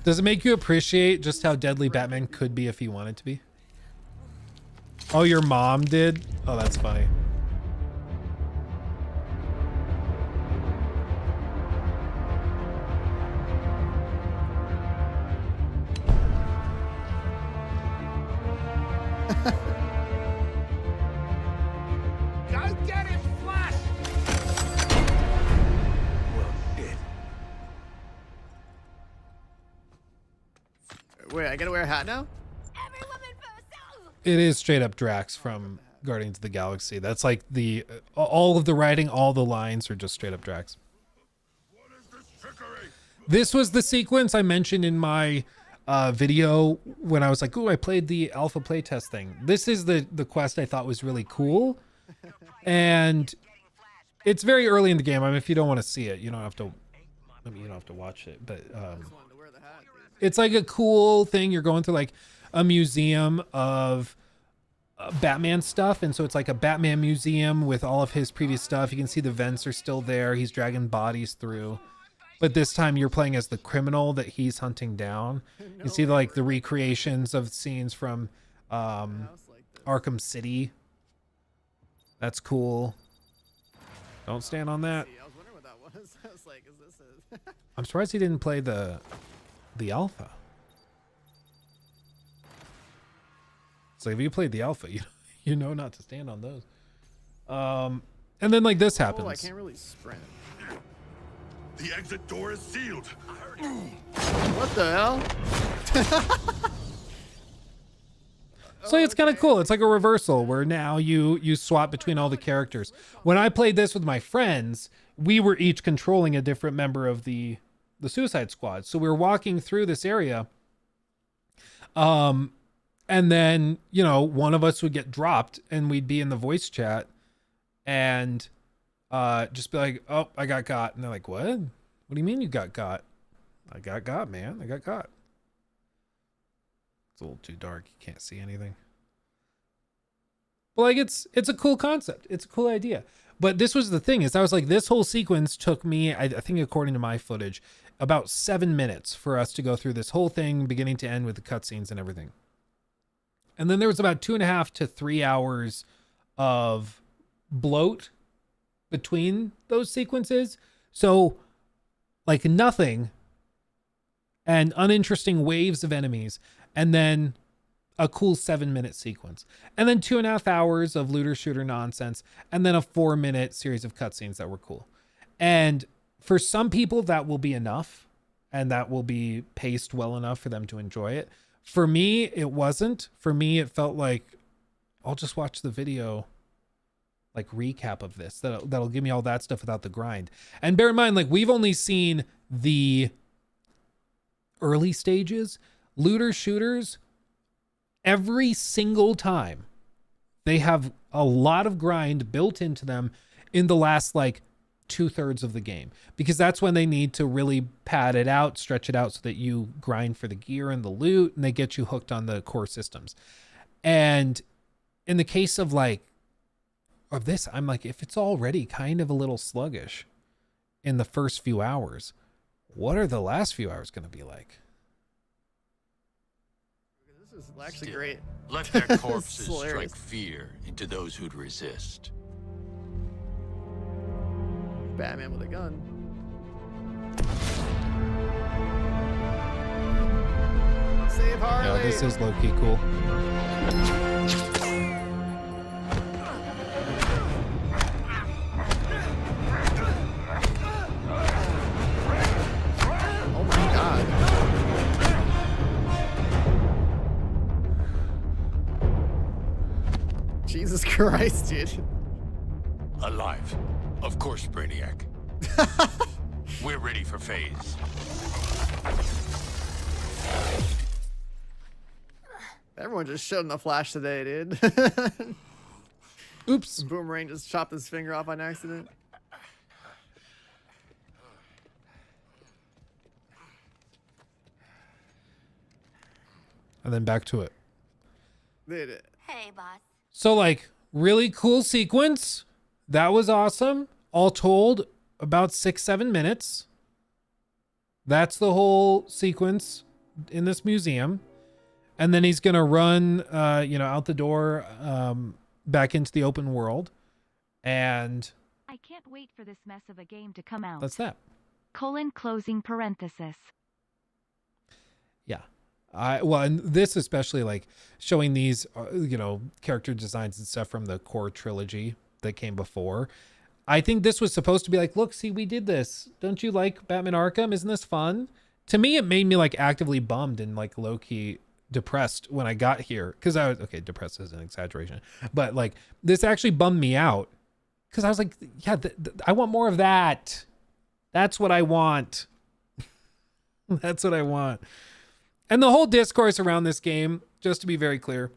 does it make you appreciate just how deadly Batman could be if he wanted to be? Oh, your mom did? Oh, that's funny. Go get him, Flash! Wait, I gotta wear a hat now? It is straight up Drax from Guardians of the Galaxy. That's like the all of the writing, all the lines are just straight up Drax. This was the sequence I mentioned in my video when I was like, "Ooh, I played the alpha playtest thing." This is the quest I thought was really cool, and it's very early in the game. I mean, if you don't want to see it, you don't have to. I mean, you don't have to watch it, but it's like a cool thing. You're going through like a museum of Batman stuff, and so it's like a Batman museum with all of his previous stuff. You can see the vents are still there. He's dragging bodies through, but this time you're playing as the criminal that he's hunting down. You can see like the recreations of scenes from Arkham City. That's cool. Don't stand on that. I was wondering what that was. I was like, is this a... I'm surprised he didn't play the alpha. So if you played the alpha, you know not to stand on those. And then like this happens. Oh, I can't really sprint. The exit door is sealed. What the hell? So it's kind of cool. It's like a reversal where now you swap between all the characters. When I played this with my friends, we were each controlling a different member of the Suicide Squad. So we were walking through this area. And then, you know, one of us would get dropped and we'd be in the voice chat and just be like, "Oh, I got got." And they're like, "What? What do you mean you got got?" "I got got, man. I got got." It's a little too dark. You can't see anything. But like, it's a cool concept. It's a cool idea. But this was the thing is I was like, this whole sequence took me, I think according to my footage, about 7 minutes for us to go through this whole thing, beginning to end with the cutscenes and everything. And then there was about 2.5 to 3 hours of bloat between those sequences. So like nothing and uninteresting waves of enemies. And then a cool 7-minute sequence. And then 2.5 hours of looter shooter nonsense. And then a 4-minute series of cutscenes that were cool. And for some people that will be enough. And that will be paced well enough for them to enjoy it. For me, it wasn't. For me, it felt like I'll just watch the video like recap of this that'll give me all that stuff without the grind. And bear in mind, like, we've only seen the early stages. Looter shooters, every single time they have a lot of grind built into them in the last like 2/3 of the game, because that's when they need to really pad it out, stretch it out so that you grind for the gear and the loot, and they get you hooked on the core systems. And in the case of like of this, I'm like, if it's already kind of a little sluggish in the first few hours, what are the last few hours going to be like? This is actually great. Let their This is corpses hilarious. strike fear into those who'd resist. Batman with a gun. Save Harley. Yeah, this is low-key cool. Oh my god. Jesus Christ, dude. Alive. Of course, Brainiac. We're ready for phase. Everyone just showed in the Flash today, dude. Oops. Boomerang just chopped his finger off on accident. And then back to it. Dude, Hey, boss. So like, really cool sequence. That was awesome. All told, about 6-7 minutes. That's the whole sequence in this museum. And then he's gonna run out the door, back into the open world. And I can't wait for this mess of a game to come out. that's that. Closing parenthesis. Yeah. And this especially, like, showing these, character designs and stuff from the core trilogy that came before. I think this was supposed to be like, look, see, we did this. Don't you like Batman Arkham? Isn't this fun? To me, it made me like actively bummed and like low-key depressed when I got here. Because I was, okay, depressed is an exaggeration. But like, this actually bummed me out. Because I was like, yeah, I want more of that. That's what I want. That's what I want. And the whole discourse around this game, just to be very clear,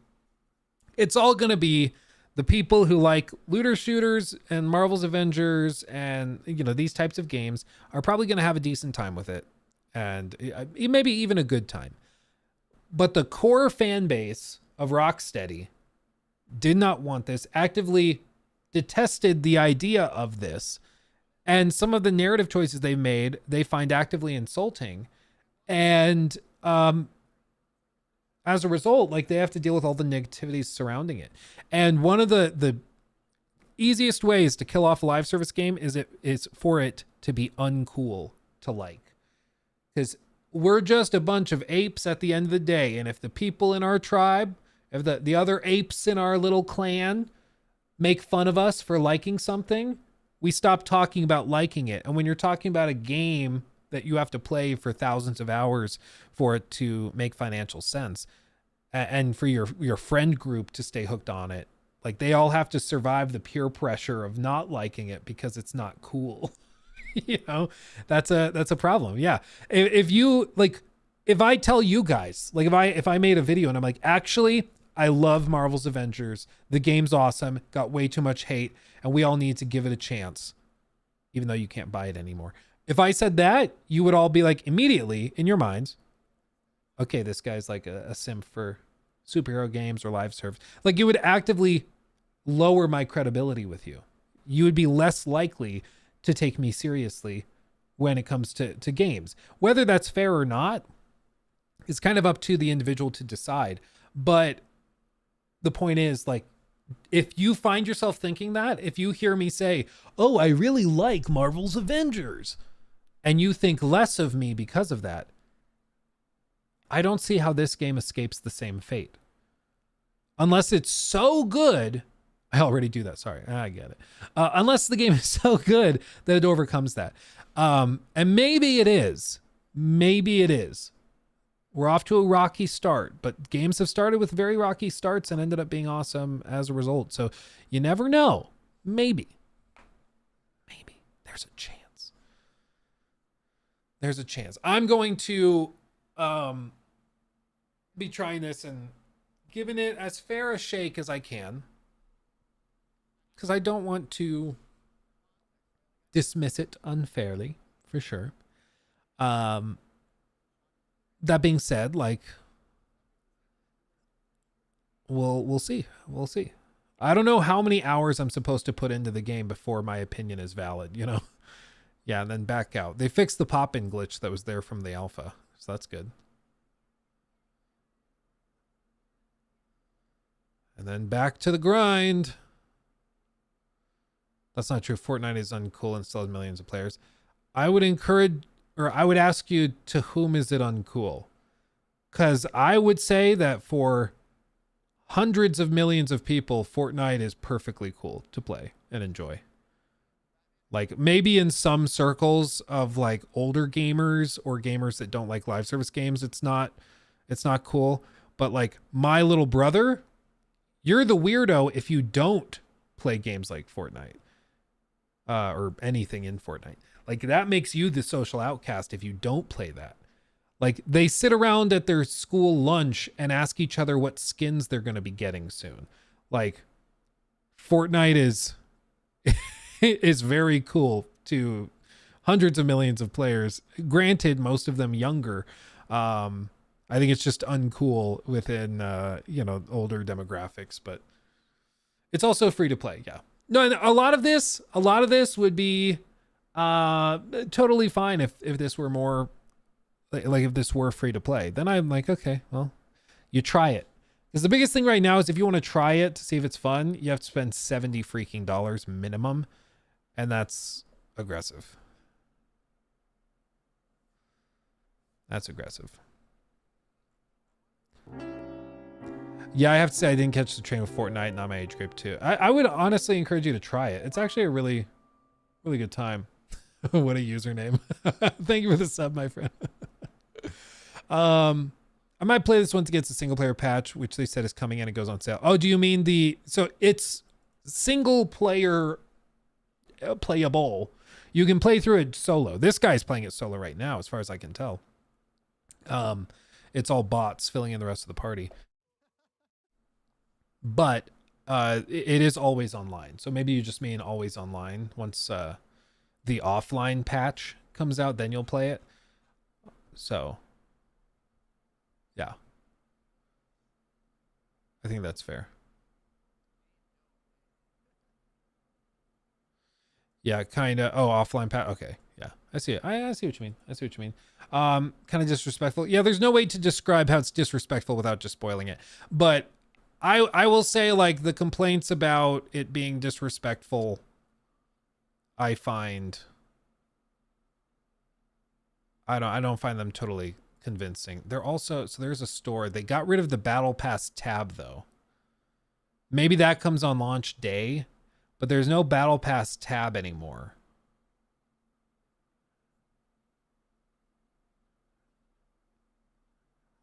it's all going to be the people who like looter shooters and Marvel's Avengers and, these types of games are probably going to have a decent time with it. And maybe even a good time. But the core fan base of Rocksteady did not want this, actively detested the idea of this. And some of the narrative choices they made, they find actively insulting. And as a result, like, they have to deal with all the negativities surrounding it. And one of the easiest ways to kill off a live service game is for it to be uncool to like. Because we're just a bunch of apes at the end of the day. And if the people in our tribe, if the other apes in our little clan make fun of us for liking something, we stop talking about liking it. And when you're talking about a game that you have to play for thousands of hours for it to make financial sense, and for your friend group to stay hooked on it, like, they all have to survive the peer pressure of not liking it because it's not cool. That's a problem. Yeah. If I tell you guys, like, if I made a video and I'm like, actually, I love Marvel's Avengers, the game's awesome, got way too much hate, and we all need to give it a chance, even though you can't buy it anymore. If I said that, you would all be like, immediately in your minds, okay, this guy's like a simp for superhero games or live serves. Like, you would actively lower my credibility with you. You would be less likely to take me seriously when it comes to games. Whether that's fair or not is kind of up to the individual to decide. But the point is, like, if you find yourself thinking that, if you hear me say, oh, I really like Marvel's Avengers, and you think less of me because of that, I don't see how this game escapes the same fate. Unless it's so good. I already do that. Sorry. I get it. Unless the game is so good that it overcomes that. And maybe it is. Maybe it is. We're off to a rocky start, but games have started with very rocky starts and ended up being awesome as a result. So you never know. Maybe. There's a chance. There's a chance. I'm going to be trying this and giving it as fair a shake as I can, because I don't want to dismiss it unfairly, for sure. That being said, like, we'll see. We'll see. I don't know how many hours I'm supposed to put into the game before my opinion is valid, you know? Yeah, and then back out. They fixed the pop-in glitch that was there from the alpha, so that's good. And then back to the grind. That's not true. Fortnite is uncool and still has millions of players. I would encourage, or I would ask you, to whom is it uncool? Because I would say that for hundreds of millions of people, Fortnite is perfectly cool to play and enjoy. Like, maybe in some circles of like older gamers or gamers that don't like live service games, it's not cool. But like my little brother, you're the weirdo if you don't play games like Fortnite, or anything in Fortnite. Like, that makes you the social outcast if you don't play that. Like, they sit around at their school lunch and ask each other what skins they're going to be getting soon. Like, Fortnite is is very cool to hundreds of millions of players. Granted, most of them younger. I think it's just uncool within older demographics, but it's also free to play. Yeah. No, and a lot of this would be totally fine if this were more like if this were free to play. Then I'm like, okay, well, you try it. Because the biggest thing right now is if you want to try it to see if it's fun, you have to spend $70 freaking minimum, and that's aggressive. That's aggressive. Yeah, I have to say I didn't catch the train with Fortnite, not my age group too. I would honestly encourage you to try it. It's actually a really, really good time. What a username. Thank you for the sub, my friend. I might play this once it gets a single player patch, which they said is coming and it goes on sale. Oh, do you mean so it's single player playable. You can play through it solo. This guy's playing it solo right now, as far as I can tell. It's all bots filling in the rest of the party. But it is always online. So maybe you just mean always online. Once the offline patch comes out, then you'll play it. So, yeah. I think that's fair. Yeah, kind of. Oh, offline patch. Okay. Yeah, I see it. I see what you mean. I see what you mean. Kind of disrespectful. Yeah, there's no way to describe how it's disrespectful without just spoiling it. But I will say, like, the complaints about it being disrespectful, I find, I don't find them totally convincing. They're also, so there's a store. They got rid of the Battle Pass tab though. Maybe that comes on launch day, but there's no Battle Pass tab anymore.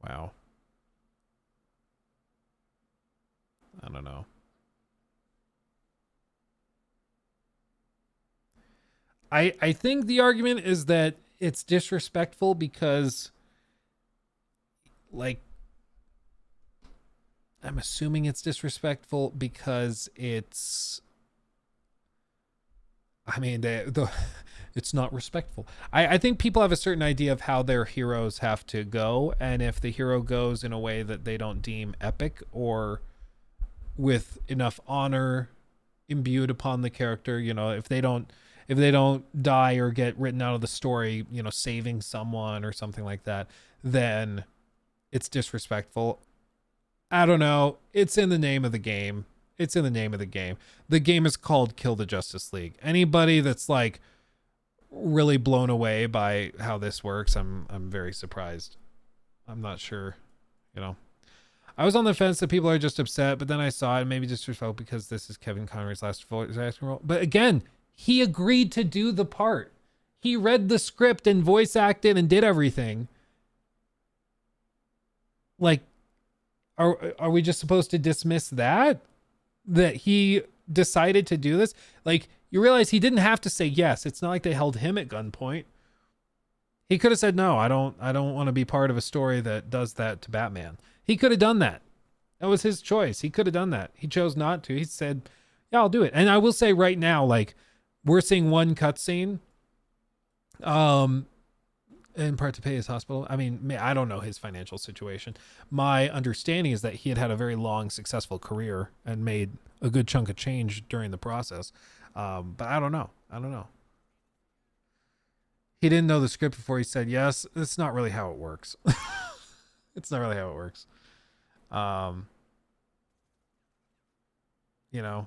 Wow. I don't know. I think the argument is that it's disrespectful because, like, I'm assuming it's disrespectful because it's, I mean, it's not respectful. I think people have a certain idea of how their heroes have to go, and if the hero goes in a way that they don't deem epic or with enough honor imbued upon the character, you know, if they don't die or get written out of the story, you know, saving someone or something like that, then it's disrespectful. I don't know. It's in the name of the game. It's in the name of the game. The game is called Kill the Justice League. Anybody that's like really blown away by how this works, I'm very surprised. I'm not sure, you know. I was on the fence that people are just upset, but then I saw it, maybe disrespectful because this is Kevin Conroy's last voice acting role. But again, he agreed to do the part. He read the script and voice acted and did everything. Like, are we just supposed to dismiss that? That he decided to do this, like, you realize he didn't have to say yes. It's not like they held him at gunpoint. He could have said, no, I don't want to be part of a story that does that to Batman. He could have done that. That was his choice. He could have done that. He chose not to. He said, yeah, I'll do it. And I will say right now, like, we're seeing one cutscene, in part to pay his hospital. I mean, I don't know his financial situation. My understanding is that he had a very long, successful career and made a good chunk of change during the process. But I don't know. He didn't know the script before he said yes. It's not really how it works. It's not really how it works. You know,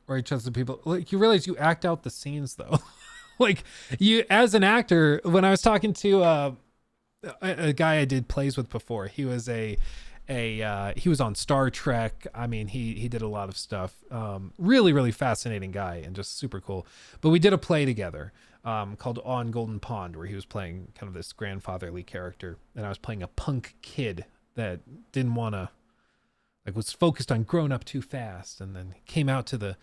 or he trusts the people. Like, you realize you act out the scenes though. Like, you, as an actor, when I was talking to a guy I did plays with before, he was he was on Star Trek. I mean, he did a lot of stuff. Really, really fascinating guy and just super cool. But we did a play together called On Golden Pond, where he was playing kind of this grandfatherly character, and I was playing a punk kid that didn't want to, like, was focused on growing up too fast, and then came out to the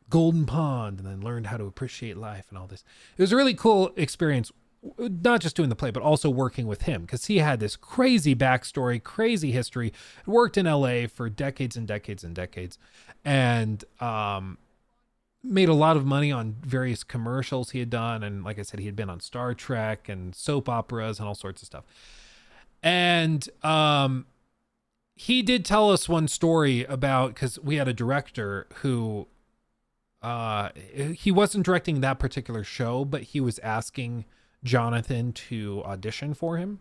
Golden Pond and then learned how to appreciate life and all this. It was a really cool experience, not just doing the play, but also working with him, because he had this crazy backstory, crazy history, worked in LA for decades and decades and decades, and made a lot of money on various commercials he had done. And like I said, he had been on Star Trek and soap operas and all sorts of stuff. And he did tell us one story about, because we had a director who he wasn't directing that particular show, but he was asking Jonathan to audition for him.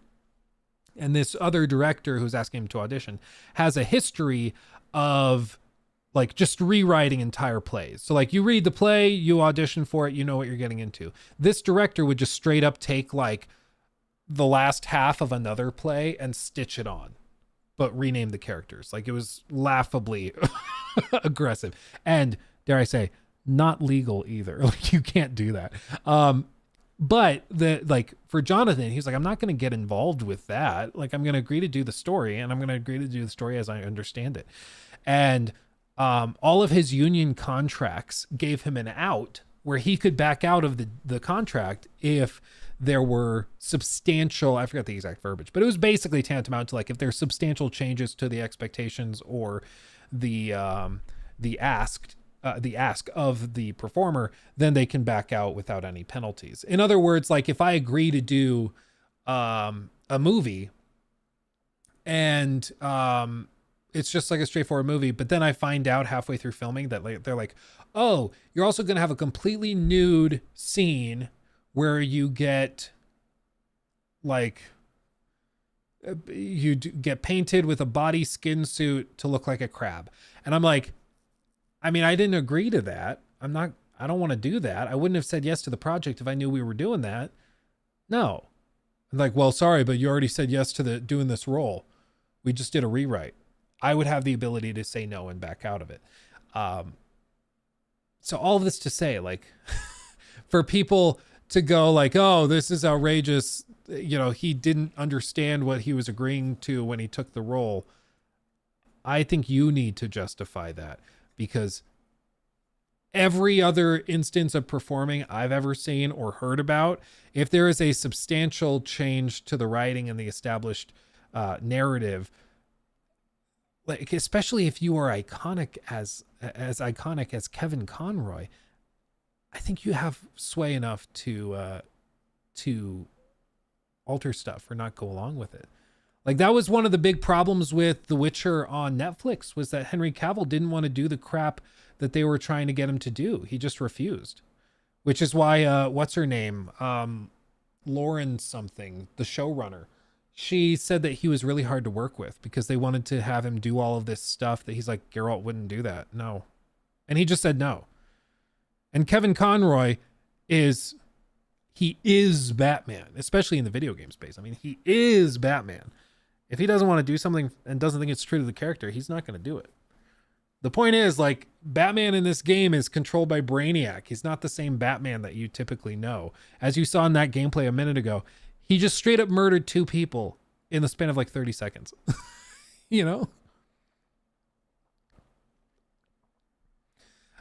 And this other director who's asking him to audition has a history of, like, just rewriting entire plays. So, like, you read the play, you audition for it, you know what you're getting into. This director would just straight up take, like, the last half of another play and stitch it on, but rename the characters. Like, it was laughably aggressive. And, dare I say, not legal either. Like, you can't do that. But for Jonathan, he's like, I'm not going to get involved with that. Like, I'm going to agree to do the story, and I'm going to agree to do the story as I understand it. And all of his union contracts gave him an out where he could back out of the contract if there were substantial, I forgot the exact verbiage, but it was basically tantamount to, like, if there's substantial changes to the expectations or the ask of the performer, then they can back out without any penalties. In other words, like, if I agree to do a movie and it's just like a straightforward movie, but then I find out halfway through filming that, like, they're like, oh, you're also going to have a completely nude scene where you get, like, you get painted with a body skin suit to look like a crab. And I'm like, I mean, I didn't agree to that. I don't want to do that. I wouldn't have said yes to the project if I knew we were doing that. No. I'm like, well, sorry, but you already said yes to doing this role. We just did a rewrite. I would have the ability to say no and back out of it. So all of this to say, like, for people to go like, oh, this is outrageous. You know, he didn't understand what he was agreeing to when he took the role. I think you need to justify that, because every other instance of performing I've ever seen or heard about, if there is a substantial change to the writing and the established narrative, like, especially if you are iconic as iconic as Kevin Conroy, I think you have sway enough to alter stuff or not go along with it. Like, that was one of the big problems with The Witcher on Netflix, was that Henry Cavill didn't want to do the crap that they were trying to get him to do. He just refused, which is why what's her name, Lauren something, the showrunner, she said that he was really hard to work with because they wanted to have him do all of this stuff that he's like, Geralt wouldn't do that. No. And he just said no. And Kevin Conroy is Batman, especially in the video game space. I mean, he is Batman. If he doesn't want to do something and doesn't think it's true to the character, he's not going to do it. The point is, like, Batman in this game is controlled by Brainiac. He's not the same Batman that you typically know. As you saw in that gameplay a minute ago, he just straight up murdered 2 people in the span of like 30 seconds. You know?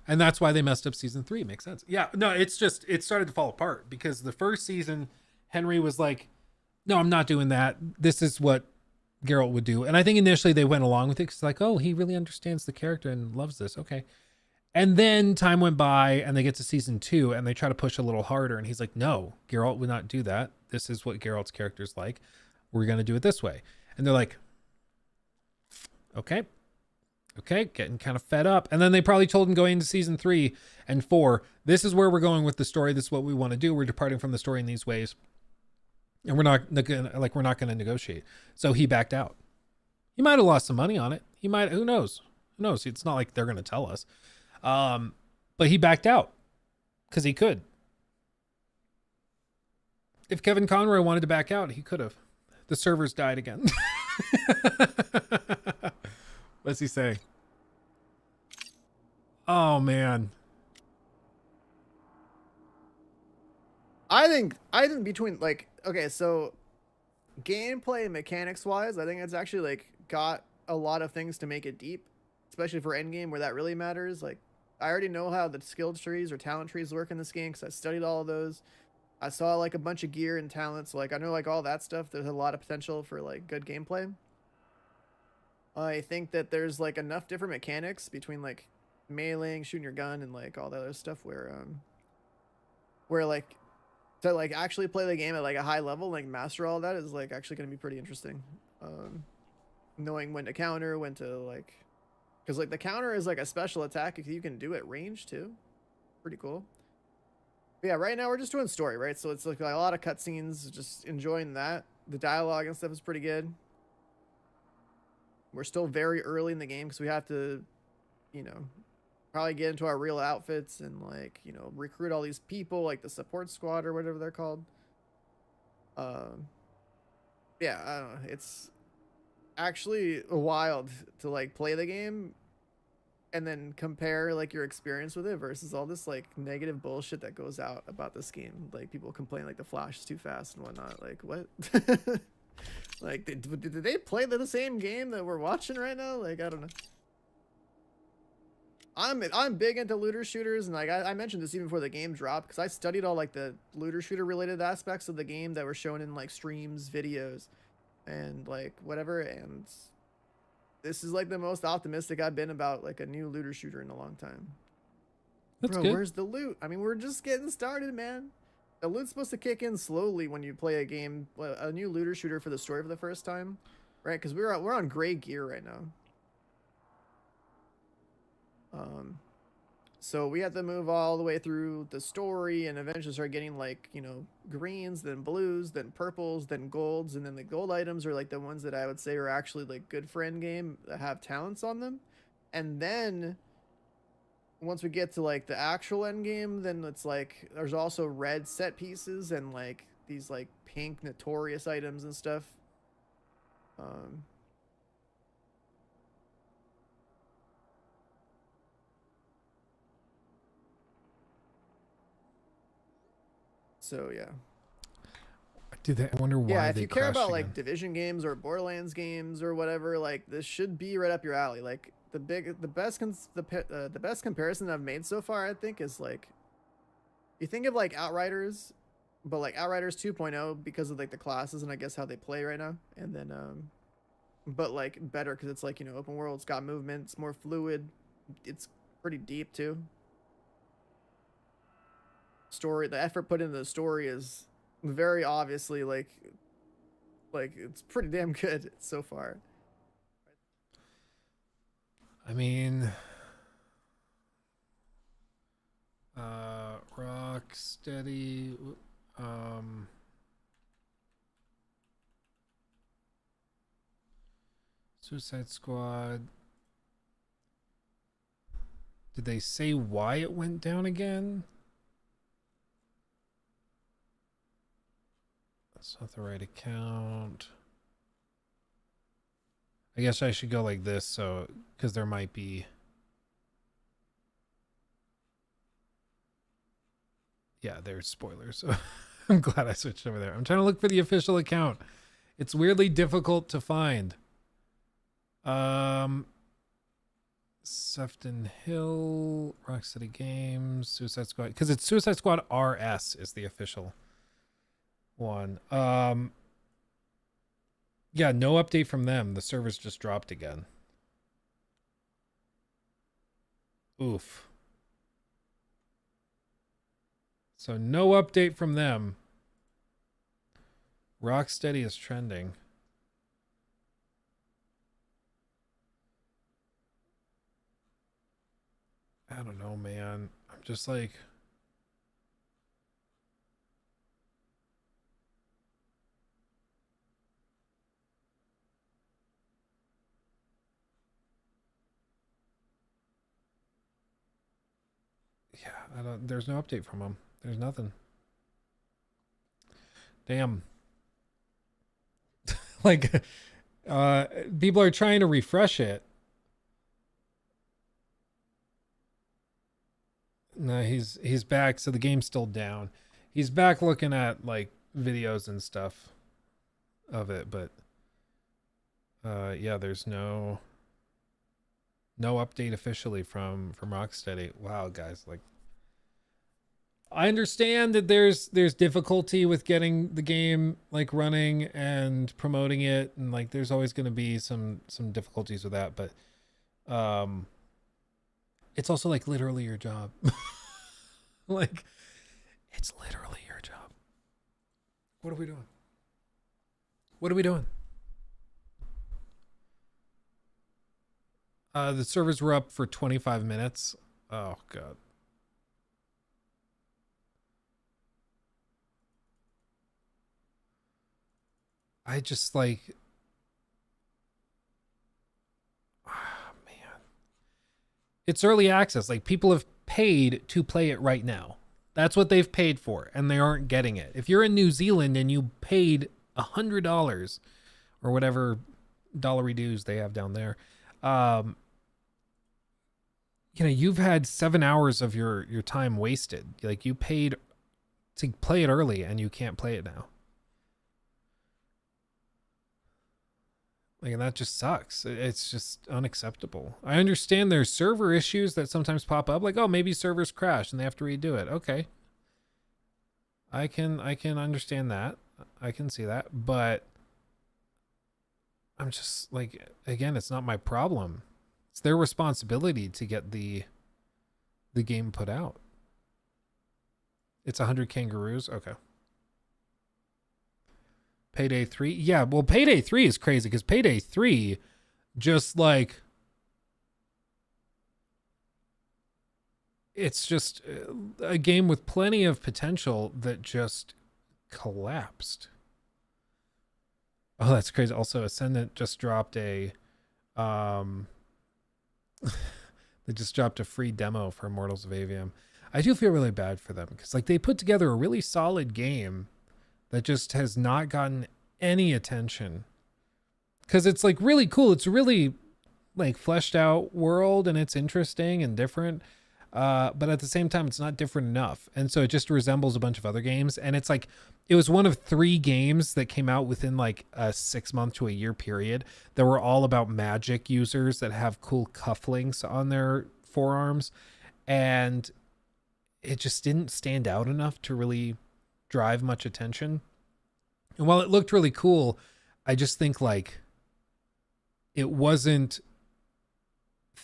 And that's why they messed up season 3. Makes sense. Yeah, no, it's just, it started to fall apart because the first season, Henry was like, no, I'm not doing that. This is what Geralt would do. And I think initially they went along with it because like, oh, he really understands the character and loves this. Okay. And then time went by and they get to season 2 and they try to push a little harder. And he's like, no, Geralt would not do that. This is what Geralt's character's like. We're going to do it this way. And they're like, okay, getting kind of fed up. And then they probably told him going into season 3 and 4, this is where we're going with the story. This is what we want to do. We're departing from the story in these ways. And we're not going to negotiate. So he backed out. He might have lost some money on it. He might, who knows? Who knows? It's not like they're going to tell us. But he backed out because he could. If Kevin Conroy wanted to back out, he could have. The servers died again. What's he saying? Oh man. I think between like, okay, so gameplay and mechanics wise, I think it's actually like got a lot of things to make it deep, especially for endgame where that really matters. Like I already know how the skill trees or talent trees work in this game because I studied all of those. I saw like a bunch of gear and talents. So, like I know like all that stuff. There's a lot of potential for like good gameplay. I think that there's like enough different mechanics between like meleeing, shooting your gun, and like all that other stuff where like to like actually play the game at like a high level, like master all that is like actually going to be pretty interesting. Knowing when to counter, when to like, because like the counter is like a special attack you can do at range too. Pretty cool. But yeah, right now we're just doing story, right? So it's like a lot of cutscenes, just enjoying that. The dialogue and stuff is pretty good. We're still very early in the game because we have to, you know, probably get into our real outfits and like, you know, recruit all these people like the support squad or whatever they're called. Yeah, I don't know. It's actually wild to like play the game and then compare like your experience with it versus all this like negative bullshit that goes out about this game. Like people complain like the flash is too fast and whatnot. Like what? Like, did they play the same game that we're watching right now? Like, I don't know. I'm big into looter shooters, and like I mentioned this even before the game dropped, because I studied all like the looter shooter related aspects of the game that were shown in like streams, videos, and like whatever. And this is like the most optimistic I've been about like a new looter shooter in a long time. That's Bro, good. where's the loot? I mean, we're just getting started, man. The loot's supposed to kick in slowly when you play a game, a new looter shooter for the story for the first time, right? Because we're on gray gear right now. So we have to move all the way through the story and eventually start getting like, you know, greens, then blues, then purples, then golds, and then the gold items are like the ones that I would say are actually like good for end game that have talents on them. And then once we get to like the actual end game, then it's like there's also red set pieces and like these like pink notorious items and stuff. So yeah. I wonder why. Yeah, if they you care crashed about again. like Division games or Borderlands games or whatever, like this should be right up your alley. Like the best comparison I've made so far, I think, is like you think of like Outriders, but like Outriders 2.0 because of like the classes and I guess how they play right now, and then but like better because it's like, you know, open world, it's got movement, it's more fluid, it's pretty deep too. Story, the effort put into the story is very obviously like it's pretty damn good so far. I mean, Rocksteady, Suicide Squad. Did they say why it went down again? That's not the right account. I guess I should go like this, so because there might be. Yeah, there's spoilers. So I'm glad I switched over there. I'm trying to look for the official account. It's weirdly difficult to find. Sefton Hill, Rocksteady Games, Suicide Squad, because it's Suicide Squad RS is the official one. Yeah, no update from them. The servers just dropped again. Oof. So no update from them. Rocksteady is trending. I don't know, man. I'm just like... Yeah, there's no update from them. There's nothing. Damn. Like, people are trying to refresh it. No, he's back, so the game's still down. He's back looking at like videos and stuff of it, but yeah, there's no update officially from Rocksteady. Wow, guys, like I understand that there's difficulty with getting the game like running and promoting it, and like there's always going to be some difficulties with that, but it's also like literally your job. Like, it's literally your job. What are we doing? What are we doing? The servers were up for 25 minutes. Oh, God. I just like... It's early access. Like, people have paid to play it right now. That's what they've paid for, and they aren't getting it. If you're in New Zealand and you paid $100 or whatever dollary dues they have down there, you know, you've had 7 hours of your time wasted. Like, you paid to play it early and you can't play it now. Like, and that just sucks. It's just unacceptable. I understand there's server issues that sometimes pop up. Like, oh, maybe servers crash and they have to redo it. Okay. I can understand that. I can see that. But I'm just like, again, it's not my problem. It's their responsibility to get the game put out. It's 100 kangaroos. Okay. Payday 3. Yeah, well, Payday 3 is crazy because Payday 3 just like... It's just a game with plenty of potential that just collapsed. Oh, that's crazy. Also, Ascendant just dropped a... they just dropped a free demo for Immortals of Avium. I do feel really bad for them because like they put together a really solid game that just has not gotten any attention because it's like really cool. It's really like fleshed out world and it's interesting and different. But at the same time, it's not different enough. And so it just resembles a bunch of other games. And it's like, it was one of 3 games that came out within like a 6-month to a year period that were all about magic users that have cool cufflinks on their forearms. And it just didn't stand out enough to really drive much attention. And while it looked really cool, I just think like it wasn't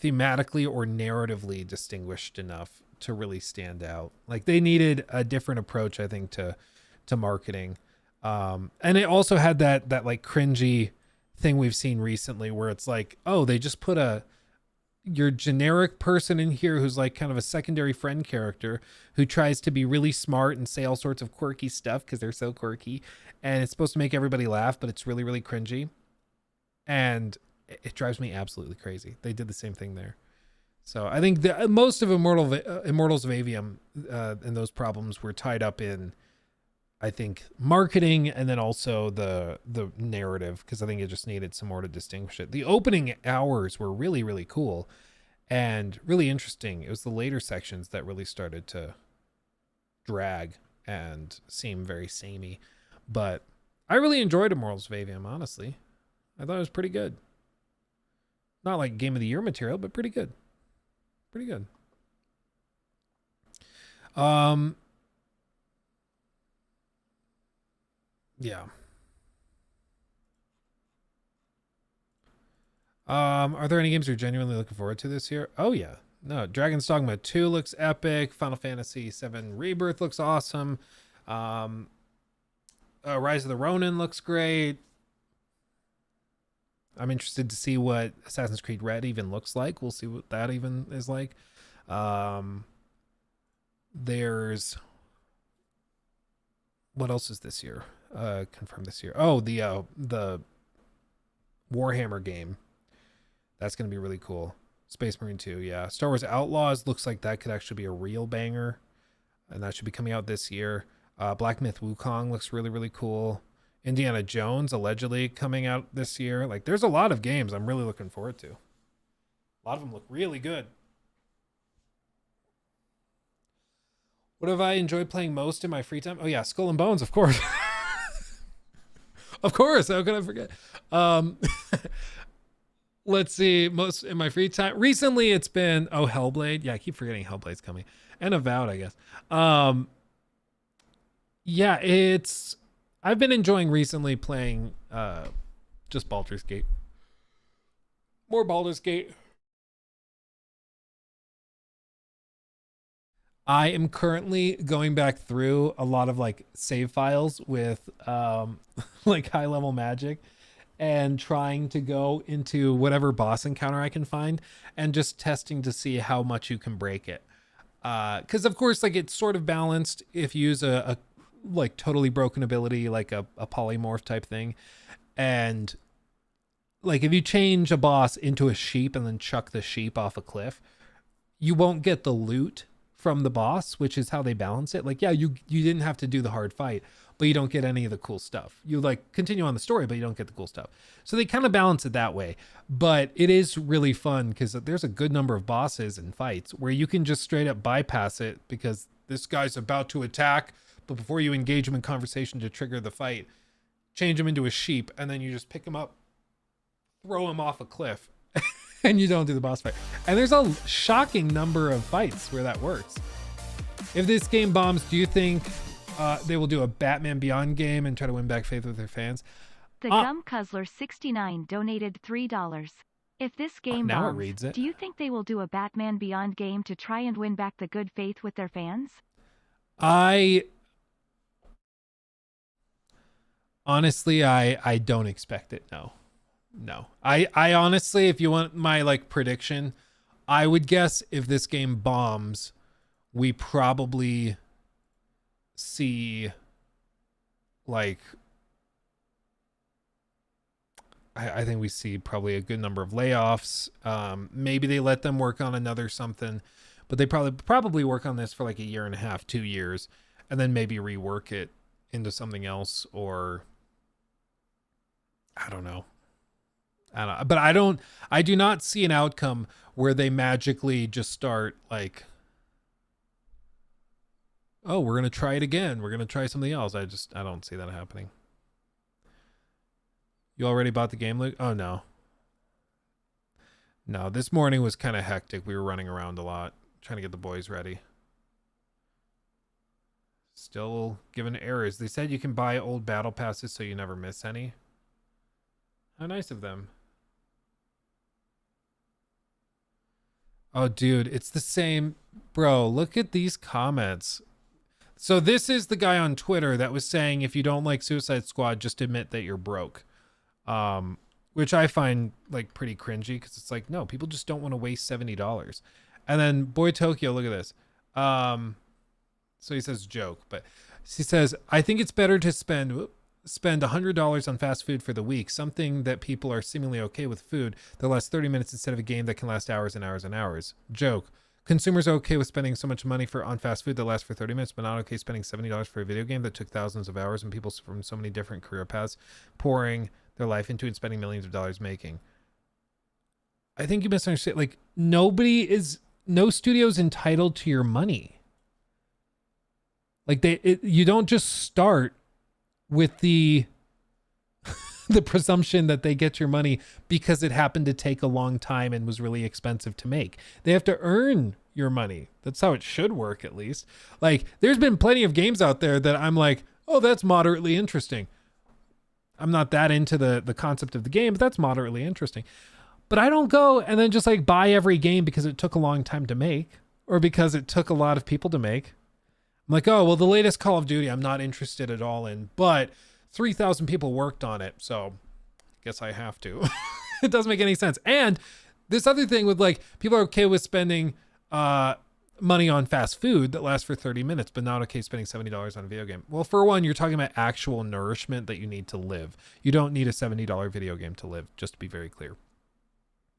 thematically or narratively distinguished enough to really stand out. Like they needed a different approach, I think, to marketing. And it also had that like cringy thing we've seen recently where it's like, oh, they just put your generic person in here who's like kind of a secondary friend character who tries to be really smart and say all sorts of quirky stuff because they're so quirky, and it's supposed to make everybody laugh, but it's really, really cringy. And it drives me absolutely crazy. They did the same thing there. So I think most of Immortals of Avium and those problems were tied up in, I think, marketing and then also the narrative, because I think it just needed some more to distinguish it. The opening hours were really, really cool and really interesting. It was the later sections that really started to drag and seem very samey. But I really enjoyed Immortals of Avium, honestly. I thought it was pretty good. Not like Game of the Year material, but pretty good. Pretty good. Yeah. Are there any games you're genuinely looking forward to this year? Oh yeah. No, Dragon's Dogma 2 looks epic. Final Fantasy 7 Rebirth looks awesome. Rise of the Ronin looks great. I'm interested to see what Assassin's Creed Red even looks like. We'll see what that even is like. There's what else is this year? Confirmed this year. Oh, the Warhammer game. That's going to be really cool. Space Marine 2, yeah. Star Wars Outlaws looks like that could actually be a real banger. And that should be coming out this year. Black Myth Wukong looks really, really cool. Indiana Jones allegedly coming out this year. Like, there's a lot of games I'm really looking forward to. A lot of them look really good. What have I enjoyed playing most in my free time? Oh yeah, Skull and Bones, of course. Of course, how could I forget? Let's see, most in my free time. Recently it's been, Hellblade. Yeah, I keep forgetting Hellblade's coming. And Avowed, I guess. Yeah, I've been enjoying recently playing just Baldur's Gate. More Baldur's Gate. I am currently going back through a lot of like save files with like high level magic and trying to go into whatever boss encounter I can find and just testing to see how much you can break it. Because of course, like it's sort of balanced if you use a like totally broken ability, like a polymorph type thing. And like if you change a boss into a sheep and then chuck the sheep off a cliff, you won't get the loot from the boss, which is how they balance it. Like, yeah, you didn't have to do the hard fight, but you don't get any of the cool stuff. You like continue on the story, but you don't get the cool stuff. So they kind of balance it that way. But it is really fun because there's a good number of bosses and fights where you can just straight up bypass it because this guy's about to attack, but before you engage him in conversation to trigger the fight, change him into a sheep, and then you just pick him up, throw him off a cliff, and you don't do the boss fight. And there's a shocking number of fights where that works. If this game bombs, do you think they will do a Batman Beyond game and try to win back faith with their fans? The Gum Cuzzler 69 donated $3. If this game now bombs, it reads it. do you think they will do a Batman Beyond game to try and win back the good faith with their fans? Honestly, I don't expect it. No. I honestly, if you want my like prediction, I would guess if this game bombs, we probably see like I think we see probably a good number of layoffs. Maybe they let them work on another something, but they probably work on this for like a year and a half, 2 years, and then maybe rework it into something else, or I don't know. But I do not see an outcome where they magically just start like, oh, we're going to try it again. We're going to try something else. I don't see that happening. You already bought the game, Luke? Oh, no. No, this morning was kind of hectic. We were running around a lot, trying to get the boys ready. Still giving errors. They said you can buy old battle passes so you never miss any. How nice of them. Oh, dude, it's the same. Bro, look at these comments. So this is the guy on Twitter that was saying if you don't like Suicide Squad, just admit that you're broke. Which I find like pretty cringy because it's like, no, people just don't want to waste $70. And then Boy Tokyo, look at this. So he says joke, but he says, I think it's better to spend $100 on fast food for the week, something that people are seemingly okay with food that lasts 30 minutes instead of a game that can last hours and hours and hours. Joke. Consumers are okay with spending so much money on fast food that lasts for 30 minutes, but not okay spending $70 for a video game that took thousands of hours and people from so many different career paths pouring their life into and spending millions of dollars making. I think you misunderstand. Like, no studio's entitled to your money. Like you don't just start with the the presumption that they get your money because it happened to take a long time and was really expensive to make. They have to earn your money. That's how it should work, at least. Like, there's been plenty of games out there that I'm like, oh, that's moderately interesting. I'm not that into the concept of the game, but that's moderately interesting. But I don't go and then just like buy every game because it took a long time to make or because it took a lot of people to make. I'm like, oh, well, the latest Call of Duty I'm not interested at all in, but 3,000 people worked on it, so I guess I have to. It doesn't make any sense. And this other thing with like, people are okay with spending money on fast food that lasts for 30 minutes, but not okay spending $70 on a video game. Well, for one, you're talking about actual nourishment that you need to live. You don't need a $70 video game to live, just to be very clear.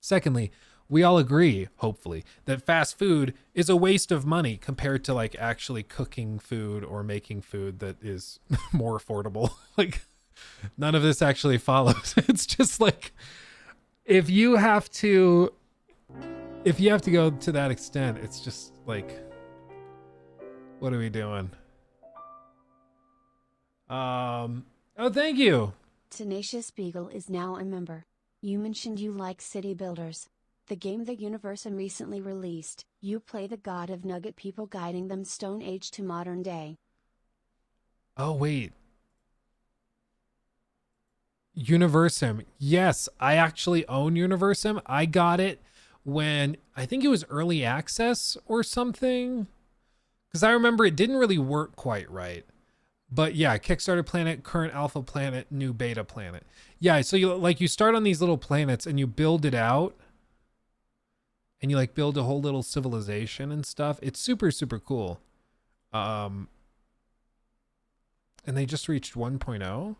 Secondly, we all agree, hopefully, that fast food is a waste of money compared to like actually cooking food or making food that is more affordable. Like, none of this actually follows. It's just like, if you have to go to that extent, it's just like, what are we doing? Oh, thank you. Tenacious Beagle is now a member. You mentioned you like City Builders. The game that Universum recently released, you play the god of Nugget people guiding them Stone Age to modern day. Oh, wait. Universum. Yes, I actually own Universum. I got it when, I think it was early access or something. Because I remember it didn't really work quite right. But yeah, Kickstarter planet, current alpha planet, new beta planet. Yeah, so you start on these little planets and you build it out. And you like build a whole little civilization and stuff. It's super, super cool. And they just reached 1.0.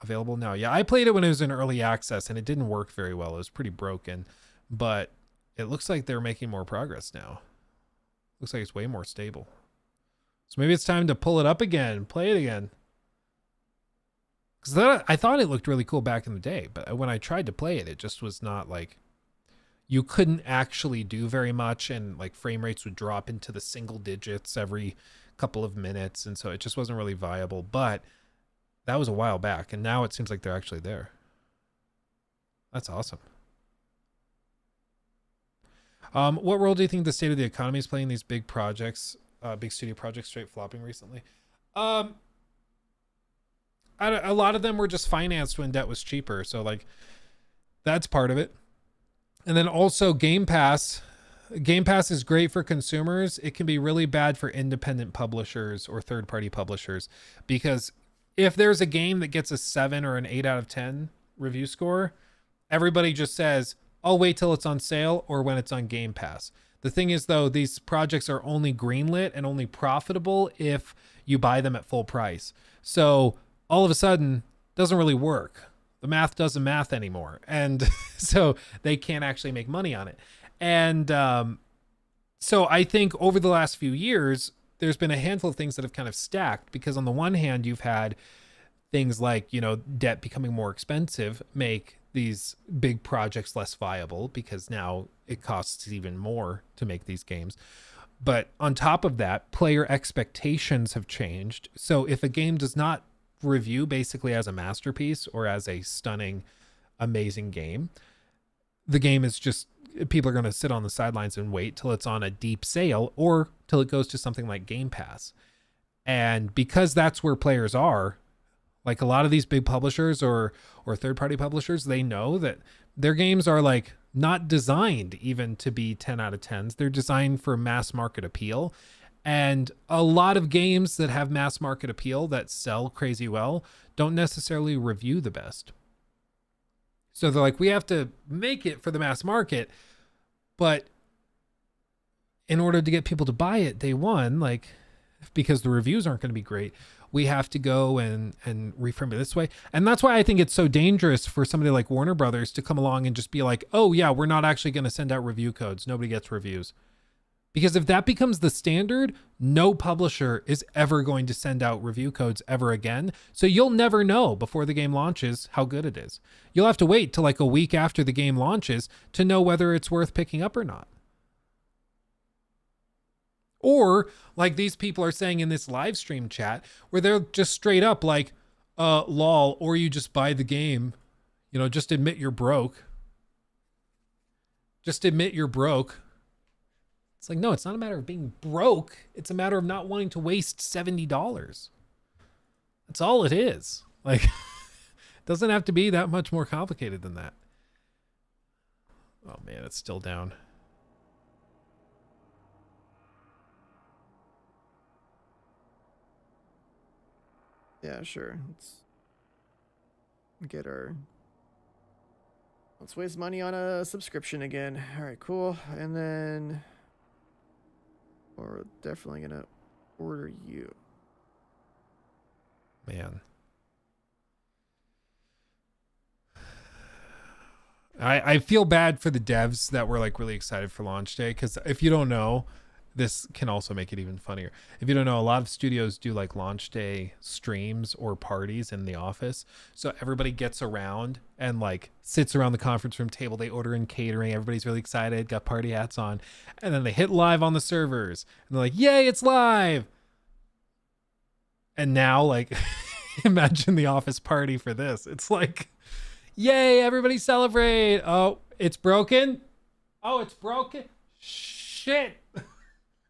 Available now. Yeah, I played it when it was in early access and it didn't work very well. It was pretty broken. But it looks like they're making more progress now. Looks like it's way more stable. So maybe it's time to pull it up again, play it again. Because I thought it looked really cool back in the day, but when I tried to play it, it just was not like, you couldn't actually do very much, and like frame rates would drop into the single digits every couple of minutes, and so it just wasn't really viable. But that was a while back, and now it seems like they're actually there. That's awesome. What role do you think the state of the economy is playing these big projects, big studio projects straight flopping recently? A lot of them were just financed when debt was cheaper. So like, that's part of it. And then also Game Pass. Game Pass is great for consumers. It can be really bad for independent publishers or third-party publishers, because if there's a game that gets a 7 or an 8 out of 10 review score, everybody just says, I'll wait till it's on sale or when it's on Game Pass. The thing is, though, these projects are only greenlit and only profitable if you buy them at full price. So all of a sudden, it doesn't really work. The math doesn't math anymore. And so they can't actually make money on it. And so I think over the last few years, there's been a handful of things that have kind of stacked, because on the one hand, you've had things like, debt becoming more expensive make these big projects less viable, because now it costs even more to make these games. But on top of that, player expectations have changed. So if a game does not review basically as a masterpiece or as a stunning, amazing game, the game is just, people are going to sit on the sidelines and wait till it's on a deep sale or till it goes to something like Game Pass. And because that's where players are, like a lot of these big publishers or third-party publishers, they know that their games are like not designed even to be 10 out of 10s. They're designed for mass market appeal. And a lot of games that have mass market appeal that sell crazy well don't necessarily review the best. So they're like, we have to make it for the mass market, but in order to get people to buy it day one, like, because the reviews aren't going to be great, we have to go and reframe it this way. And that's why I think it's so dangerous for somebody like Warner Brothers to come along and just be like, oh yeah, we're not actually going to send out review codes. Nobody gets reviews. Because if that becomes the standard, no publisher is ever going to send out review codes ever again. So you'll never know before the game launches how good it is. You'll have to wait till like a week after the game launches to know whether it's worth picking up or not. Or like these people are saying in this live stream chat, where they're just straight up like, lol, or you just buy the game. You know, just admit you're broke. Just admit you're broke. It's like, no, it's not a matter of being broke. It's a matter of not wanting to waste $70. That's all it is. Like, it doesn't have to be that much more complicated than that. Oh man, it's still down. Yeah, sure. Let's waste money on a subscription again. All right, cool. And then we're definitely gonna order you. Man. I feel bad for the devs that were like really excited for launch day, because if you don't know, this can also make it even funnier. If you don't know, a lot of studios do like launch day streams or parties in the office. So everybody gets around and like sits around the conference room table. They order in catering. Everybody's really excited, got party hats on. And then they hit live on the servers. And they're like, yay, it's live. And now, like, imagine the office party for this. It's like, yay, everybody celebrate. Oh, it's broken. Oh, it's broken. Shit.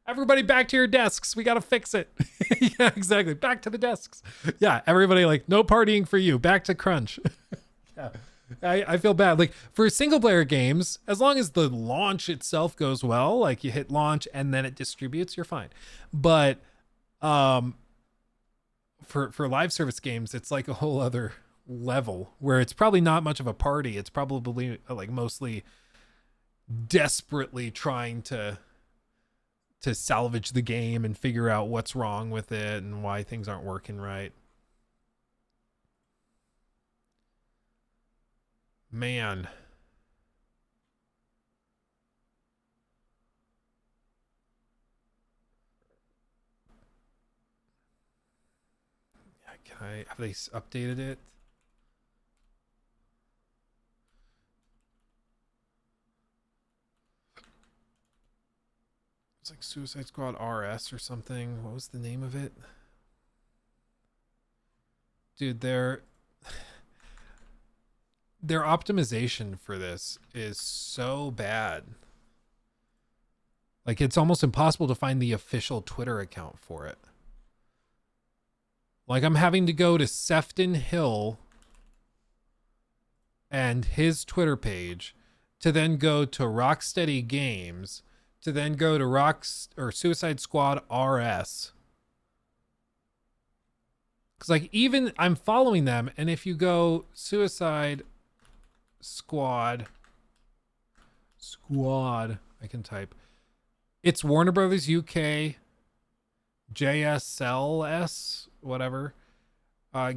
Everybody back to your desks. We got to fix it. Yeah, exactly. Back to the desks. Yeah, everybody like, no partying for you. Back to crunch. Yeah, I feel bad. Like for single player games, as long as the launch itself goes well, like you hit launch and then it distributes, you're fine. But for live service games, it's like a whole other level where it's probably not much of a party. It's probably like mostly desperately trying to salvage the game and figure out what's wrong with it and why things aren't working right. Man. Yeah, have they updated it? It's like Suicide Squad RS or something. What was the name of it? Dude, their optimization for this is so bad. Like, it's almost impossible to find the official Twitter account for it. Like, I'm having to go to Sefton Hill and his Twitter page to then go to Rocksteady Games to then go to Suicide Squad RS. Because like even I'm following them, and if you go Suicide Squad, I can type. It's Warner Brothers UK, JSLS, whatever.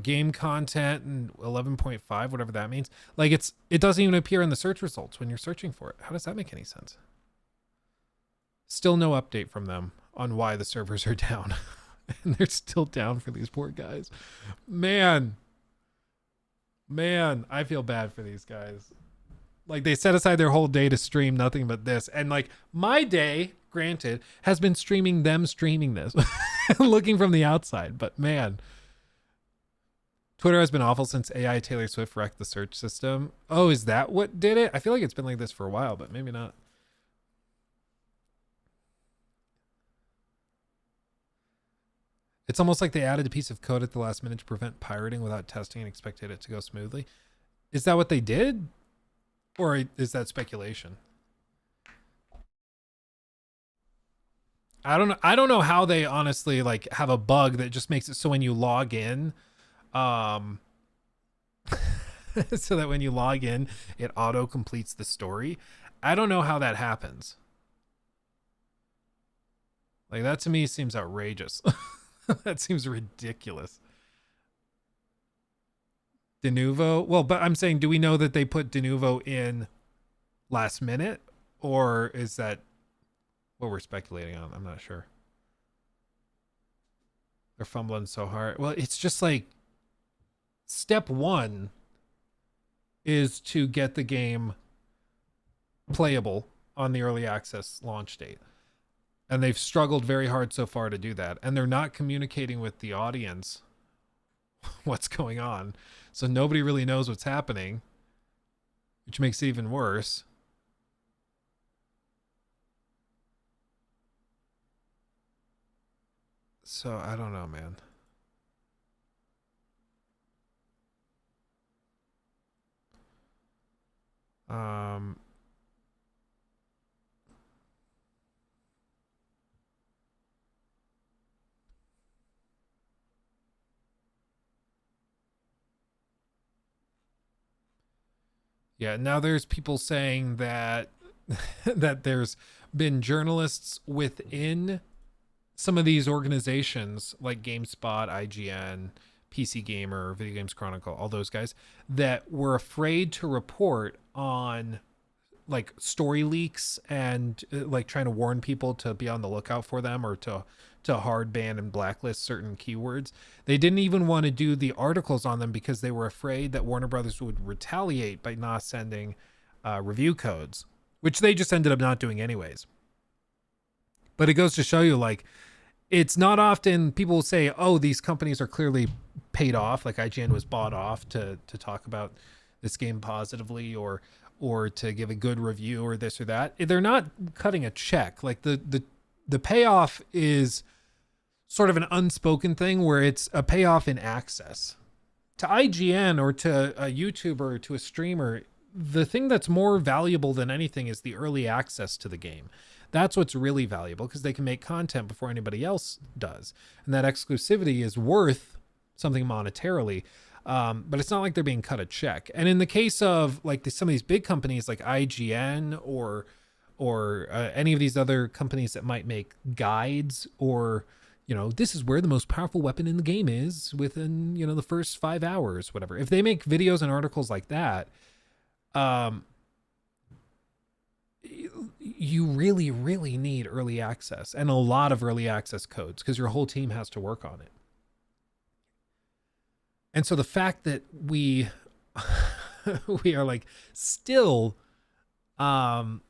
Game content and 11.5, whatever that means. Like it doesn't even appear in the search results when you're searching for it. How does that make any sense? Still no update from them on why the servers are down. And they're still down for these poor guys. Man, I feel bad for these guys. Like they set aside their whole day to stream nothing but this. And like my day, granted, has been streaming them streaming this. Looking from the outside. But man, Twitter has been awful since AI Taylor Swift wrecked the search system. Oh, is that what did it? I feel like it's been like this for a while, but maybe not. It's almost like they added a piece of code at the last minute to prevent pirating without testing and expected it to go smoothly. Is that what they did? Or is that speculation? I don't know how they honestly like have a bug that just makes it so when you log in, so that when you log in, it auto completes the story. I don't know how that happens. Like that to me seems outrageous. That seems ridiculous. Denuvo? Well, but I'm saying, do we know that they put Denuvo in last minute? Or is that what we're speculating on? I'm not sure. They're fumbling so hard. Well, it's just like step one is to get the game playable on the early access launch date. And they've struggled very hard so far to do that. And they're not communicating with the audience. what's going on. So nobody really knows what's happening, which makes it even worse. So I don't know, man. Yeah, now there's people saying that that there's been journalists within some of these organizations like GameSpot, IGN, PC Gamer, Video Games Chronicle, all those guys that were afraid to report on like story leaks and like trying to warn people to be on the lookout for them or to hard ban and blacklist certain keywords. They didn't even want to do the articles on them because they were afraid that Warner Brothers would retaliate by not sending review codes, which they just ended up not doing anyways. But it goes to show you, like, it's not often people will say, oh, these companies are clearly paid off, like IGN was bought off to talk about this game positively or to give a good review or this or that. They're not cutting a check. Like the payoff is sort of an unspoken thing where it's a payoff in access. To IGN or to a YouTuber or to a streamer, the thing that's more valuable than anything is the early access to the game. That's what's really valuable because they can make content before anybody else does. And that exclusivity is worth something monetarily. But it's not like they're being cut a check. And in the case of like some of these big companies like IGN or any of these other companies that might make guides or, you know, this is where the most powerful weapon in the game is within, you know, the first 5 hours, whatever. If they make videos and articles like that, you really, really need early access and a lot of early access codes because your whole team has to work on it. And so the fact that we are like still, well,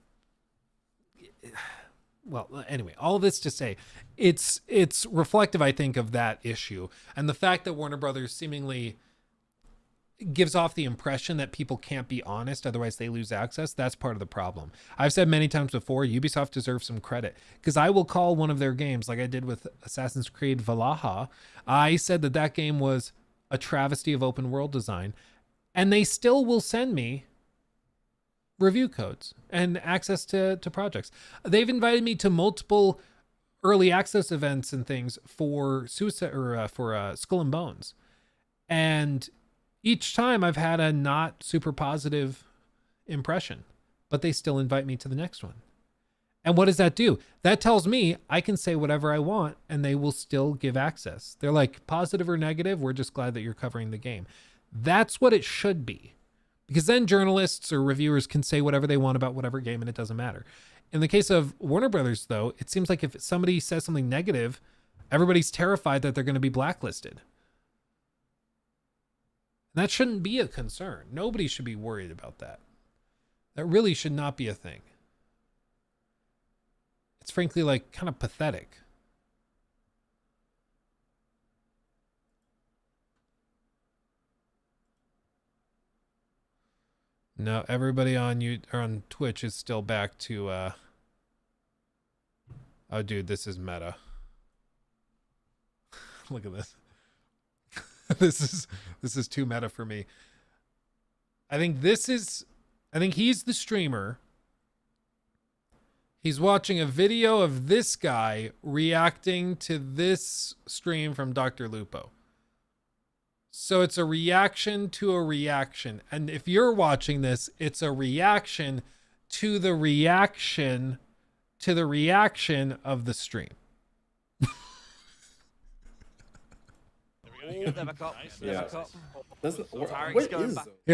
anyway, all of this to say, it's reflective, I think, of that issue. And the fact that Warner Brothers seemingly gives off the impression that people can't be honest, otherwise they lose access, that's part of the problem. I've said many times before, Ubisoft deserves some credit because I will call one of their games, like I did with Assassin's Creed Valhalla. I said that game was a travesty of open world design, and they still will send me review codes and access to projects. They've invited me to multiple early access events and things for Suicide or for Skull and Bones, and each time I've had a not super positive impression, but they still invite me to the next one. And what does that do? That tells me I can say whatever I want and they will still give access. They're like, positive or negative, we're just glad that you're covering the game. That's what it should be. Because then journalists or reviewers can say whatever they want about whatever game and it doesn't matter. In the case of Warner Brothers, though, it seems like if somebody says something negative, everybody's terrified that they're going to be blacklisted. And that shouldn't be a concern. Nobody should be worried about that. That really should not be a thing. It's frankly like kind of pathetic. No, everybody on Twitch is still back to oh dude, this is meta. Look at this. This is too meta for me. I think he's the streamer. He's watching a video of this guy reacting to this stream from Dr. Lupo. So it's a reaction to a reaction. And if you're watching this, it's a reaction to the reaction to the reaction of the stream. Here,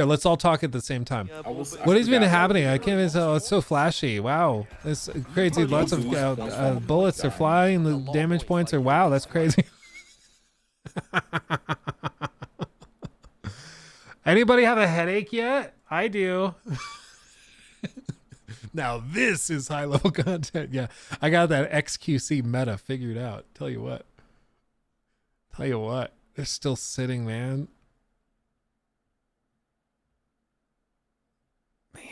let's all talk at the same time. What has been happening? I can't even tell. It's so flashy. Wow, it's crazy. Lots of bullets are flying. The damage points are wow. That's crazy. Anybody have a headache yet? I do. Now this is high level content. Yeah, I got that XQC meta figured out. Tell you what. They're still sitting, man. Man.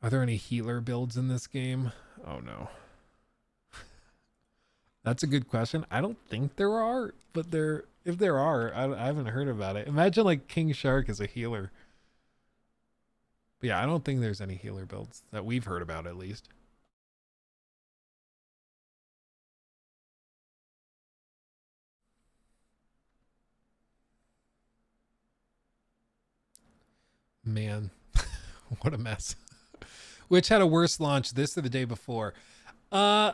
Are there any healer builds in this game? Oh no. That's a good question. I don't think there are, but if there are, I haven't heard about it. Imagine like King Shark as a healer. But yeah, I don't think there's any healer builds that we've heard about, at least. Man, what a mess. Which had a worse launch, this or the day before? I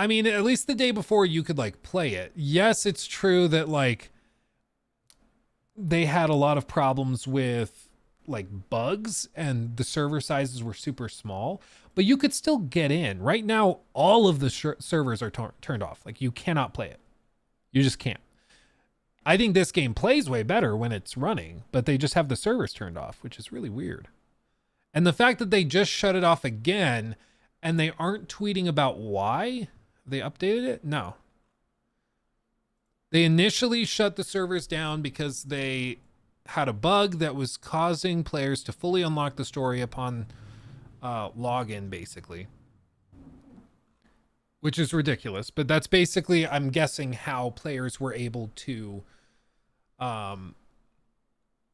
mean, at least the day before you could like play it. Yes, it's true that like they had a lot of problems with like bugs and the server sizes were super small, but you could still get in. Right now, all of the servers are turned off. Like you cannot play it. You just can't. I think this game plays way better when it's running, but they just have the servers turned off, which is really weird. And the fact that they just shut it off again and they aren't tweeting about why they updated it. No. They initially shut the servers down because they had a bug that was causing players to fully unlock the story upon login, basically. Which is ridiculous, but that's basically, I'm guessing, how players were able to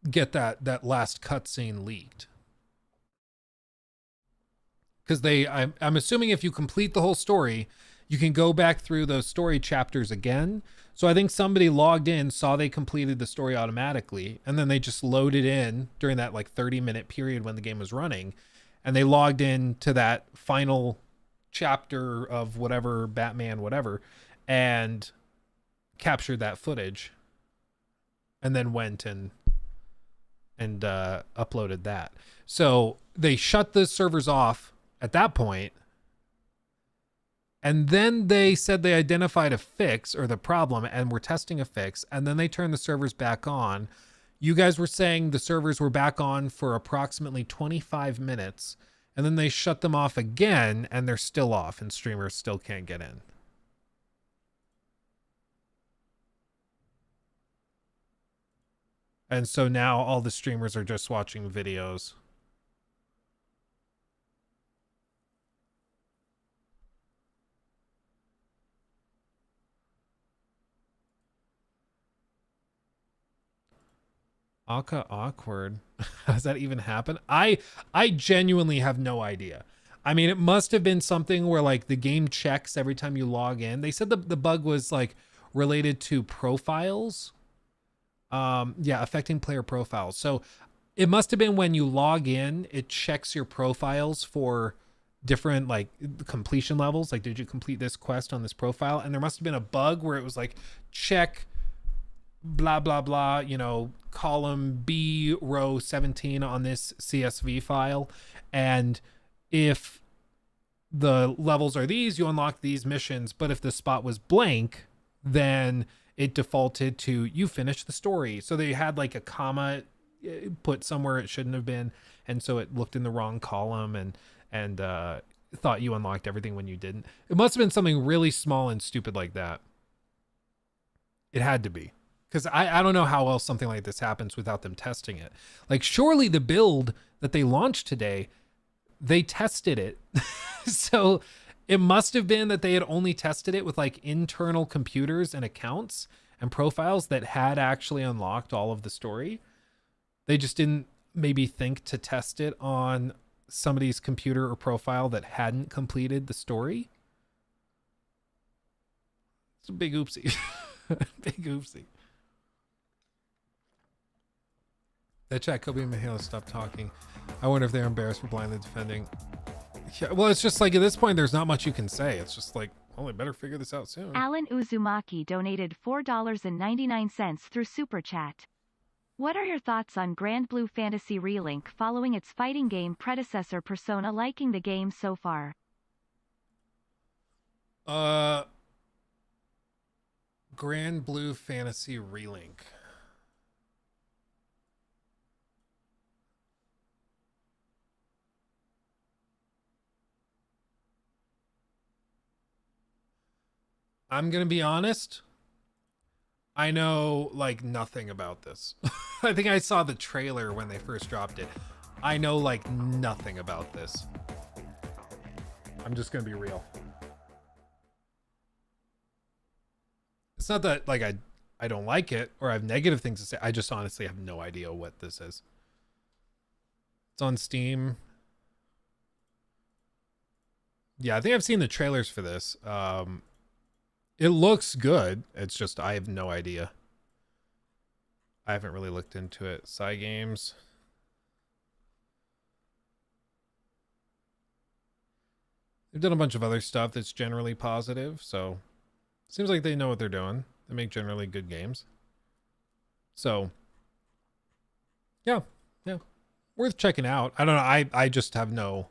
get that last cutscene leaked. Because I'm assuming if you complete the whole story, you can go back through those story chapters again. So I think somebody logged in, saw they completed the story automatically, and then they just loaded in during that like 30-minute period when the game was running, and they logged in to that final chapter of whatever, Batman, whatever, and captured that footage, and then went and uploaded that. So they shut the servers off at that point, and then they said they identified a fix or the problem and were testing a fix, and then they turned the servers back on. You guys were saying the servers were back on for approximately 25 minutes, and then they shut them off again, and they're still off, and streamers still can't get in. And so now all the streamers are just watching videos. Aka awkward. Does that even happen? I genuinely have no idea. I mean, it must have been something where like the game checks every time you log in. They said the bug was like related to profiles. Yeah, affecting player profiles. So it must have been when you log in, it checks your profiles for different like completion levels. Like, did you complete this quest on this profile? And there must have been a bug where it was like, check blah, blah, blah, you know, column B, row 17 on this CSV file. And if the levels are these, you unlock these missions. But if the spot was blank, then it defaulted to you finish the story. So they had like a comma put somewhere it shouldn't have been. And so it looked in the wrong column and thought you unlocked everything when you didn't. It must have been something really small and stupid like that. It had to be. Because I don't know how else something like this happens without them testing it. Like, surely the build that they launched today, they tested it. So it must have been that they had only tested it with like internal computers and accounts and profiles that had actually unlocked all of the story. They just didn't maybe think to test it on somebody's computer or profile that hadn't completed the story. It's a big oopsie. Big oopsie. That chat, Kobe and Mihaela, stop talking. I wonder if they're embarrassed for blindly defending. Yeah, well, it's just like at this point, there's not much you can say. It's just like, well, I better figure this out soon. Alan Uzumaki donated $4.99 through Super Chat. What are your thoughts on Grand Blue Fantasy Relink following its fighting game predecessor Persona? Liking the game so far? Grand Blue Fantasy Relink. I'm gonna be honest. I know like nothing about this. I think I saw the trailer when they first dropped it. I know like nothing about this. I'm just gonna be real. It's not that like I don't like it or I have negative things to say. I just honestly have no idea what this is. It's on Steam. Yeah, I think I've seen the trailers for this. It looks good. It's just I have no idea. I haven't really looked into it. Cygames. They've done a bunch of other stuff that's generally positive, so seems like they know what they're doing. They make generally good games. So yeah, worth checking out. I don't know. I just have no.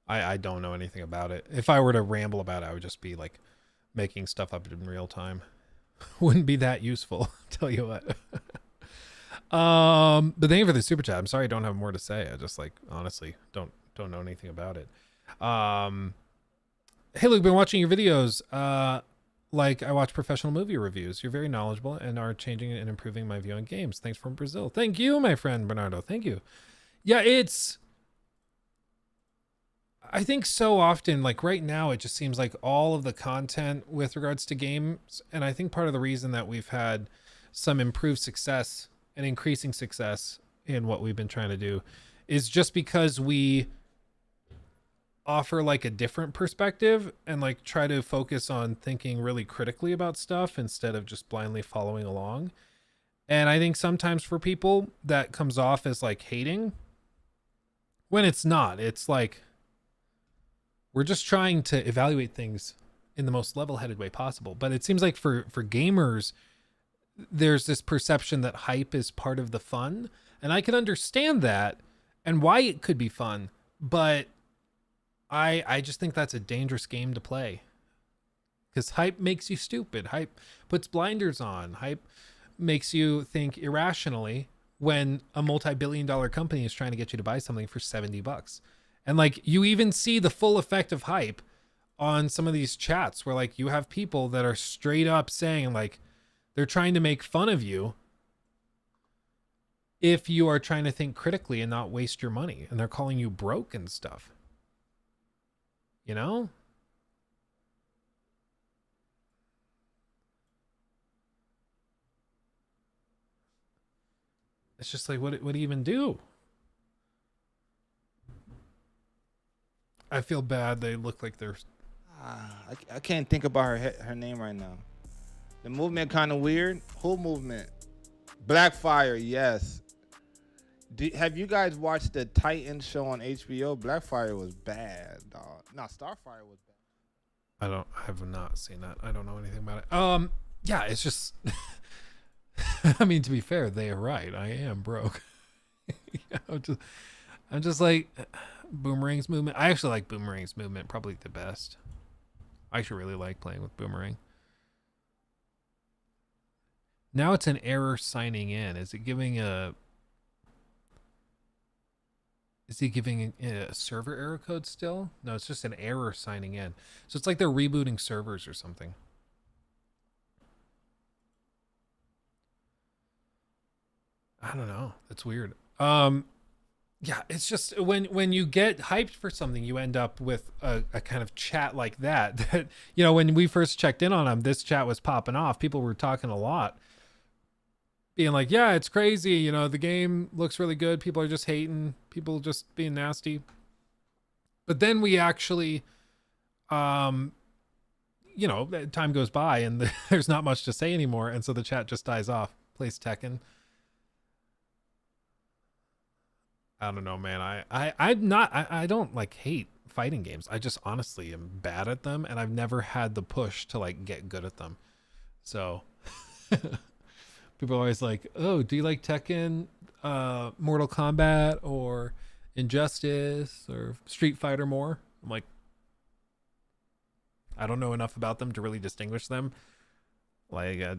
I don't know anything about it. If I were to ramble about it, I would just be like making stuff up in real time. Wouldn't be that useful, tell you what. But thank you for the super chat. I'm sorry I don't have more to say. I just like honestly don't know anything about it. Hey Luke, been watching your videos. Like I watch professional movie reviews. You're very knowledgeable and are changing and improving my view on games. Thanks from Brazil. Thank you, my friend Bernardo. Thank you. Yeah, I think so often, like right now, it just seems like all of the content with regards to games, and I think part of the reason that we've had some improved success and increasing success in what we've been trying to do is just because we offer like a different perspective and like try to focus on thinking really critically about stuff instead of just blindly following along. And I think sometimes for people that comes off as like hating when it's not. It's like we're just trying to evaluate things in the most level-headed way possible. But it seems like for gamers, there's this perception that hype is part of the fun. And I can understand that and why it could be fun. But I just think that's a dangerous game to play. Because hype makes you stupid. Hype puts blinders on. Hype makes you think irrationally when a multi-billion-dollar company is trying to get you to buy something for $70. And like you even see the full effect of hype on some of these chats where like you have people that are straight up saying like they're trying to make fun of you if you are trying to think critically and not waste your money, and they're calling you broke and stuff. You know? It's just like what do you even do? I feel bad. They look like they're. I can't think about her name right now. The movement kind of weird. Whole movement. Blackfire, yes. Have you guys watched the Titan show on HBO? Blackfire was bad, dog. No, Starfire was bad. I have not seen that. I don't know anything about it. Yeah, it's just. I mean, to be fair, they are right. I am broke. Yeah, I'm just like. Boomerang's movement. I actually like Boomerang's movement probably the best. I actually really like playing with Boomerang. Now it's an error signing in. Is it giving a server error code still? No, it's just an error signing in. So it's like they're rebooting servers or something. I don't know. That's weird. Yeah, it's just when you get hyped for something, you end up with a kind of chat like that, you know, when we first checked in on them, this chat was popping off. People were talking a lot, being like, yeah, it's crazy. You know, the game looks really good. People are just hating, people just being nasty. But then we actually, you know, time goes by and there's not much to say anymore. And so the chat just dies off. Plays Tekken. I don't know, man. I don't like hate fighting games. I just honestly am bad at them, and I've never had the push to like get good at them. So people are always like, oh, do you like Tekken, Mortal Kombat, or Injustice, or Street Fighter more? I'm like, I don't know enough about them to really distinguish them. Like, I'm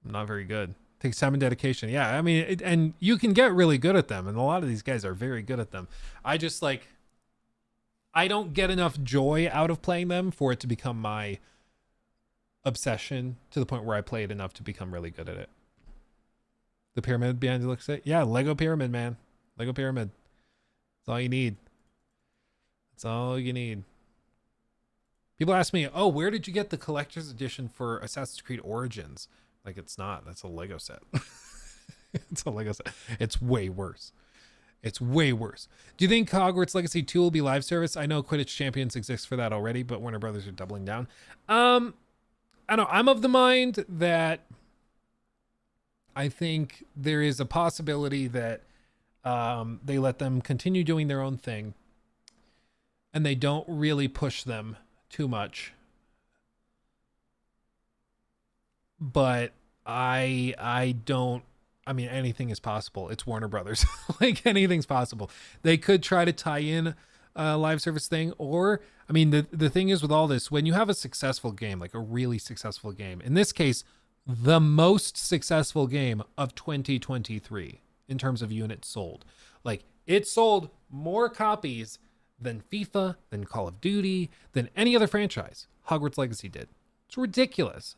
not very good. Takes time and dedication. Yeah, I mean, and you can get really good at them, and a lot of these guys are very good at them. I just like, I don't get enough joy out of playing them for it to become my obsession to the point where I played enough to become really good at it. The pyramid behind you looks at, yeah, Lego pyramid, man. Lego pyramid. That's all you need. That's all you need. People ask me, oh, where did you get the collector's edition for Assassin's Creed Origins? Like, it's not. That's a Lego set. It's a Lego set. It's way worse. It's way worse. Do you think Hogwarts Legacy 2 will be live service? I know Quidditch Champions exists for that already, but Warner Brothers are doubling down. I don't know. I'm of the mind that I think there is a possibility that they let them continue doing their own thing and they don't really push them too much. But I mean, anything is possible. It's Warner Brothers. Like, anything's possible. They could try to tie in a live service thing, or, I mean, the thing is with all this, when you have a successful game, like a really successful game, in this case, the most successful game of 2023 in terms of units sold, like, it sold more copies than FIFA, than Call of Duty, than any other franchise. Hogwarts Legacy did. It's ridiculous.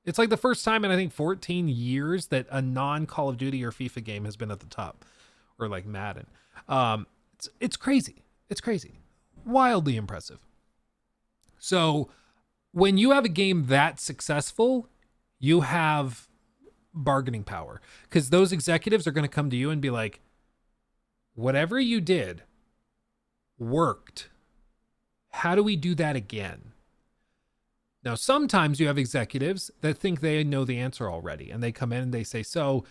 It's like the first time in, I think, 14 years that a non-Call of Duty or FIFA game has been at the top, or like Madden. It's crazy. It's crazy. Wildly impressive. So when you have a game that successful, you have bargaining power, because those executives are going to come to you and be like, whatever you did worked. How do we do that again? Now, sometimes you have executives that think they know the answer already, and they come in and they say, so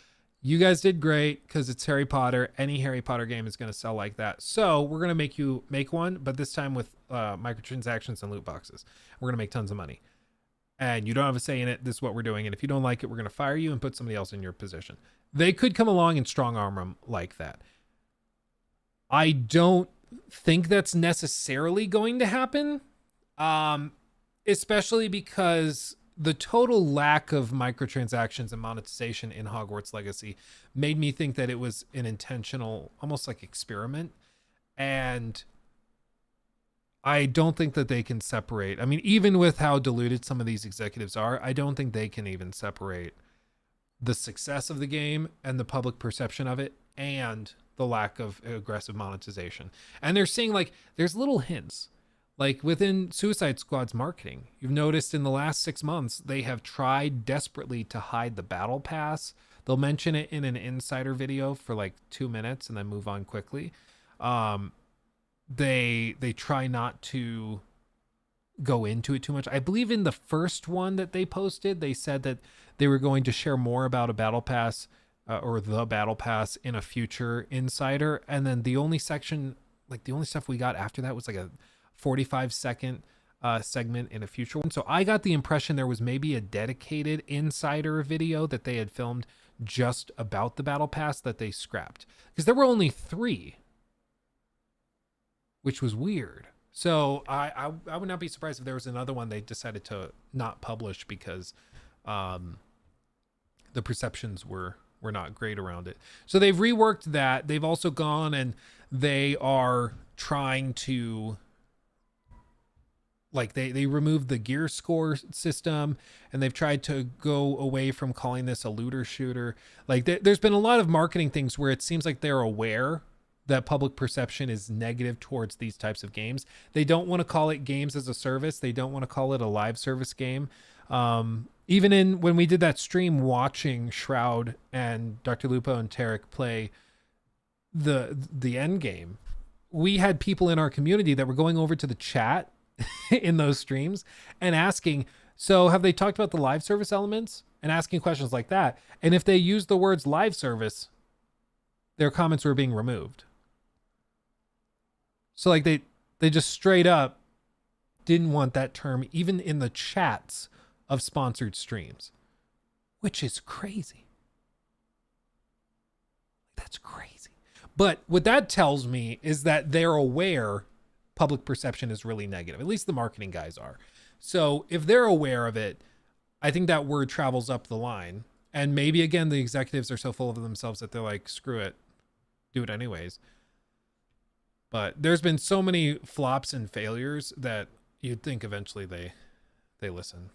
you guys did great because it's Harry Potter. Any Harry Potter game is going to sell like that. So we're going to make you make one, but this time with microtransactions and loot boxes. We're going to make tons of money. And you don't have a say in it. This is what we're doing. And if you don't like it, we're going to fire you and put somebody else in your position. They could come along and strong arm them like that. I don't think that's necessarily going to happen. Especially because the total lack of microtransactions and monetization in Hogwarts Legacy made me think that it was an intentional, almost like experiment. And I don't think that they can separate. I mean, even with how diluted some of these executives are, I don't think they can even separate the success of the game and the public perception of it and the lack of aggressive monetization. And they're seeing, like, there's little hints. Like within Suicide Squad's marketing, you've noticed in the last 6 months, they have tried desperately to hide the battle pass. They'll mention it in an insider video for like 2 minutes and then move on quickly. They try not to go into it too much. I believe in the first one that they posted, they said that they were going to share more about a battle pass or the battle pass in a future insider. And then the only section, like the only stuff we got after that was like a 45-second segment in a future one. So I got the impression there was maybe a dedicated insider video that they had filmed just about the battle pass that they scrapped, because there were only 3, which was weird. So I would not be surprised if there was another one they decided to not publish because the perceptions were not great around it. So they've reworked that. They've also gone and they are trying to, like, they removed the gear score system, and they've tried to go away from calling this a looter shooter. Like, there's been a lot of marketing things where it seems like they're aware that public perception is negative towards these types of games. They don't want to call it games as a service. They don't want to call it a live service game. Even when we did that stream watching Shroud and Dr. Lupo and Tarek play the end game, we had people in our community that were going over to the chat in those streams and asking, so have they talked about the live service elements, and asking questions like that. And if they used the words live service, their comments were being removed. So like they just straight up didn't want that term even in the chats of sponsored streams, which is crazy. That's crazy. But what that tells me is that they're aware public perception is really negative. At least the marketing guys are. So if they're aware of it, I think that word travels up the line. And maybe, again, the executives are so full of themselves that they're like, screw it, do it anyways. But there's been so many flops and failures that you'd think eventually they listen.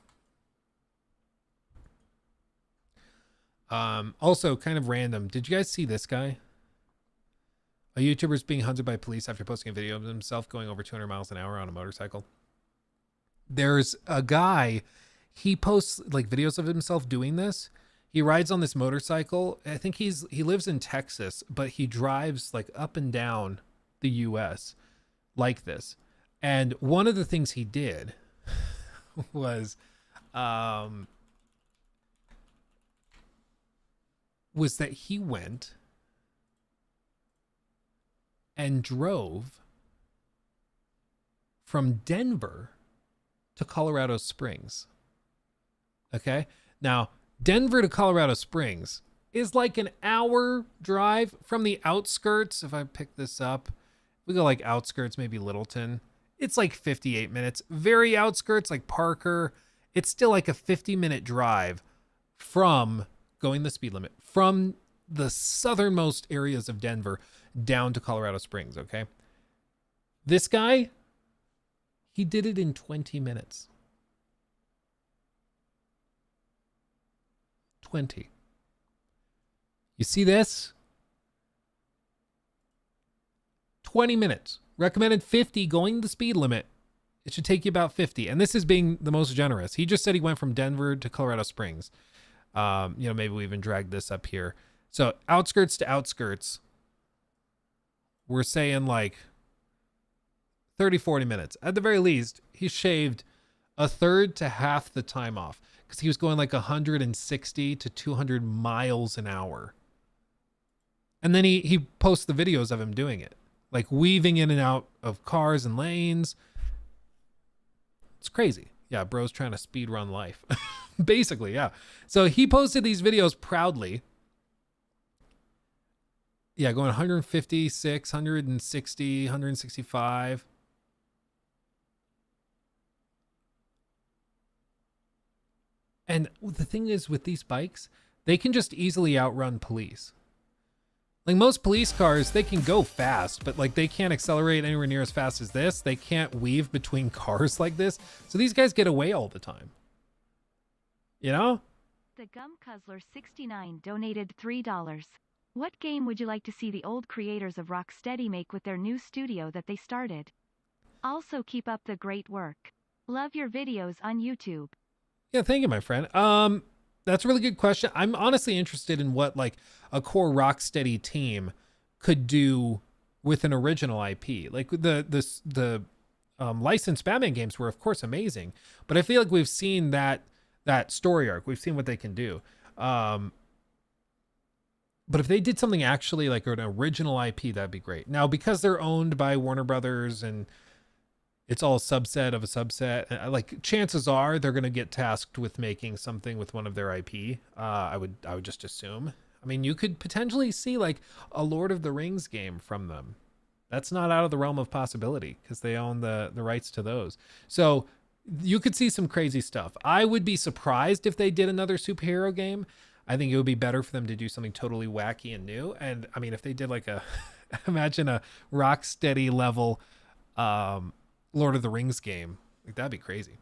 Also kind of random. Did you guys see this guy? A YouTuber's being hunted by police after posting a video of himself going over 200 miles an hour on a motorcycle. There's a guy, he posts like videos of himself doing this. He rides on this motorcycle. I think he lives in Texas, but he drives like up and down the US like this. And one of the things he did was that he went and drove from Denver to Colorado Springs. Okay? Now, Denver to Colorado Springs is like an hour drive from the outskirts. If I pick this up, we go like outskirts, maybe Littleton. It's like 58 minutes. Very outskirts, like Parker. It's still like a 50-minute drive from going the speed limit from the southernmost areas of Denver down to Colorado Springs, okay? This guy, he did it in 20 minutes. 20. You see this? 20 minutes. Recommended 50 going the speed limit. It should take you about 50. And this is being the most generous. He just said he went from Denver to Colorado Springs. Maybe we even dragged this up here. So outskirts to outskirts, we're saying like 30, 40 minutes. At the very least, he shaved a third to half the time off because he was going like 160 to 200 miles an hour. And then he posts the videos of him doing it, like weaving in and out of cars and lanes. It's crazy. Yeah, bro's trying to speed run life. Basically, yeah. So he posted these videos proudly. Yeah, going 156, 160, 165. And the thing is with these bikes, they can just easily outrun police. Like most police cars, they can go fast, but like they can't accelerate anywhere near as fast as this. They can't weave between cars like this. So these guys get away all the time. You know? The Gum Cuzzler 69 donated $3. What game would you like to see the old creators of Rocksteady make with their new studio that they started? Also keep up the great work. Love your videos on YouTube. Yeah, thank you, my friend. That's a really good question. I'm honestly interested in what like a core Rocksteady team could do with an original IP. Like the licensed Batman games were of course amazing, but I feel like we've seen that story arc. We've seen what they can do. But if they did something actually like an original IP, that'd be great. Now, because they're owned by Warner Brothers and it's all a subset of a subset, like chances are they're going to get tasked with making something with one of their IP. I would just assume. I mean, you could potentially see like a Lord of the Rings game from them. That's not out of the realm of possibility because they own the rights to those. So you could see some crazy stuff. I would be surprised if they did another superhero game. I think it would be better for them to do something totally wacky and new. And I mean, if they did like imagine a Rocksteady level Lord of the Rings game, like that'd be crazy.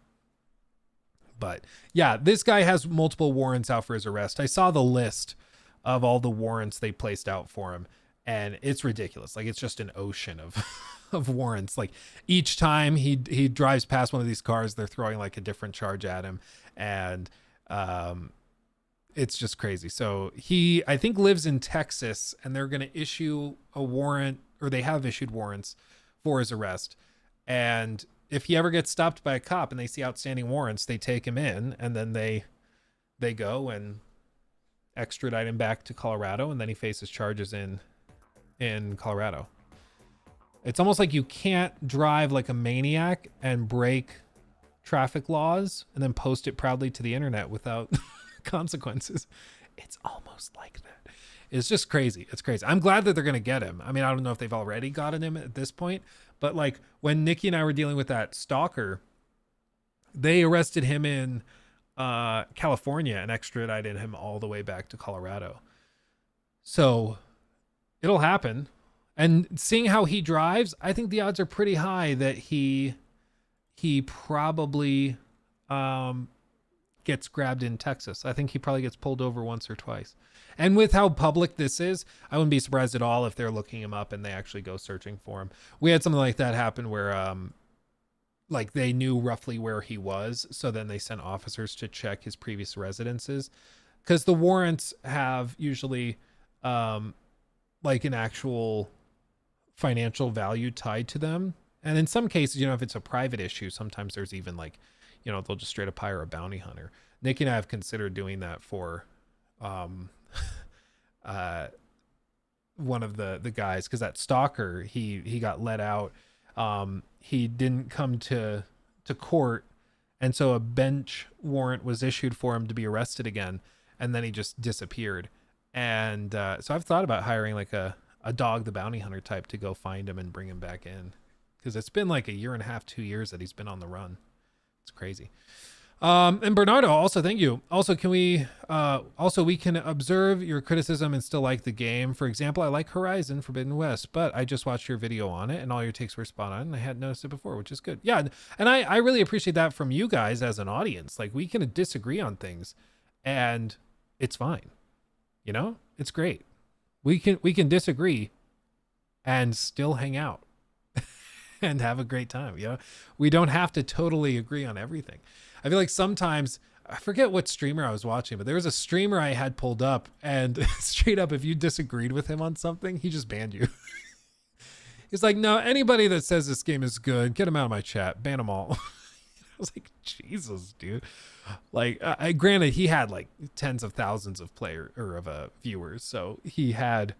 But yeah, this guy has multiple warrants out for his arrest. I saw the list of all the warrants they placed out for him, and it's ridiculous. Like it's just an ocean of warrants. Like each time he drives past one of these cars, they're throwing like a different charge at him, and it's just crazy. So he, I think, lives in Texas, and they're going to issue a warrant, or they have issued warrants for his arrest. And if he ever gets stopped by a cop and they see outstanding warrants, they take him in, and then they go and extradite him back to Colorado, and then he faces charges in Colorado. It's almost like you can't drive like a maniac and break traffic laws and then post it proudly to the internet without consequences. It's almost like that. It's just crazy. It's crazy. I'm glad that they're going to get him. I mean, I don't know if they've already gotten him at this point, but like when Nikki and I were dealing with that stalker, they arrested him in California and extradited him all the way back to Colorado. So it'll happen. And seeing how he drives, I think the odds are pretty high that he probably gets grabbed in Texas. I think he probably gets pulled over once or twice. And with how public this is, I wouldn't be surprised at all if they're looking him up and they actually go searching for him. We had something like that happen where like they knew roughly where he was, so then they sent officers to check his previous residences, because the warrants have usually like an actual financial value tied to them. And in some cases, if it's a private issue, sometimes there's even like, they'll just straight up hire a bounty hunter. Nick and I have considered doing that for one of the guys, because that stalker, he got let out. He didn't come to court, and so a bench warrant was issued for him to be arrested again, and then he just disappeared. And so I've thought about hiring like a dog the bounty hunter type to go find him and bring him back in, because it's been like 1.5 years, 2 years that he's been on the run. It's crazy. And Bernardo, also thank you. Also, can we we can observe your criticism and still like the game. For example, I like Horizon Forbidden West, but I just watched your video on it and all your takes were spot on, and I hadn't noticed it before, which is good. Yeah, and I really appreciate that from you guys as an audience. Like, we can disagree on things and it's fine. It's great. We can disagree and still hang out and have a great time. We don't have to totally agree on everything. I feel like sometimes, I forget what streamer I was watching, but there was a streamer I had pulled up, and straight up, if you disagreed with him on something, he just banned you. He's like, no, anybody that says this game is good, get him out of my chat, ban them all. I was like, Jesus, dude. Like, granted, he had like tens of thousands of viewers, so he had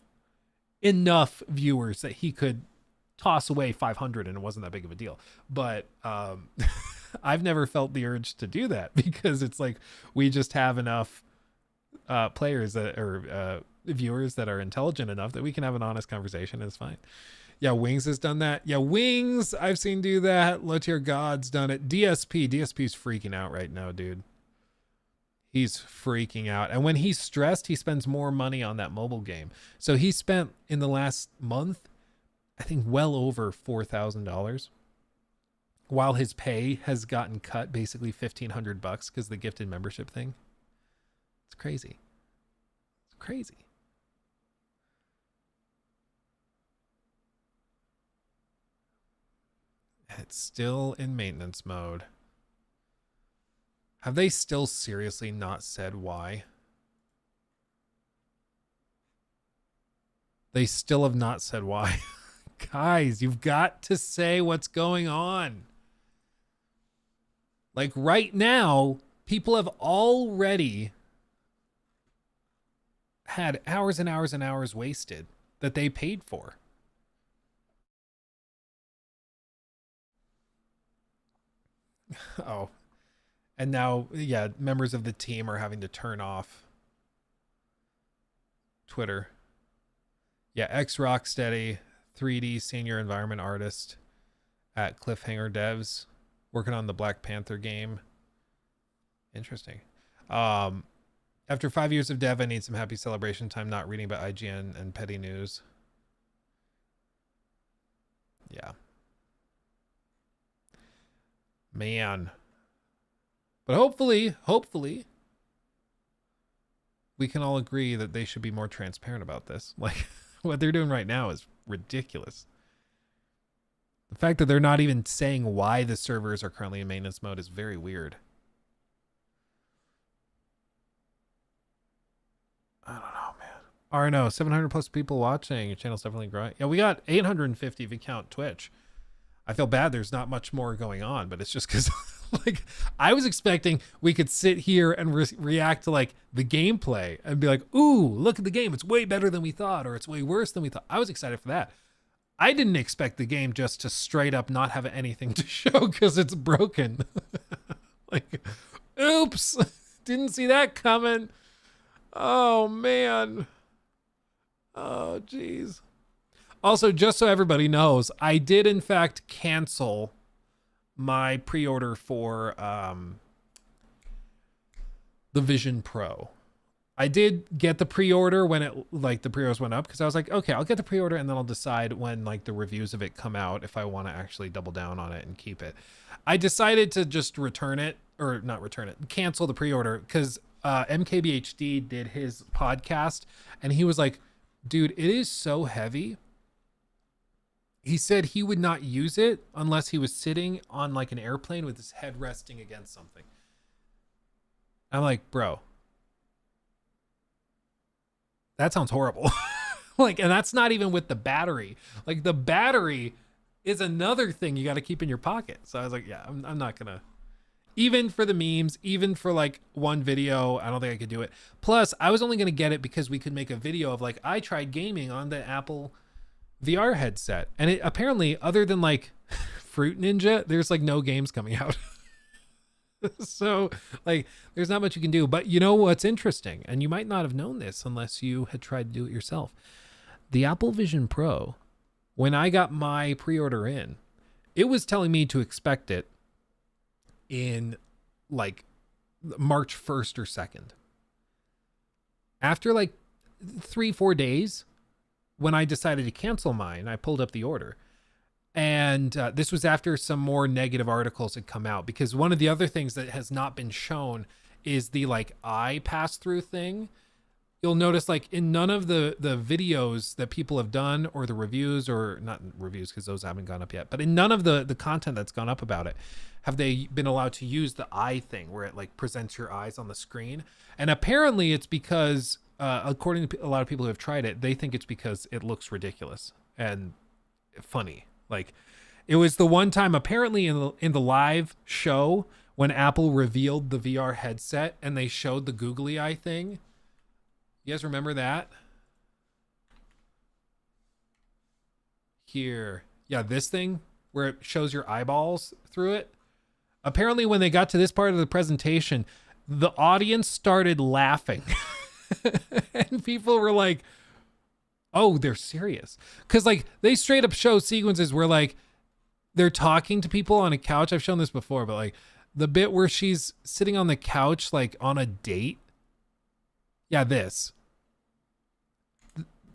enough viewers that he could toss away 500 and it wasn't that big of a deal. But I've never felt the urge to do that, because it's like we just have enough players that are viewers that are intelligent enough that we can have an honest conversation. And it's fine. Yeah, Wings has done that. Yeah, Wings I've seen do that. Low Tier God's done it. DSP's freaking out right now, dude. He's freaking out. And when he's stressed, he spends more money on that mobile game. So he spent in the last month, I think, well over $4,000, while his pay has gotten cut basically $1,500 because the gifted membership thing. It's crazy. It's crazy. It's still in maintenance mode. Have they still seriously not said why? They still have not said why. Guys, you've got to say what's going on. Like, right now, people have already had hours and hours and hours wasted that they paid for. Oh, and now, yeah, members of the team are having to turn off Twitter. Yeah, ex-Rocksteady 3D senior environment artist at Cliffhanger Devs, working on the Black Panther game. Interesting. After 5 years of dev, I need some happy celebration time, not reading about IGN and petty news. Yeah. Man. But hopefully, we can all agree that they should be more transparent about this. Like, what they're doing right now is ridiculous. The fact that they're not even saying why the servers are currently in maintenance mode is very weird. I don't know, man. RNO, 700 plus people watching. Your channel's definitely growing. Yeah, we got 850 if you count Twitch. I feel bad there's not much more going on, but it's just because like I was expecting we could sit here and react to like the gameplay and be like, ooh, look at the game. It's way better than we thought, or it's way worse than we thought. I was excited for that. I didn't expect the game just to straight up not have anything to show because it's broken. Like, oops, didn't see that coming. Oh, man. Oh, geez. Also, just so everybody knows, I did, in fact, cancel my pre-order for the Vision Pro. I did get the pre-order when the pre-orders went up, because I was like, okay, I'll get the pre-order and then I'll decide when like the reviews of it come out if I want to actually double down on it and keep it. I decided to just return it or not return it, cancel the pre-order, because MKBHD did his podcast and he was like, dude, it is so heavy. He said he would not use it unless he was sitting on like an airplane with his head resting against something. I'm like, bro, that sounds horrible. Like, and that's not even with the battery. Like, the battery is another thing you got to keep in your pocket. So I was like, yeah, I'm not gonna, even for the memes, even for like one video, I don't think I could do it. Plus, I was only gonna get it because we could make a video of like, I tried gaming on the Apple VR headset, and it apparently, other than like Fruit Ninja, there's like no games coming out. So like, there's not much you can do. But you know what's interesting, and you might not have known this unless you had tried to do it yourself. The Apple Vision Pro, when I got my pre-order in, it was telling me to expect it in like March 1st or 2nd. After like 3-4 days, when I decided to cancel mine, I pulled up the order. And this was after some more negative articles had come out, because one of the other things that has not been shown is the like eye pass through thing. You'll notice like in none of the videos that people have done, or the reviews, or not reviews because those haven't gone up yet, but in none of the content that's gone up about it, have they been allowed to use the eye thing where it like presents your eyes on the screen. And apparently it's because according to a lot of people who have tried it, they think it's because it looks ridiculous and funny. Like, it was the one time apparently in the live show when Apple revealed the VR headset and they showed the googly eye thing. You guys remember that? Here. Yeah, this thing where it shows your eyeballs through it. Apparently when they got to this part of the presentation, the audience started laughing. And people were like, oh, they're serious. Because like they straight up show sequences where like they're talking to people on a couch. I've shown this before, but like the bit where she's sitting on the couch like on a date. Yeah, this.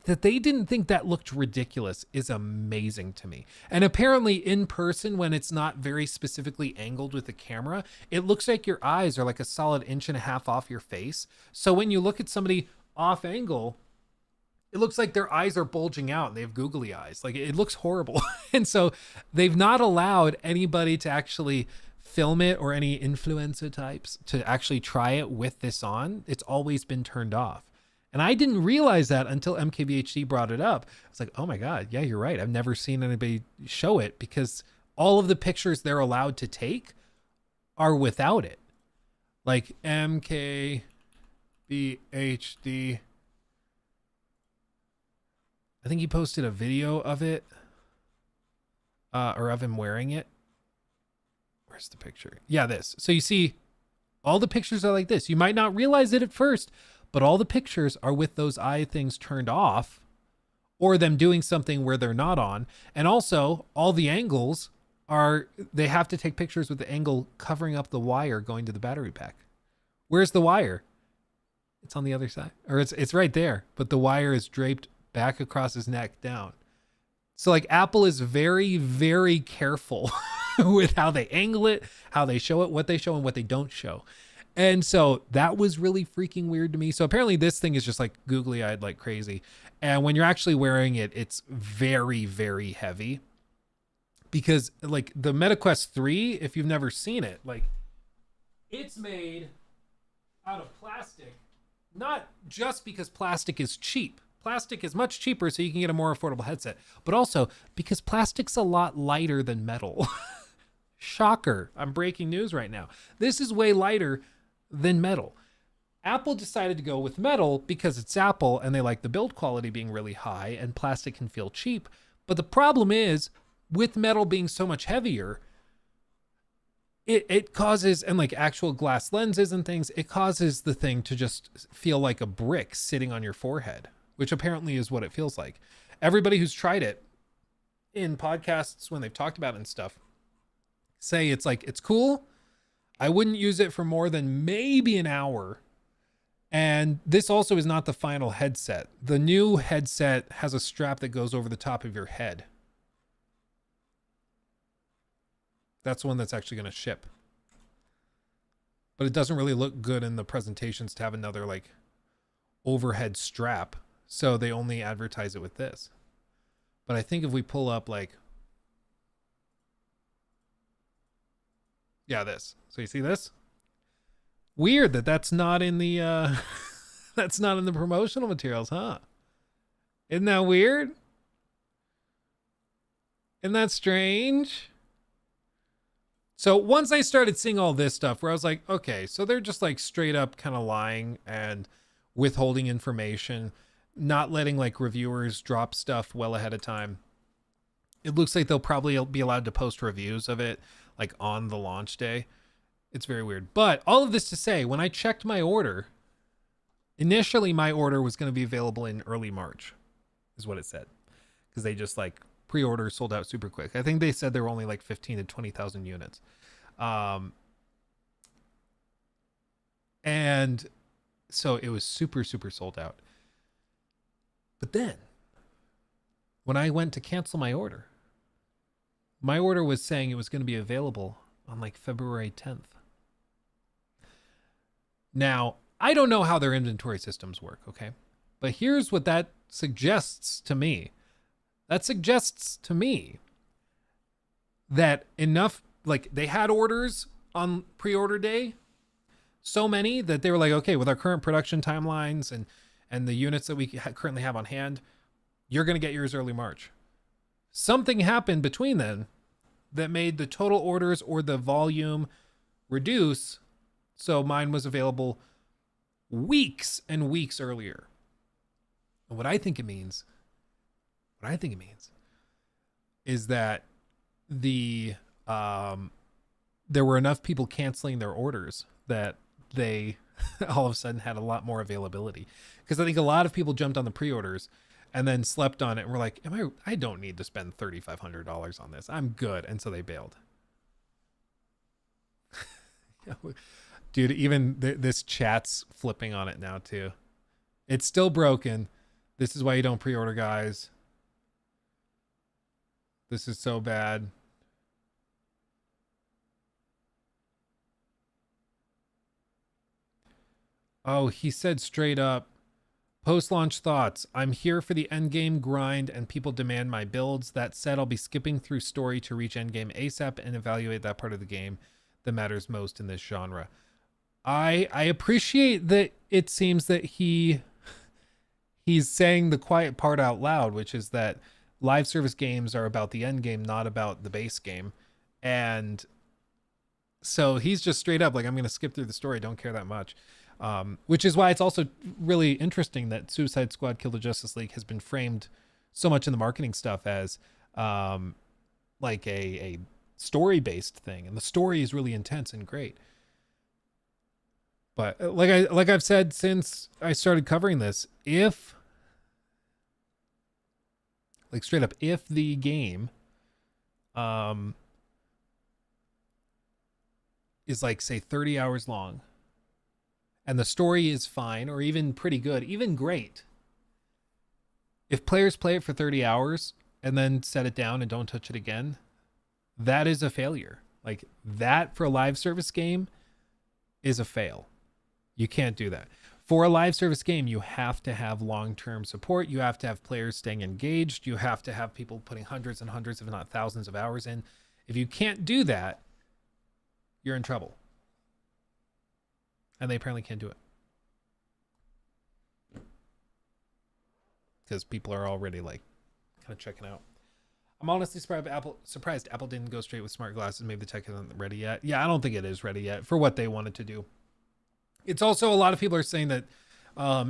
That they didn't think that looked ridiculous is amazing to me. And apparently in person, when it's not very specifically angled with the camera, it looks like your eyes are like a solid 1.5 inches off your face. So when you look at somebody off angle, it looks like their eyes are bulging out and they have googly eyes. Like, it looks horrible. And so they've not allowed anybody to actually film it, or any influencer types to actually try it with this on. It's always been turned off. And I didn't realize that until MKBHD brought it up. I was like, oh my God, yeah, you're right. I've never seen anybody show it, because all of the pictures they're allowed to take are without it. Like MKBHD. I think he posted a video of it, or of him wearing it. Where's the picture? Yeah, this. So you see, all the pictures are like this. You might not realize it at first, but all the pictures are with those eye things turned off, or them doing something where they're not on. And also all the angles are, they have to take pictures with the angle covering up the wire going to the battery pack. Where's the wire? It's on the other side, or it's right there, but the wire is draped back across his neck down. So like Apple is very, very careful with how they angle it, how they show it, what they show and what they don't show. And so that was really freaking weird to me. So apparently this thing is just like googly eyed like crazy. And when you're actually wearing it, it's very, very heavy, because like the MetaQuest 3, if you've never seen it, like it's made out of plastic, not just because plastic is cheap. Plastic is much cheaper, so you can get a more affordable headset, but also because plastic's a lot lighter than metal. Shocker. I'm breaking news right now. This is way lighter than metal. Apple decided to go with metal because it's Apple and they like the build quality being really high, and plastic can feel cheap. But the problem is, with metal being so much heavier, it causes, and like actual glass lenses and things, it causes the thing to just feel like a brick sitting on your forehead, which apparently is what it feels like. Everybody who's tried it in podcasts when they've talked about it and stuff say it's like, it's cool. I wouldn't use it for more than maybe an hour. And this also is not the final headset. The new headset has a strap that goes over the top of your head. That's the one that's actually going to ship. but it doesn't really look good in the presentations to have another like overhead strap. So they only advertise it with this. But I think if we pull up like, yeah, this. So you see this? Weird that that's not in the that's not in the promotional materials, huh? Isn't that weird? Isn't that strange? So once I started seeing all this stuff where I was like, okay, so they're just like straight up kind of lying and withholding information, not letting like reviewers drop stuff well ahead of time. It looks like they'll probably be allowed to post reviews of it like on the launch day. It's very weird. But all of this to say, when I checked my order, initially my order was going to be available in early March, is what it said. Because they just like pre-orders sold out super quick. I think they said there were only like 15 to 20,000 units. And so it was super, super sold out. But then when I went to cancel my order was saying it was going to be available on like February 10th. Now, I don't know how their inventory systems work, okay? But here's what that suggests to me. That suggests to me that enough, like they had orders on pre-order day, so many that they were like, okay, with our current production timelines and the units that we currently have on hand, you're going to get yours early March. Something happened between then that made the total orders or the volume reduce. So mine was available weeks and weeks earlier. And what I think it means is that the there were enough people canceling their orders that they all of a sudden had a lot more availability. Because I think a lot of people jumped on the pre-orders and then slept on it and were like, I don't need to spend $3,500 on this. I'm good. And so they bailed. Dude, even this chat's flipping on it now too. It's still broken. This is why you don't pre-order, guys. This is so bad. Oh, he said straight up, post-launch thoughts. I'm here for the endgame grind and people demand my builds. That said, I'll be skipping through story to reach endgame ASAP and evaluate that part of the game that matters most in this genre. I appreciate that it seems that he's saying the quiet part out loud, which is that live service games are about the end game, not about the base game. And so he's just straight up like, I'm going to skip through the story. Don't care that much. Which is why it's also really interesting that Suicide Squad Kill the Justice League has been framed so much in the marketing stuff as like a story-based thing. And the story is really intense and great. But like I've said since I started covering this, if like straight up, if the game is like say 30 hours long and the story is fine or even pretty good, even great, if players play it for 30 hours and then set it down and don't touch it again, that is a failure. Like that for a live service game is a fail. You can't do that. For a live service game, you have to have long-term support. You have to have players staying engaged. You have to have people putting hundreds and hundreds, if not thousands of hours in. If you can't do that, you're in trouble. And they apparently can't do it. Because people are already like kind of checking out. I'm honestly surprised Apple didn't go straight with smart glasses. Maybe the tech isn't ready yet. Yeah, I don't think it is ready yet for what they wanted to do. It's also, a lot of people are saying that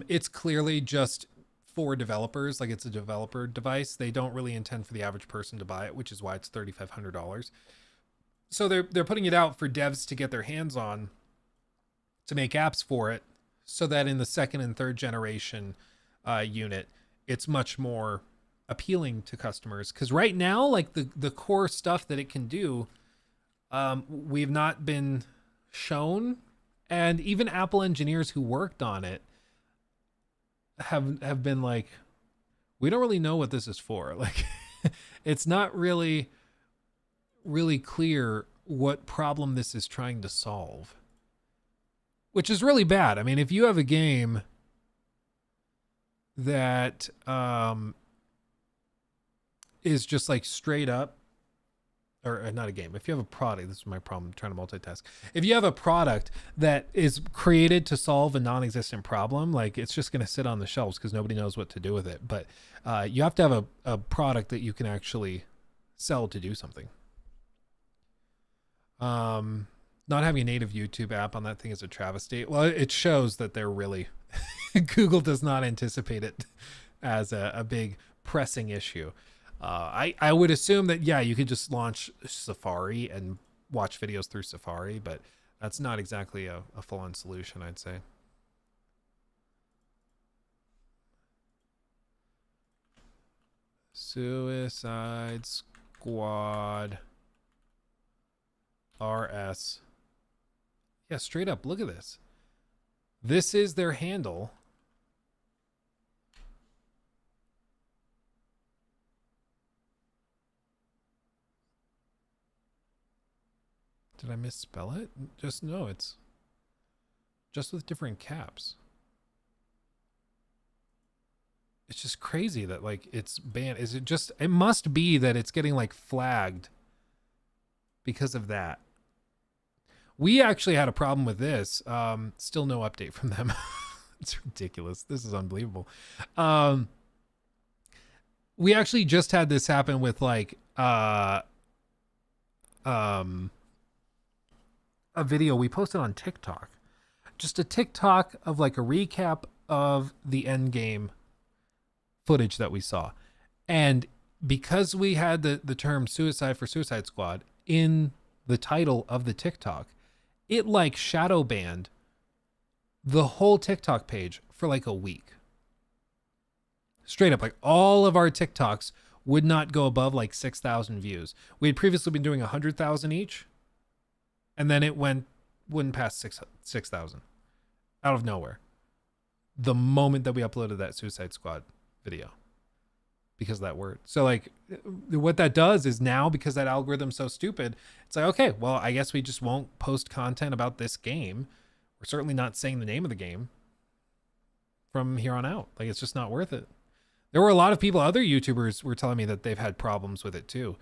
it's clearly just for developers, like it's a developer device. They don't really intend for the average person to buy it, which is why it's $3,500. So they're putting it out for devs to get their hands on, to make apps for it, so that in the second and third generation unit, it's much more appealing to customers. Because right now, like the core stuff that it can do, we've not been shown. And even Apple engineers who worked on it have been like, we don't really know what this is for. Like, it's not really clear what problem this is trying to solve. which is really bad. I mean, if you have a game that is just like straight up, or not a game, if you have a product, this is my problem, I'm trying to multitask. If you have a product that is created to solve a non-existent problem, like it's just going to sit on the shelves because nobody knows what to do with it. But you have to have a product that you can actually sell to do something. Not having a native YouTube app on that thing is a travesty. Well, it shows that they're really, Google does not anticipate it as a big pressing issue. I would assume that, yeah, you could just launch Safari and watch videos through Safari, but that's not exactly a full-on solution, I'd say. Suicide Squad RS. Yeah, straight up, look at this. This is their handle. Did I misspell it? Just no, it's just with different caps. It's just crazy that like it's banned. Is it just, it must be that it's getting like flagged because of that. We actually had a problem with this. Still no update from them. It's ridiculous. This is unbelievable. We actually just had this happen with like a video we posted on TikTok. Just a TikTok of like a recap of the end game footage that we saw. And because we had the term suicide for Suicide Squad in the title of the TikTok, it like shadow banned the whole TikTok page for like a week. Straight up, like all of our TikToks would not go above like 6,000 views. We had previously been doing 100,000 each. And then it wouldn't pass 6,000 out of nowhere. The moment that we uploaded that Suicide Squad video, because of that word. So like what that does is now, because that algorithm's so stupid, it's like, okay, well, I guess we just won't post content about this game. We're certainly not saying the name of the game from here on out. Like, it's just not worth it. There were a lot of people, other YouTubers were telling me that they've had problems with it too.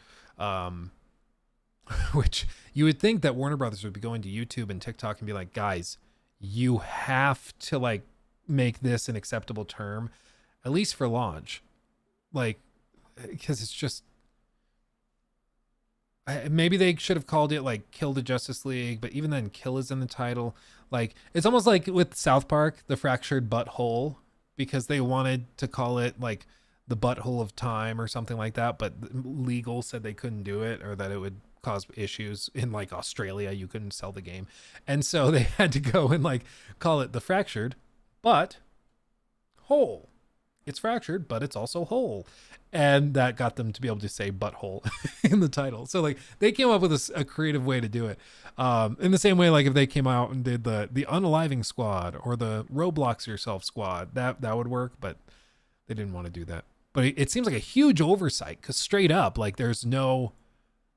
Which you would think that Warner Brothers would be going to YouTube and TikTok and be like, guys, you have to like make this an acceptable term, at least for launch. Like, because it's just, maybe they should have called it like Kill the Justice League, but even then kill is in the title. Like, it's almost like with South Park, the fractured butthole, because they wanted to call it like the butthole of time or something like that, but legal said they couldn't do it, or that it would cause issues in like Australia. You couldn't sell the game. And so they had to go and like call it the fractured but whole. It's fractured, but it's also whole. And that got them to be able to say butthole in the title. So like they came up with a creative way to do it. In the same way, like if they came out and did the Unaliving Squad or the Roblox Yourself Squad, that would work, but they didn't want to do that. But it seems like a huge oversight, because straight up, like there's no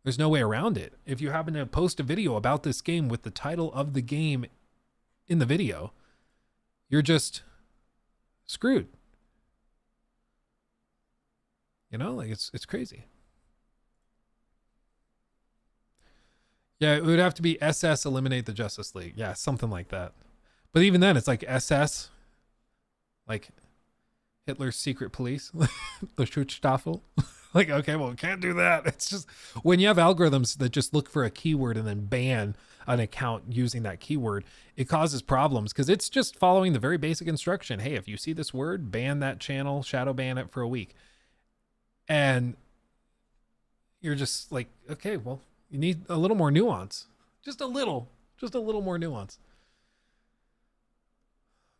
way around it. If you happen to post a video about this game with the title of the game in the video, you're just screwed. You know, like it's crazy. Yeah, it would have to be SS Eliminate the Justice League. Yeah, something like that. But even then, it's like SS, like Hitler's secret police, the Schutzstaffel. Like, okay, well, we can't do that. It's just, when you have algorithms that just look for a keyword and then ban an account using that keyword, it causes problems, because it's just following the very basic instruction. Hey, if you see this word, ban that channel, shadow ban it for a week. And you're just like, okay, well, you need a little more nuance. Just a little more nuance.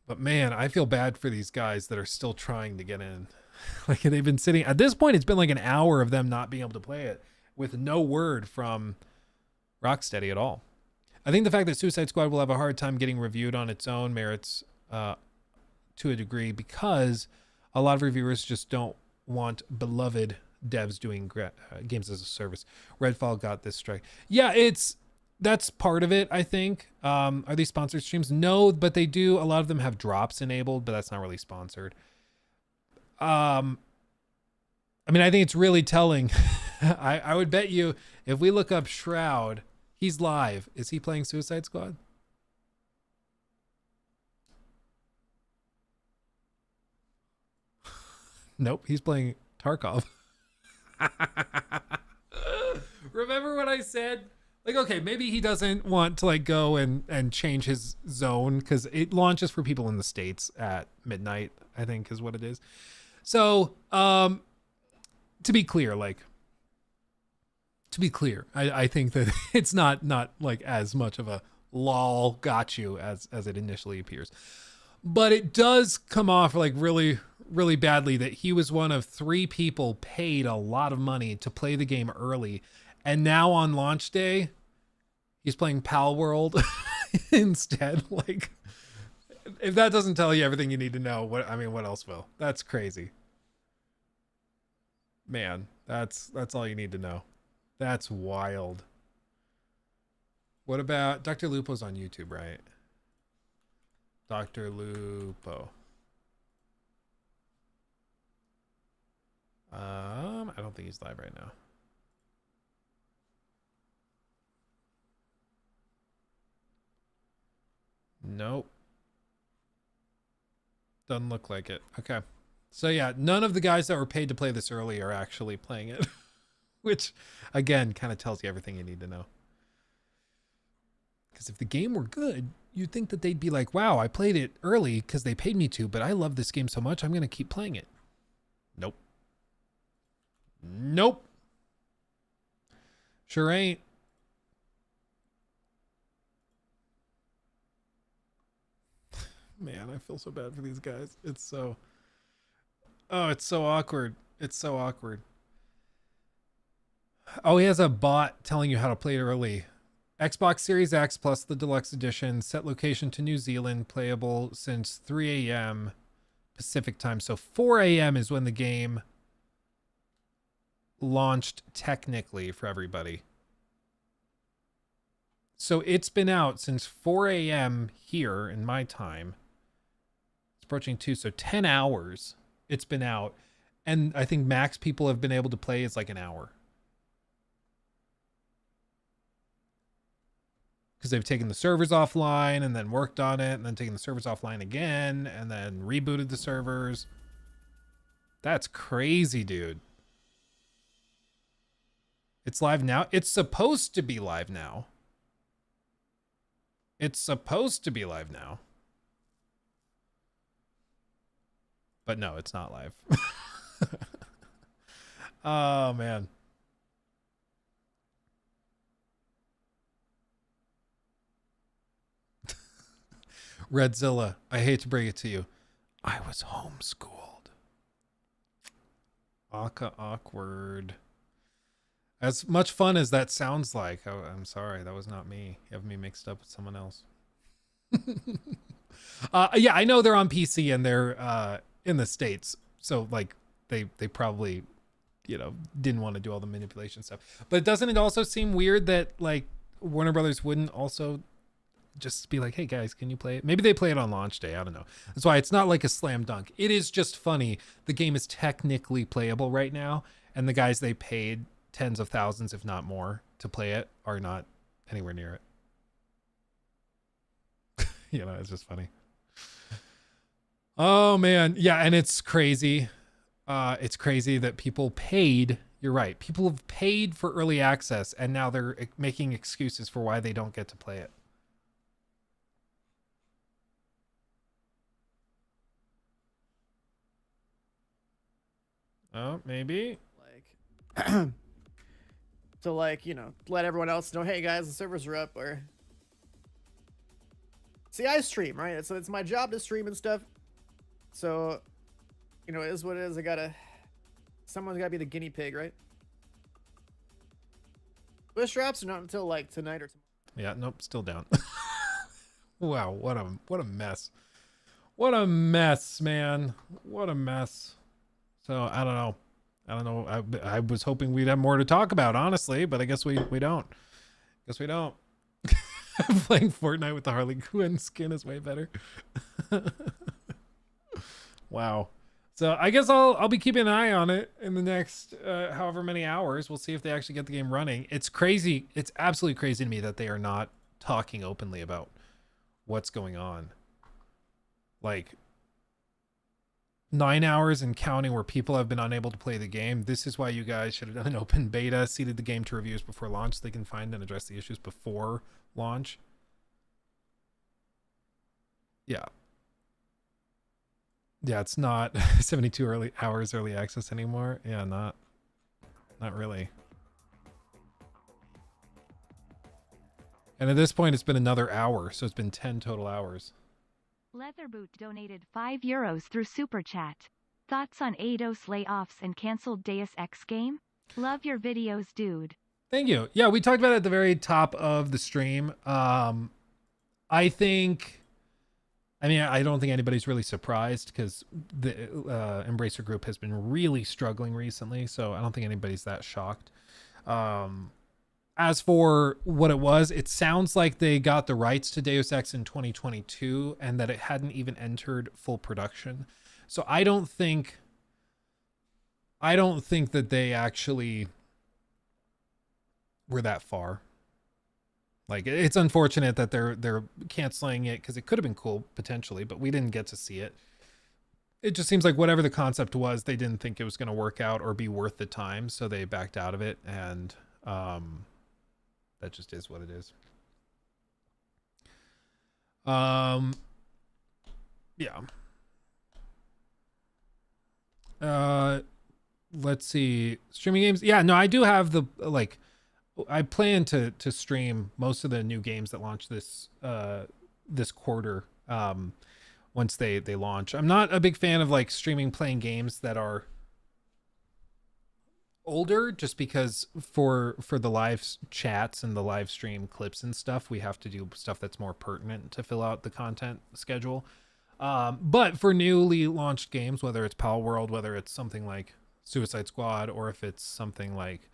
But man, I feel bad for these guys that are still trying to get in. Like, they've been sitting, at this point, it's been like an hour of them not being able to play it with no word from Rocksteady at all. I think the fact that Suicide Squad will have a hard time getting reviewed on its own merits to a degree, because a lot of reviewers just don't want beloved devs doing games as a service. Redfall got this strike. Yeah, it's that's part of it, I think. Are these sponsored streams? No, but they do. A lot of them have drops enabled, but that's not really sponsored. I mean, I think it's really telling. I would bet you if we look up Shroud, he's live. Is he playing Suicide Squad? Nope, he's playing Tarkov. Remember what I said? Like, okay, maybe he doesn't want to like go and change his zone because it launches for people in the States at midnight, I think is what it is. So, to be clear, I think that it's not like as much of a lol got you as it initially appears. But it does come off like really, really badly that he was one of 3 people paid a lot of money to play the game early. And now on launch day, he's playing Pal World instead. Like, if that doesn't tell you everything you need to know, what else will? That's crazy. Man, that's all you need to know. That's wild. What about Dr. Lupo's on YouTube, right? Dr. Lupo. I don't think he's live right now. Nope. Doesn't look like it. Okay. So yeah, none of the guys that were paid to play this early are actually playing it. Which, again, kind of tells you everything you need to know. Because if the game were good, you'd think that they'd be like, wow, I played it early because they paid me to, but I love this game so much, I'm going to keep playing it. Nope. Nope. Sure ain't. Man, I feel so bad for these guys. It's so awkward. It's so awkward. Oh, he has a bot telling you how to play it early. Xbox Series X plus the deluxe edition, set location to New Zealand, playable since 3 a.m. Pacific time. So 4 a.m. is when the game launched technically for everybody. So it's been out since 4 a.m. here in my time. It's approaching 2, so 10 hours it's been out. And I think max people have been able to play is like an hour. Because they've taken the servers offline and then worked on it and then taken the servers offline again and then rebooted the servers. That's crazy, dude. It's live now. It's supposed to be live now. It's supposed to be live now. But no, it's not live. Oh, man. Redzilla, I hate to break it to you. I was homeschooled. Awkward. As much fun as that sounds like, I'm sorry, that was not me. You have me mixed up with someone else. Yeah, I know they're on PC and they're in the States. So like they probably, you know, didn't want to do all the manipulation stuff. But doesn't it also seem weird that like Warner Brothers wouldn't also just be like, hey guys, can you play it? Maybe they play it on launch day. I don't know. That's why it's not like a slam dunk. It is just funny. The game is technically playable right now. And the guys they paid tens of thousands, if not more, to play it are not anywhere near it. You know, it's just funny. Oh man. Yeah. And it's crazy. It's crazy that people paid. You're right. People have paid for early access and now they're making excuses for why they don't get to play it. Oh, maybe. Like, to like, you know, let everyone else know, hey guys, the servers are up. Or see, I stream, right? It's my job to stream and stuff. So, you know, it is what it is. Someone's gotta be the guinea pig, right? Wish drops are not until like tonight or tomorrow. Yeah, nope, still down. Wow, what a mess. What a mess, man. What a mess. So I don't know. I was hoping we'd have more to talk about, honestly, but I guess we don't. Guess we don't. Playing Fortnite with the Harley Quinn skin is way better. Wow. So I guess I'll be keeping an eye on it in the next however many hours. We'll see if they actually get the game running. It's crazy. It's absolutely crazy to me that they are not talking openly about what's going on. Like 9 hours and counting where people have been unable to play the game. This is why you guys should have done an open beta, seeded the game to reviews before launch so they can find and address the issues before launch. Yeah. Yeah, it's not 72 hours early access anymore. Yeah, not really. And at this point, it's been another hour, so it's been 10 total hours. Leatherboot donated €5 through Super Chat. Thoughts on Eidos layoffs and canceled Deus Ex game? Love your videos, dude. Thank you. Yeah, we talked about it at the very top of the stream. I don't think anybody's really surprised because the Embracer Group has been really struggling recently, so I don't think anybody's that shocked. As for what it was, it sounds like they got the rights to Deus Ex in 2022 and that it hadn't even entered full production. So I don't think that they actually were that far. Like, it's unfortunate that they're canceling it because it could have been cool potentially, but we didn't get to see it. It just seems like whatever the concept was, they didn't think it was going to work out or be worth the time, so they backed out of it, and that just is what it is. Yeah. Let's see. Streaming games. Yeah, no, I do have the, like, I plan to stream most of the new games that launch this quarter once they launch. I'm not a big fan of like streaming playing games that are older, just because for the live chats and the live stream clips and stuff, we have to do stuff that's more pertinent to fill out the content schedule. But for newly launched games, whether it's Pal World, whether it's something like Suicide Squad, or if it's something like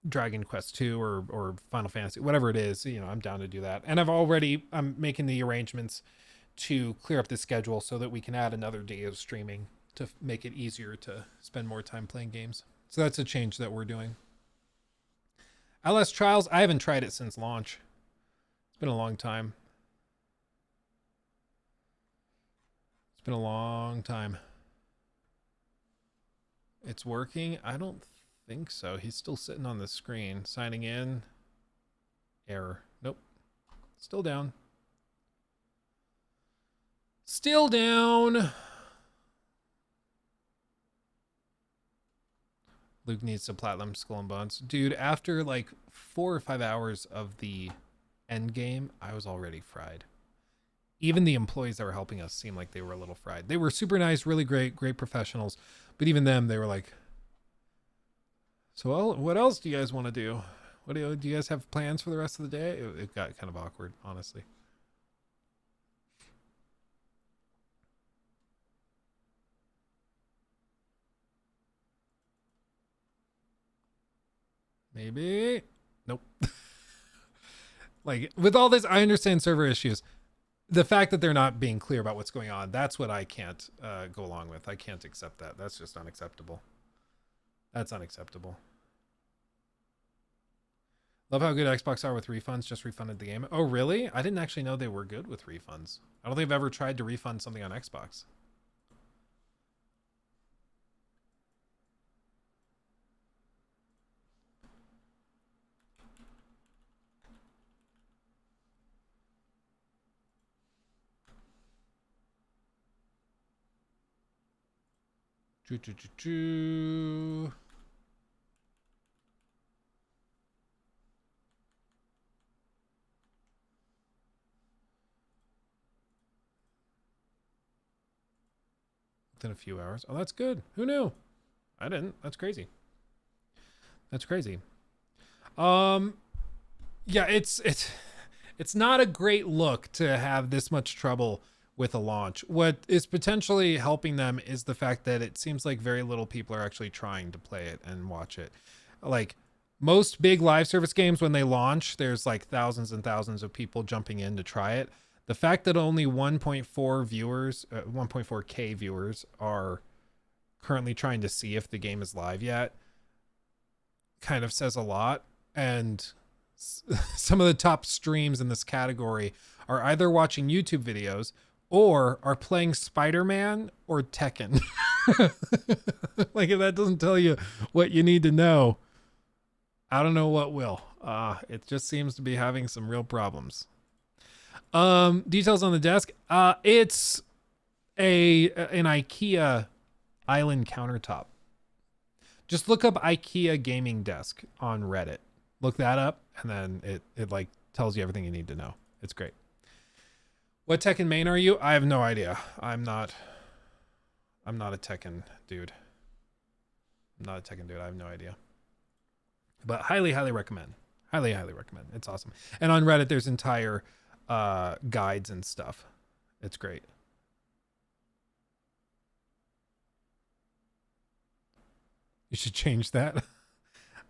Dragon Quest 2 or Final Fantasy, whatever it is, I'm down to do that. And I'm making the arrangements to clear up the schedule so that we can add another day of streaming to make it easier to spend more time playing games. So that's a change that we're doing. LS Trials, I haven't tried it since launch. It's been a long time. It's been a long time. It's working? I don't think so. He's still sitting on the screen. Signing in. Error. Nope. Still down. Still down. Luke needs to platinum Skull and Bones. Dude, after like 4 or 5 hours of the end game, I was already fried. Even the employees that were helping us seemed like they were a little fried. They were super nice, really great professionals. But even them, they were like, so what else do you guys want to do? Do you guys have plans for the rest of the day? It got kind of awkward, honestly. Maybe. Nope. Like, with all this, I understand server issues. The fact that they're not being clear about what's going on, that's what I can't go along with. I can't accept that. That's just unacceptable. That's unacceptable. Love how good Xbox are with refunds. Just refunded the game. Oh, really? I didn't actually know they were good with refunds. I don't think I've ever tried to refund something on Xbox. Within a few hours. Oh, that's good. Who knew? I didn't. That's crazy. That's crazy. Yeah, it's not a great look to have this much trouble with a launch. What is potentially helping them is the fact that it seems like very little people are actually trying to play it and watch it. Like, most big live service games, when they launch, there's like thousands and thousands of people jumping in to try it. The fact that only 1.4K viewers are currently trying to see if the game is live yet kind of says a lot. And some of the top streams in this category are either watching YouTube videos or are playing Spider-Man or Tekken. Like, if that doesn't tell you what you need to know, I don't know what will. It just seems to be having some real problems. Details on the desk. It's an IKEA island countertop. Just look up IKEA gaming desk on Reddit. Look that up, and then it like tells you everything you need to know. It's great. What Tekken main are you? I have no idea. I'm not a Tekken dude. I'm not a Tekken dude. I have no idea. But highly recommend. Highly recommend. It's awesome. And on Reddit, there's entire guides and stuff. It's great. You should change that.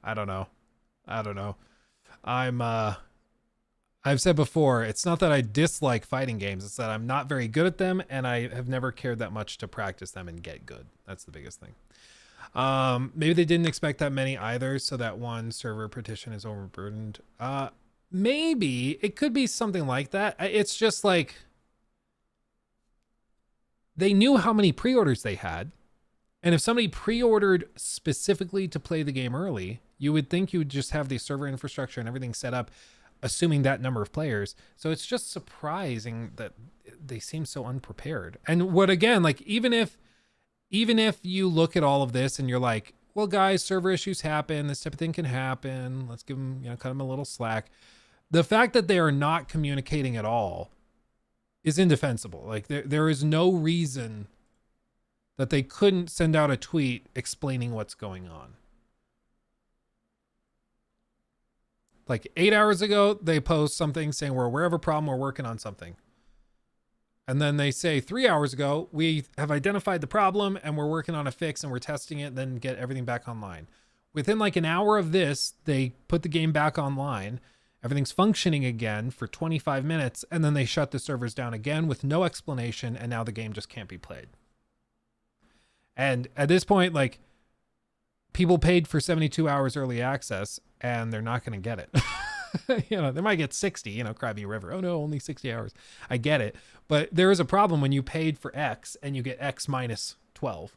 I don't know. I've said before, it's not that I dislike fighting games. It's that I'm not very good at them, and I have never cared that much to practice them and get good. That's the biggest thing. Maybe they didn't expect that many either, so that one server partition is overburdened. Maybe it could be something like that. It's just like they knew how many pre-orders they had, and if somebody pre-ordered specifically to play the game early, you would think you would just have the server infrastructure and everything set up, assuming that number of players. So it's just surprising that they seem so unprepared. And what, again, like, even if you look at all of this and you're like, well, guys, server issues happen, this type of thing can happen, let's give them, cut them a little slack. The fact that they are not communicating at all is indefensible. Like, there is no reason that they couldn't send out a tweet explaining what's going on. Like 8 hours ago, they post something saying we're aware of a problem, we're working on something. And then they say 3 hours ago, we have identified the problem and we're working on a fix and we're testing it, then get everything back online. Within like an hour of this, they put the game back online. Everything's functioning again for 25 minutes, and then they shut the servers down again with no explanation, and now the game just can't be played. And at this point, like, people paid for 72 hours early access, and they're not going to get it. They might get 60, Krabby River. Oh no, only 60 hours. I get it. But there is a problem when you paid for X and you get X minus 12,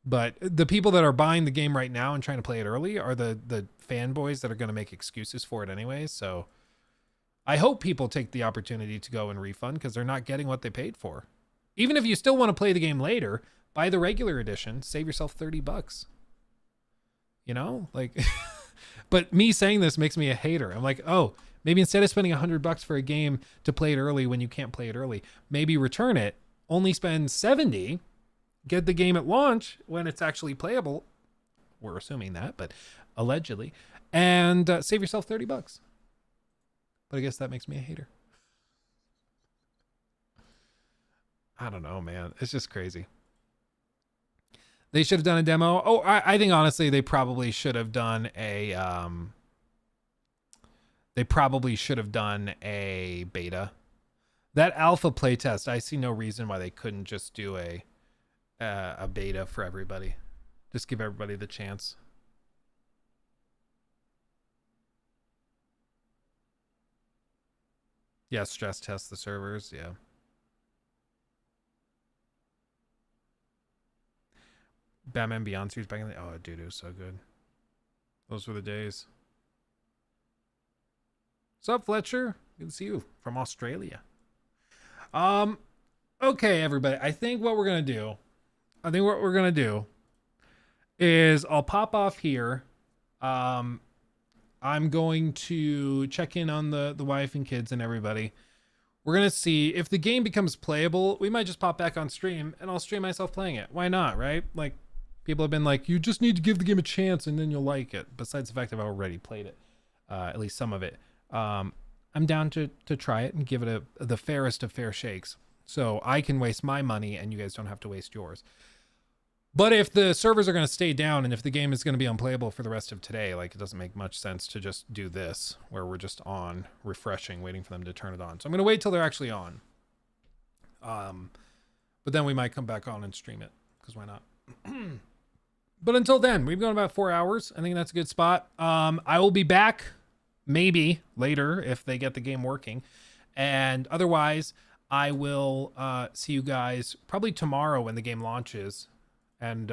But the people that are buying the game right now and trying to play it early are the fanboys that are going to make excuses for it anyway. So I hope people take the opportunity to go and refund, because they're not getting what they paid for. Even if you still want to play the game later, buy the regular edition, save yourself $30. Like, but me saying this makes me a hater. I'm like, oh, maybe instead of spending $100 for a game to play it early when you can't play it early, maybe return it, only spend $70, get the game at launch when it's actually playable. We're assuming that, but allegedly, and save yourself $30. But I guess that makes me a hater. I don't know, man. It's just crazy. They should have done a demo. Oh, I think honestly they probably should have done a beta. That alpha playtest, I see no reason why they couldn't just do a beta for everybody. Just give everybody the chance. Yeah, stress test the servers, yeah. Batman Beyond series back in the... Oh, dude, it was so good. Those were the days. What's up, Fletcher? Good to see you from Australia. Okay, everybody. I think what we're going to do is I'll pop off here. I'm going to check in on the wife and kids and everybody. We're going to see if the game becomes playable. We might just pop back on stream and I'll stream myself playing it. Why not, right? Like, people have been like, you just need to give the game a chance and then you'll like it. Besides the fact that I've already played it, at least some of it. I'm down to try it and give it the fairest of fair shakes. So I can waste my money and you guys don't have to waste yours. But if the servers are going to stay down and if the game is going to be unplayable for the rest of today, like it doesn't make much sense to just do this where we're just on refreshing, waiting for them to turn it on. So I'm going to wait till they're actually on. But then we might come back on and stream it because why not? But until then, we've gone about 4 hours. I think that's a good spot. I will be back maybe later if they get the game working. And otherwise, I will see you guys probably tomorrow when the game launches and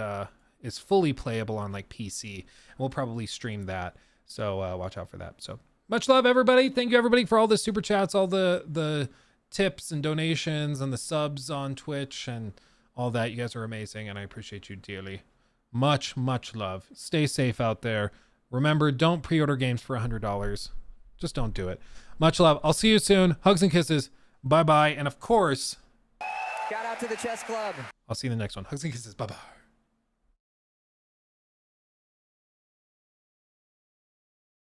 is fully playable on like PC. We'll probably stream that. So watch out for that. So much love, everybody. Thank you, everybody, for all the super chats, all the tips and donations and the subs on Twitch and all that. You guys are amazing, and I appreciate you dearly. Much, much love. Stay safe out there. Remember, don't pre-order games for $100. Just don't do it. Much love. I'll see you soon. Hugs and kisses. Bye-bye. And of course, Shout out to the chess club. I'll see you in the next one. Hugs and kisses. Bye-bye.